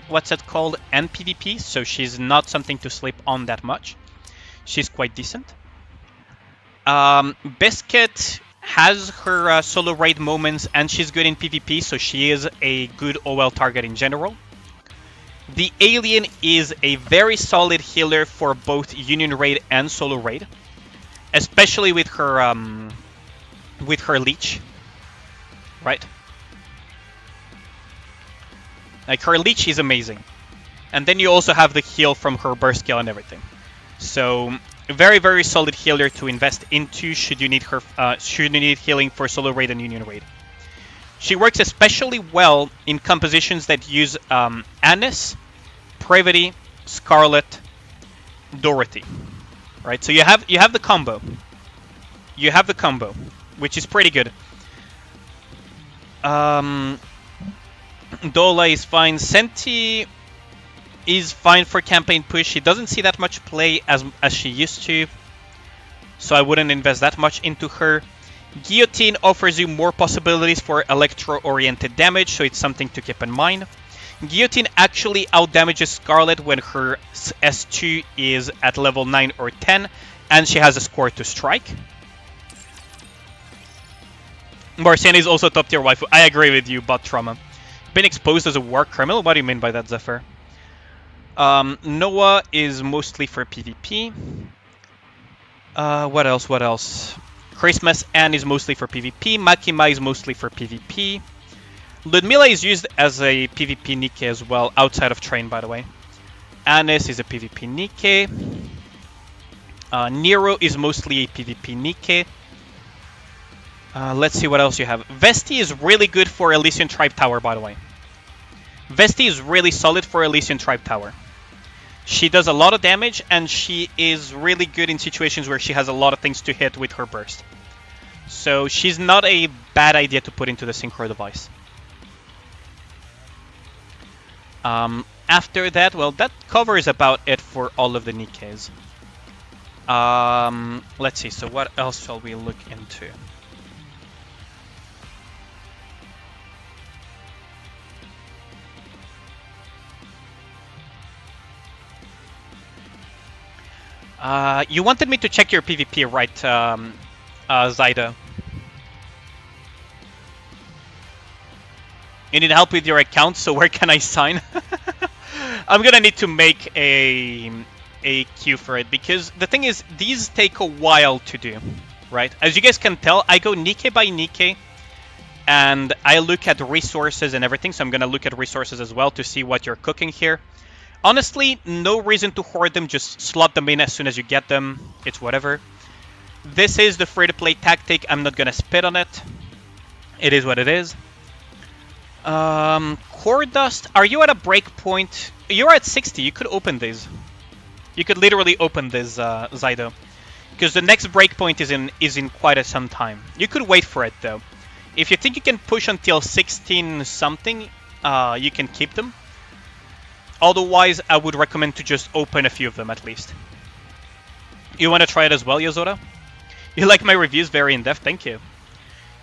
what's it called? And PvP, so she's not something to sleep on that much. She's quite decent. Biscuit has her solo raid moments and she's good in PvP, so she is a good OL target in general. The Alien is a very solid healer for both Union Raid and solo raid, especially with her leech, right? Like, her leech is amazing. And then you also have the heal from her burst skill and everything. So, a very, very solid healer to invest into should you need her, should you need healing for solo raid and Union Raid. She works especially well in compositions that use Anise, Privity, Scarlet, Dorothy. Right? So you have the combo. You have the combo, which is pretty good. Dola is fine. Senti is fine for campaign push. She doesn't see that much play as she used to, so I wouldn't invest that much into her. Guillotine offers you more possibilities for electro-oriented damage, so it's something to keep in mind. Guillotine actually outdamages Scarlet when her S2 is at level 9 or 10, and she has a score to strike. Marciana is also top tier waifu. I agree with you, Bot Trauma. Been exposed as a war criminal? What do you mean by that, Zephyr? Noah is mostly for PvP. What else? Christmas Anne is mostly for PvP. Makima is mostly for PvP. Ludmilla is used as a PvP Nikke as well, outside of Train, by the way. Anis is a PvP Nikke. Nero is mostly a PvP Nikke. Let's see what else you have. Vesti is really good for Elysian Tribe Tower, by the way. Vesti is really solid for Elysian Tribe Tower. She does a lot of damage, and she is really good in situations where she has a lot of things to hit with her burst. So she's not a bad idea to put into the Synchro device. After that, well, that covers about it for all of the Nikkes. Let's see, so what else shall we look into? You wanted me to check your PvP, right, Zyda? You need help with your account, so where can I sign? I'm gonna need to make a queue for it, because the thing is, these take a while to do, right? As you guys can tell, I go Nikke by Nikke, and I look at resources and everything, so I'm gonna look at resources as well to see what you're cooking here. Honestly, no reason to hoard them, just slot them in as soon as you get them. It's whatever. This is the free-to-play tactic. I'm not gonna spit on it. It is what it is. Core Dust, are you at a break point? You're at 60, you could open these. You could literally open this, Zydo. Because the next breakpoint is in quite some time. You could wait for it though. If you think you can push until 16 something, you can keep them. Otherwise, I would recommend to just open a few of them at least. You want to try it as well, Yozora? You like my reviews? Very in-depth, thank you.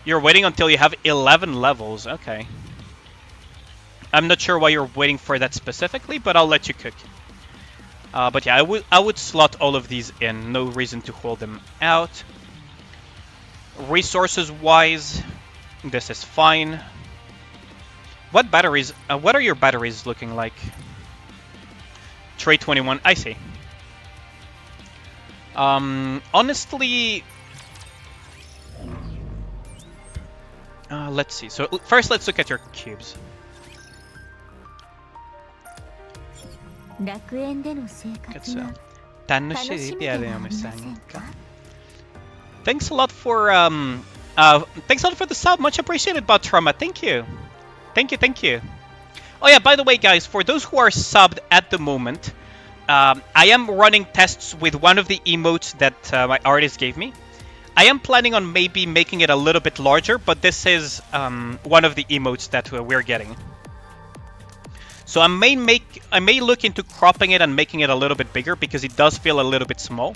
You're waiting until you have 11 levels, okay. I'm not sure why you're waiting for that specifically, but I'll let you cook. But yeah, I would slot all of these in, no reason to hold them out. Resources-wise, this is fine. What batteries, what are your batteries looking like? Tray 21, I see. Honestly, let's see. So first, let's look at your cubes. Good so. Thanks a lot for the sub. Much appreciated, Bot Trauma. Thank you. Thank you. Oh yeah, by the way, guys, for those who are subbed at the moment, I am running tests with one of the emotes that my artist gave me. I am planning on maybe making it a little bit larger, but this is one of the emotes that we're getting. So I may look into cropping it and making it a little bit bigger because it does feel a little bit small.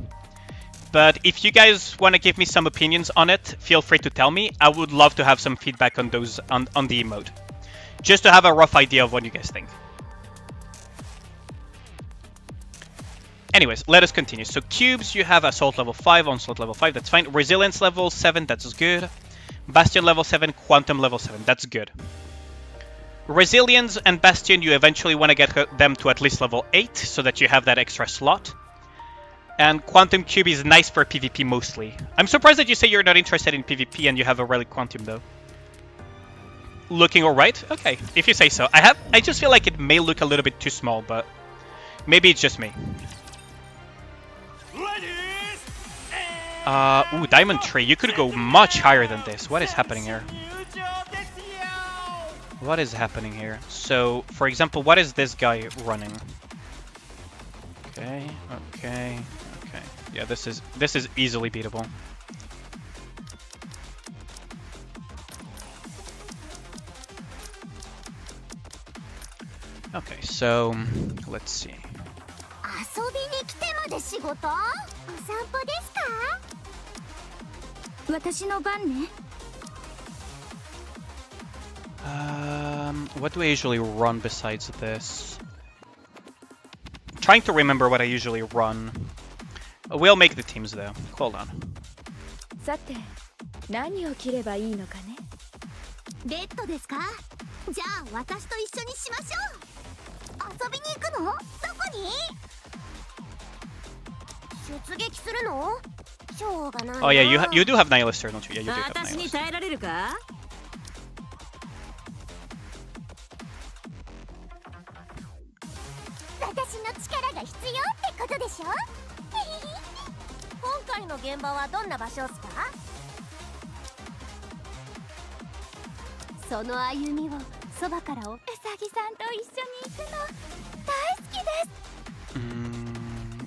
But if you guys want to give me some opinions on it, feel free to tell me. I would love to have some feedback on those on the emote, just to have a rough idea of what you guys think. Anyways, let us continue. So cubes, you have assault level 5, onslaught level 5, that's fine. Resilience level 7, that's good. Bastion level 7, quantum level 7, that's good. Resilience and Bastion, you eventually want to get them to at least level 8 so that you have that extra slot. And Quantum Cube is nice for PvP mostly. I'm surprised that you say you're not interested in PvP and you have a Relic Quantum though. Looking alright? Okay, if you say so. I just feel like it may look a little bit too small, but maybe it's just me. Ooh, Diamond Tree. You could go much higher than this. What is happening here? What is happening here? So, for example, what is this guy running? Okay. Yeah, this is easily beatable. Okay, so let's see. What do I usually run besides this? I'm trying to remember what I usually run. We'll make the teams though. Hold on. Oh yeah, you do have Nihilister, don't you? Yeah, you do have Nihilister.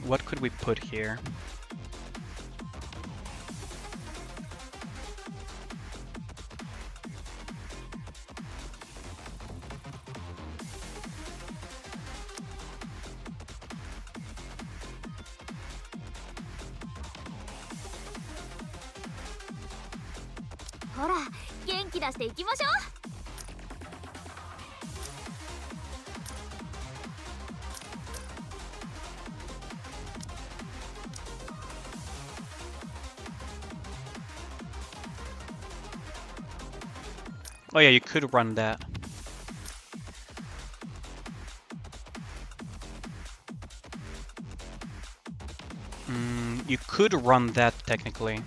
What could we put here? Oh yeah, you could run that. You could run that technically.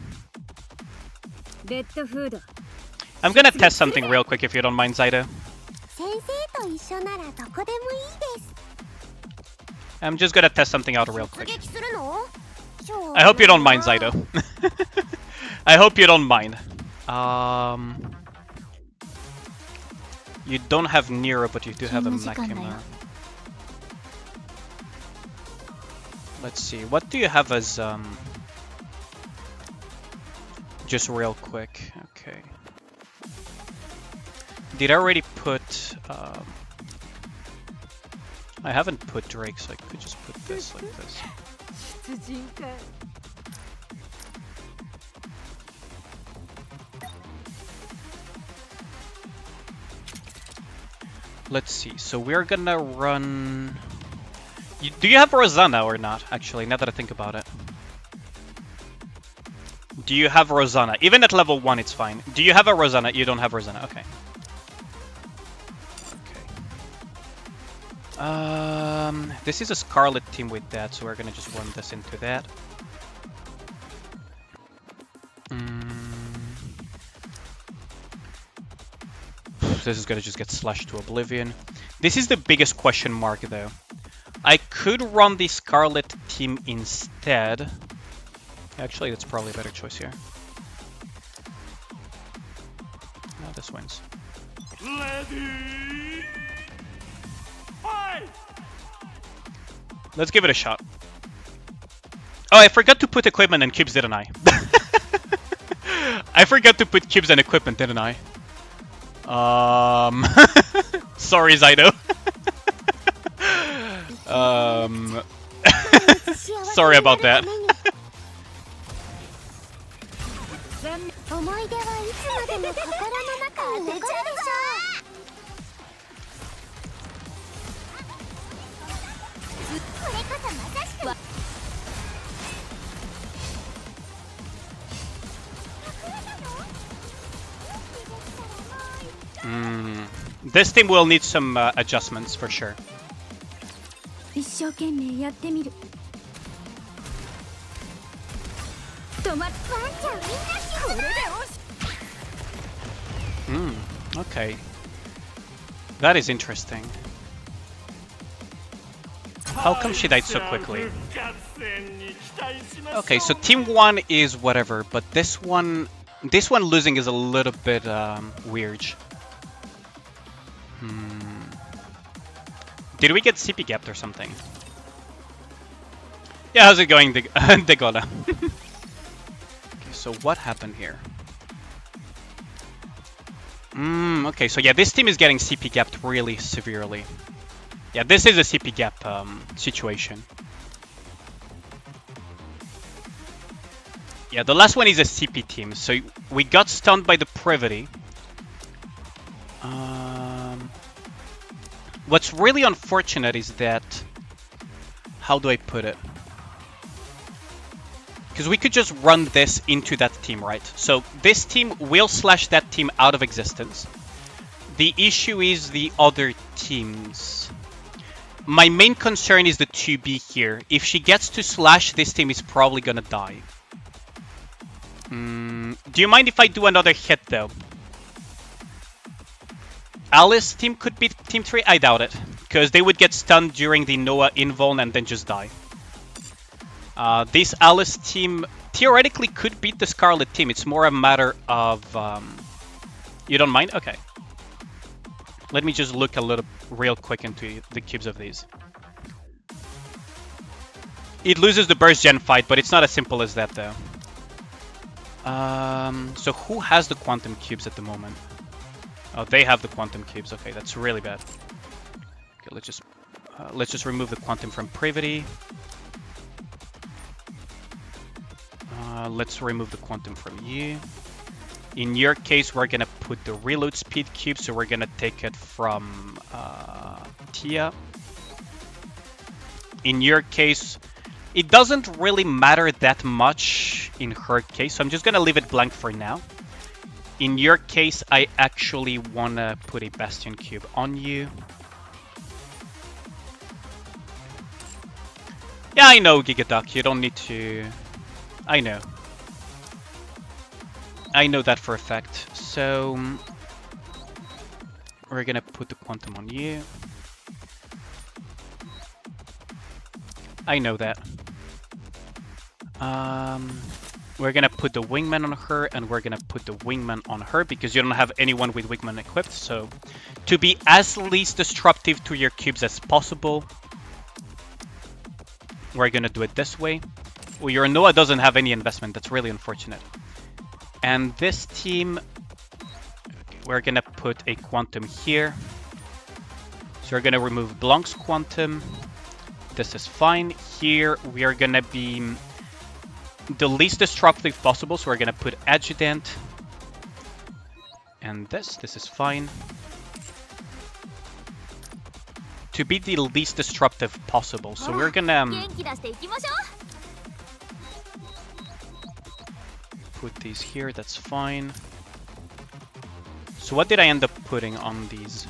I'm gonna test something real quick if you don't mind, Zaido. I'm just gonna test something out real quick. I hope you don't mind, Zaido. I hope you don't mind. You don't have Nero, but you do have a Makima. Let's see, what do you have as just real quick, okay. Did I already put I haven't put Drake, so I could just put this like this. Let's see, so we're gonna run... Do you have Rosanna or not, actually, now that I think about it? Do you have Rosanna? Even at level 1 it's fine. Do you have a Rosanna? You don't have Rosanna, okay. This is a Scarlet team with that, so we're gonna just run this into that. This is gonna just get slashed to oblivion. This is the biggest question mark though. I could run the Scarlet team instead. Actually, that's probably a better choice here. No, this wins. Let's give it a shot. Oh, I forgot to put equipment and cubes, didn't I? I forgot to put cubes and equipment, didn't I? Sorry, Zydo. Sorry about that. 思い出はいつまでも心の中に残るでしょう。これこそまさしく This team will need some adjustments for sure. 一生懸命やってみる。止まっワンちゃんみんなこれでおし。Okay. That is interesting. How come she died so quickly? Okay, so team 1 is whatever, but this one losing is a little bit weird. Did we get CP gapped or something? Yeah, how's it going, Degola? Okay, so what happened here? Okay, so yeah, this team is getting CP gapped really severely. Yeah, this is a CP gap situation. Yeah, the last one is a CP team, so we got stunned by the Privity. What's really unfortunate is that... How do I put it? Because we could just run this into that team, right? So this team will slash that team out of existence. The issue is the other teams. My main concern is the 2B here. If she gets to slash, this team is probably gonna die. Do you mind if I do another hit though? Alice team could beat team 3? I doubt it. Because they would get stunned during the Noah invuln and then just die. This Alice team theoretically could beat the Scarlet team. It's more a matter of... You don't mind? Okay. Let me just look a little real quick into the cubes of these. It loses the burst gen fight, but it's not as simple as that though. So who has the quantum cubes at the moment? Oh, they have the quantum cubes. Okay, that's really bad. Okay, let's just remove the quantum from Privity. Let's remove the quantum from you. In your case, we're gonna put the reload speed cube, so we're gonna take it from Tia. In your case, it doesn't really matter that much in her case, so I'm just gonna leave it blank for now. In your case, I actually wanna put a Bastion cube on you. Yeah, I know, Gigaduck, you don't need to... I know. I know that for a fact. So... we're gonna put the quantum on you. I know that. We're gonna put the wingman on her, and we're gonna put the wingman on her, because you don't have anyone with wingman equipped, so... to be as least disruptive to your cubes as possible, we're gonna do it this way. Well, your Noah doesn't have any investment, that's really unfortunate. And this team... we're gonna put a quantum here. So we're gonna remove Blanc's quantum. This is fine. Here, we are gonna be... the least destructive possible, so we're gonna put Adjutant. And this is fine. To be the least disruptive possible, so we're gonna... put these here, that's fine. So what did I end up putting on these?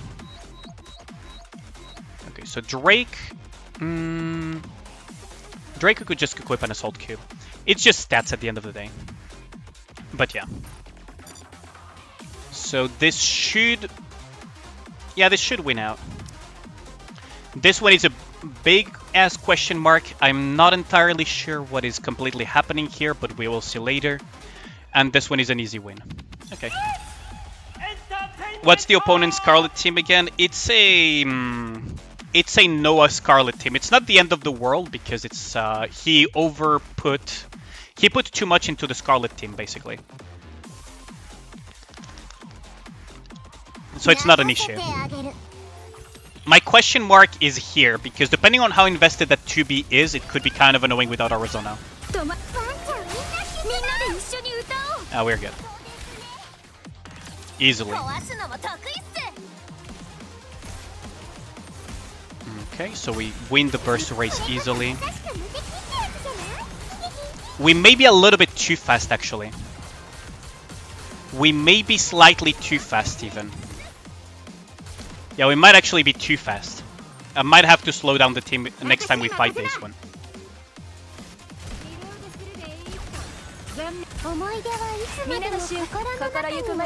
Okay, so Drake... Drake could just equip an Assault Cube. It's just stats at the end of the day. But yeah. So this should... yeah, this should win out. This one is a big as question mark. I'm not entirely sure what is completely happening here, but we will see later. And this one is an easy win. Okay. What's the opponent's Scarlet team again? It's a Noah Scarlet team. It's not the end of the world because it's he put too much into the Scarlet team basically. So it's not an issue. My question mark is here because depending on how invested that 2B is, it could be kind of annoying without Arizona. We're good. Easily. Okay, so we win the burst race easily. We may be a little bit too fast actually. We may be slightly too fast even. Yeah, we might actually be too fast. I might have to slow down the team next time we fight this one.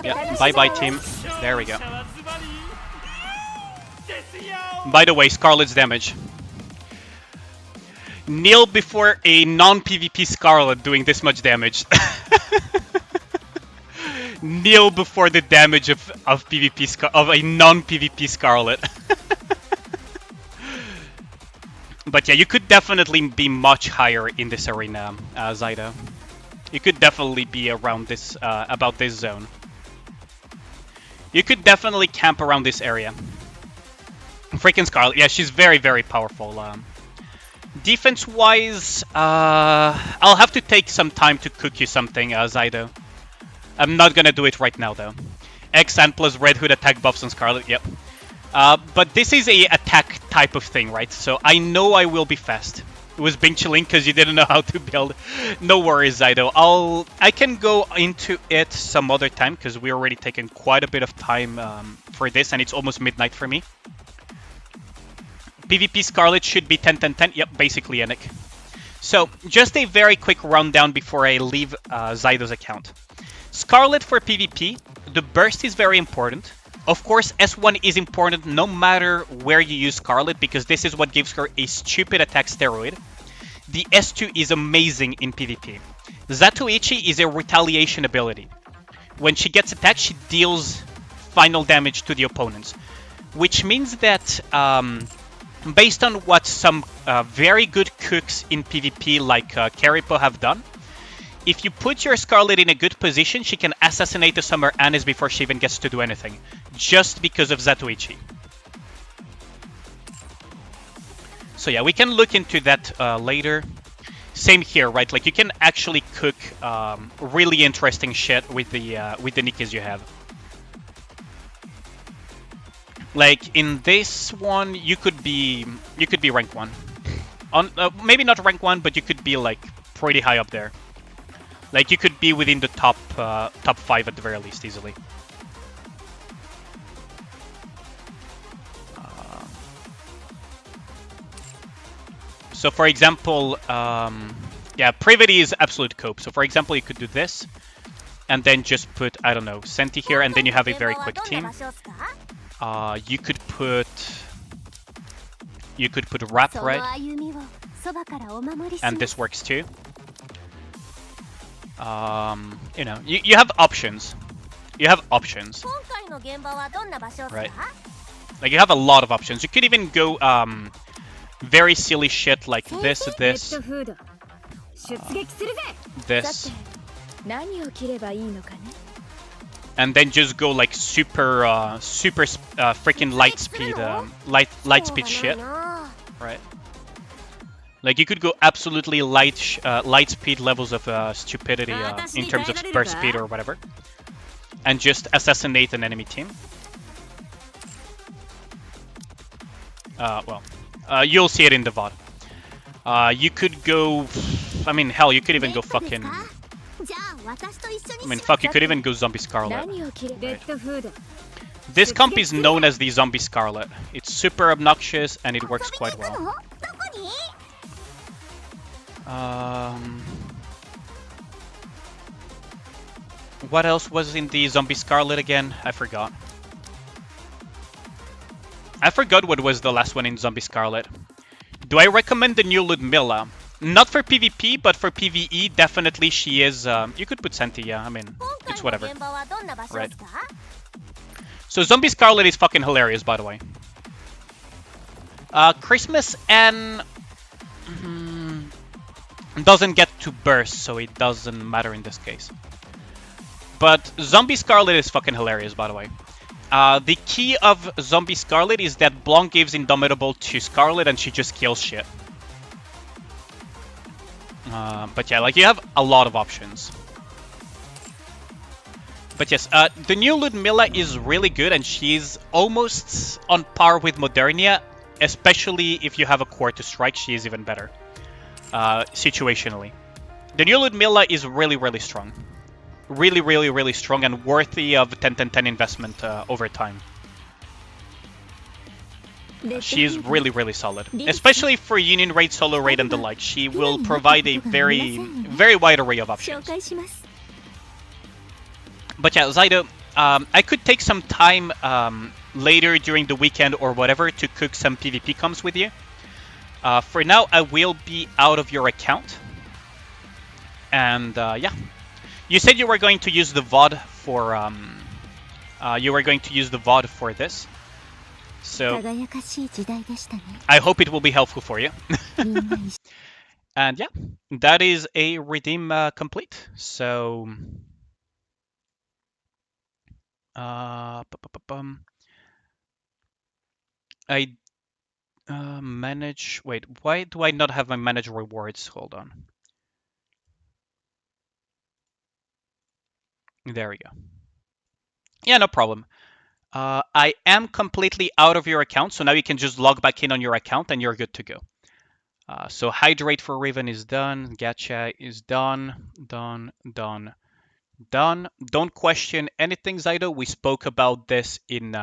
Yeah, bye-bye team. There we go. By the way, Scarlet's damage. Kneel before a non-PvP Scarlet doing this much damage. Kneel before the damage of a non-PvP Scarlet. But yeah, you could definitely be much higher in this arena, Zydo. You could definitely be around this, about this zone. You could definitely camp around this area. Freaking Scarlet, yeah, she's very, very powerful. Defense-wise, I'll have to take some time to cook you something, Zydo. I'm not gonna do it right now, though. X and plus Red Hood attack buffs on Scarlet, yep. But this is a attack type of thing, right? So I know I will be fast. It was being chilling because you didn't know how to build. No worries, Zydo. I can go into it some other time because we're already taking quite a bit of time for this, and it's almost midnight for me. PvP Scarlet should be 10-10-10. Yep, basically a Nick. So, just a very quick rundown before I leave Zydo's account. Scarlet for PvP, the burst is very important. Of course, S1 is important no matter where you use Scarlet because this is what gives her a stupid attack steroid. The S2 is amazing in PvP. Zatoichi is a retaliation ability. When she gets attacked, she deals final damage to the opponents. Which means that, based on what some very good cooks in PvP like Karipo have done, if you put your Scarlet in a good position, she can assassinate the Summer Anis before she even gets to do anything. Just because of Zatoichi. So yeah, we can look into that later. Same here, right? Like you can actually cook really interesting shit with the Nikkes you have. Like in this one, you could be rank 1. On maybe not rank 1, but you could be like pretty high up there. Like you could be within the top 5 at the very least easily. So for example, yeah, Privity is absolute cope. So for example, you could do this, and then just put, I don't know, Senti here, and then you have a very quick team. You could put Wrap, right? And this works too. You know, you have options. You have options. Right. Like you have a lot of options. You could even go very silly shit like this. And then just go like super freaking light speed shit, right? Like you could go absolutely light speed levels of stupidity in terms of burst speed or whatever, and just assassinate an enemy team. Well, you'll see it in the VOD. You could go, I mean, hell, you could even go fucking. I mean, fuck, you could even go Zombie Scarlet. Right. This comp is known as the Zombie Scarlet. It's super obnoxious and it works quite well. What else was in the Zombie Scarlet again? I forgot. I forgot what was the last one in Zombie Scarlet. Do I recommend the new Ludmilla? Not for PvP, but for PvE, definitely she is... you could put Senti, yeah, I mean, it's whatever. Right. So Zombie Scarlet is fucking hilarious, by the way. Christmas and... doesn't get to burst, so it doesn't matter in this case. But Zombie Scarlet is fucking hilarious, by the way. The key of Zombie Scarlet is that Blanc gives Indomitable to Scarlet and she just kills shit. But yeah, like, you have a lot of options. But yes, the new Ludmilla is really good and she's almost on par with Modernia. Especially if you have a core to strike, she is even better. Situationally. The new Ludmilla is really, really strong. Really, really, really strong and worthy of 10-10-10 investment over time. She is really, really solid. Especially for Union Raid, Solo Raid, and the like. She will provide a very, very wide array of options. But yeah, Zydo, I could take some time later during the weekend or whatever to cook some PvP comms with you. For now, I will be out of your account. And yeah. You said you were going to use the VOD for this. So I hope it will be helpful for you. And yeah, that is a redeem complete. So I manage. Wait, why do I not have my manage rewards? Hold on. There we go. Yeah, no problem. I am completely out of your account, so now you can just log back in on your account and you're good to go. So Hydrate for Raven is done. Gacha is done. Done. Don't question anything, Zydo. We spoke about this in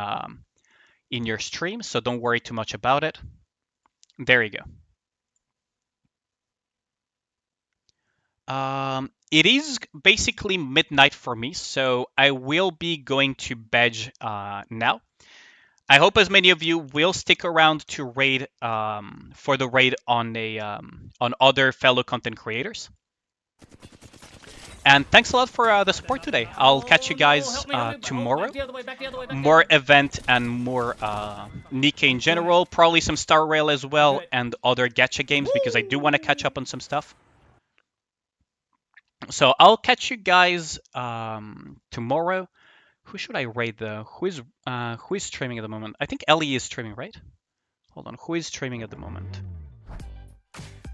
your stream, so don't worry too much about it. There you go. It is basically midnight for me, so I will be going to bed now. I hope as many of you will stick around to raid for the raid on other fellow content creators. And thanks a lot for the support today. I'll catch you guys tomorrow. More event and more Nikke in general. Probably some Starrail as well and other gacha games because I do want to catch up on some stuff. So I'll catch you guys tomorrow. Who should I raid though? Who is streaming at the moment? I think Ellie is streaming, right? Hold on, who is streaming at the moment?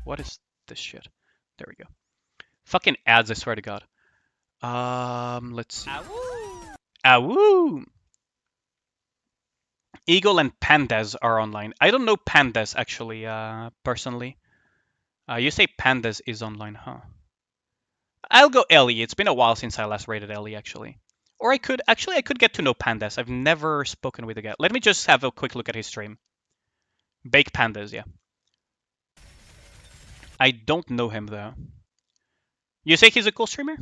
What is this shit? There we go. Fucking ads, I swear to God. Let's see. Awoo! Eagle and Pandas are online. I don't know Pandas actually, personally. You say Pandas is online, huh? I'll go Ellie. It's been a while since I last raided Ellie, actually. Or I could get to know Pandas. I've never spoken with the guy. Let me just have a quick look at his stream. Bake Pandas, yeah. I don't know him, though. You say he's a cool streamer?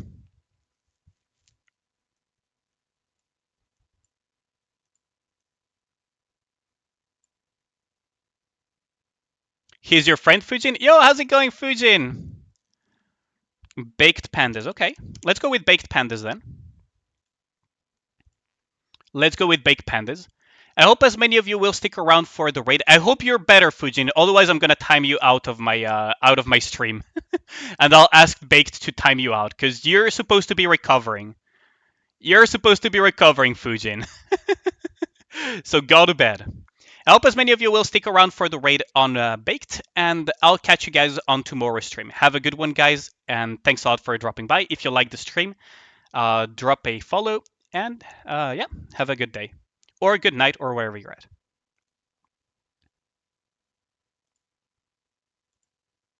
He's your friend, Fujin? Yo, how's it going, Fujin? Baked Pandas, okay. Let's go with Baked Pandas then. Let's go with Baked Pandas. I hope as many of you will stick around for the raid. I hope you're better, Fujin. Otherwise, I'm gonna time you out of my stream, and I'll ask Baked to time you out because you're supposed to be recovering. You're supposed to be recovering, Fujin. So go to bed. I hope as many of you will stick around for the raid on Baked, and I'll catch you guys on tomorrow's stream. Have a good one, guys, and thanks a lot for dropping by. If you like the stream, drop a follow, and yeah, have a good day, or good night, or wherever you're at.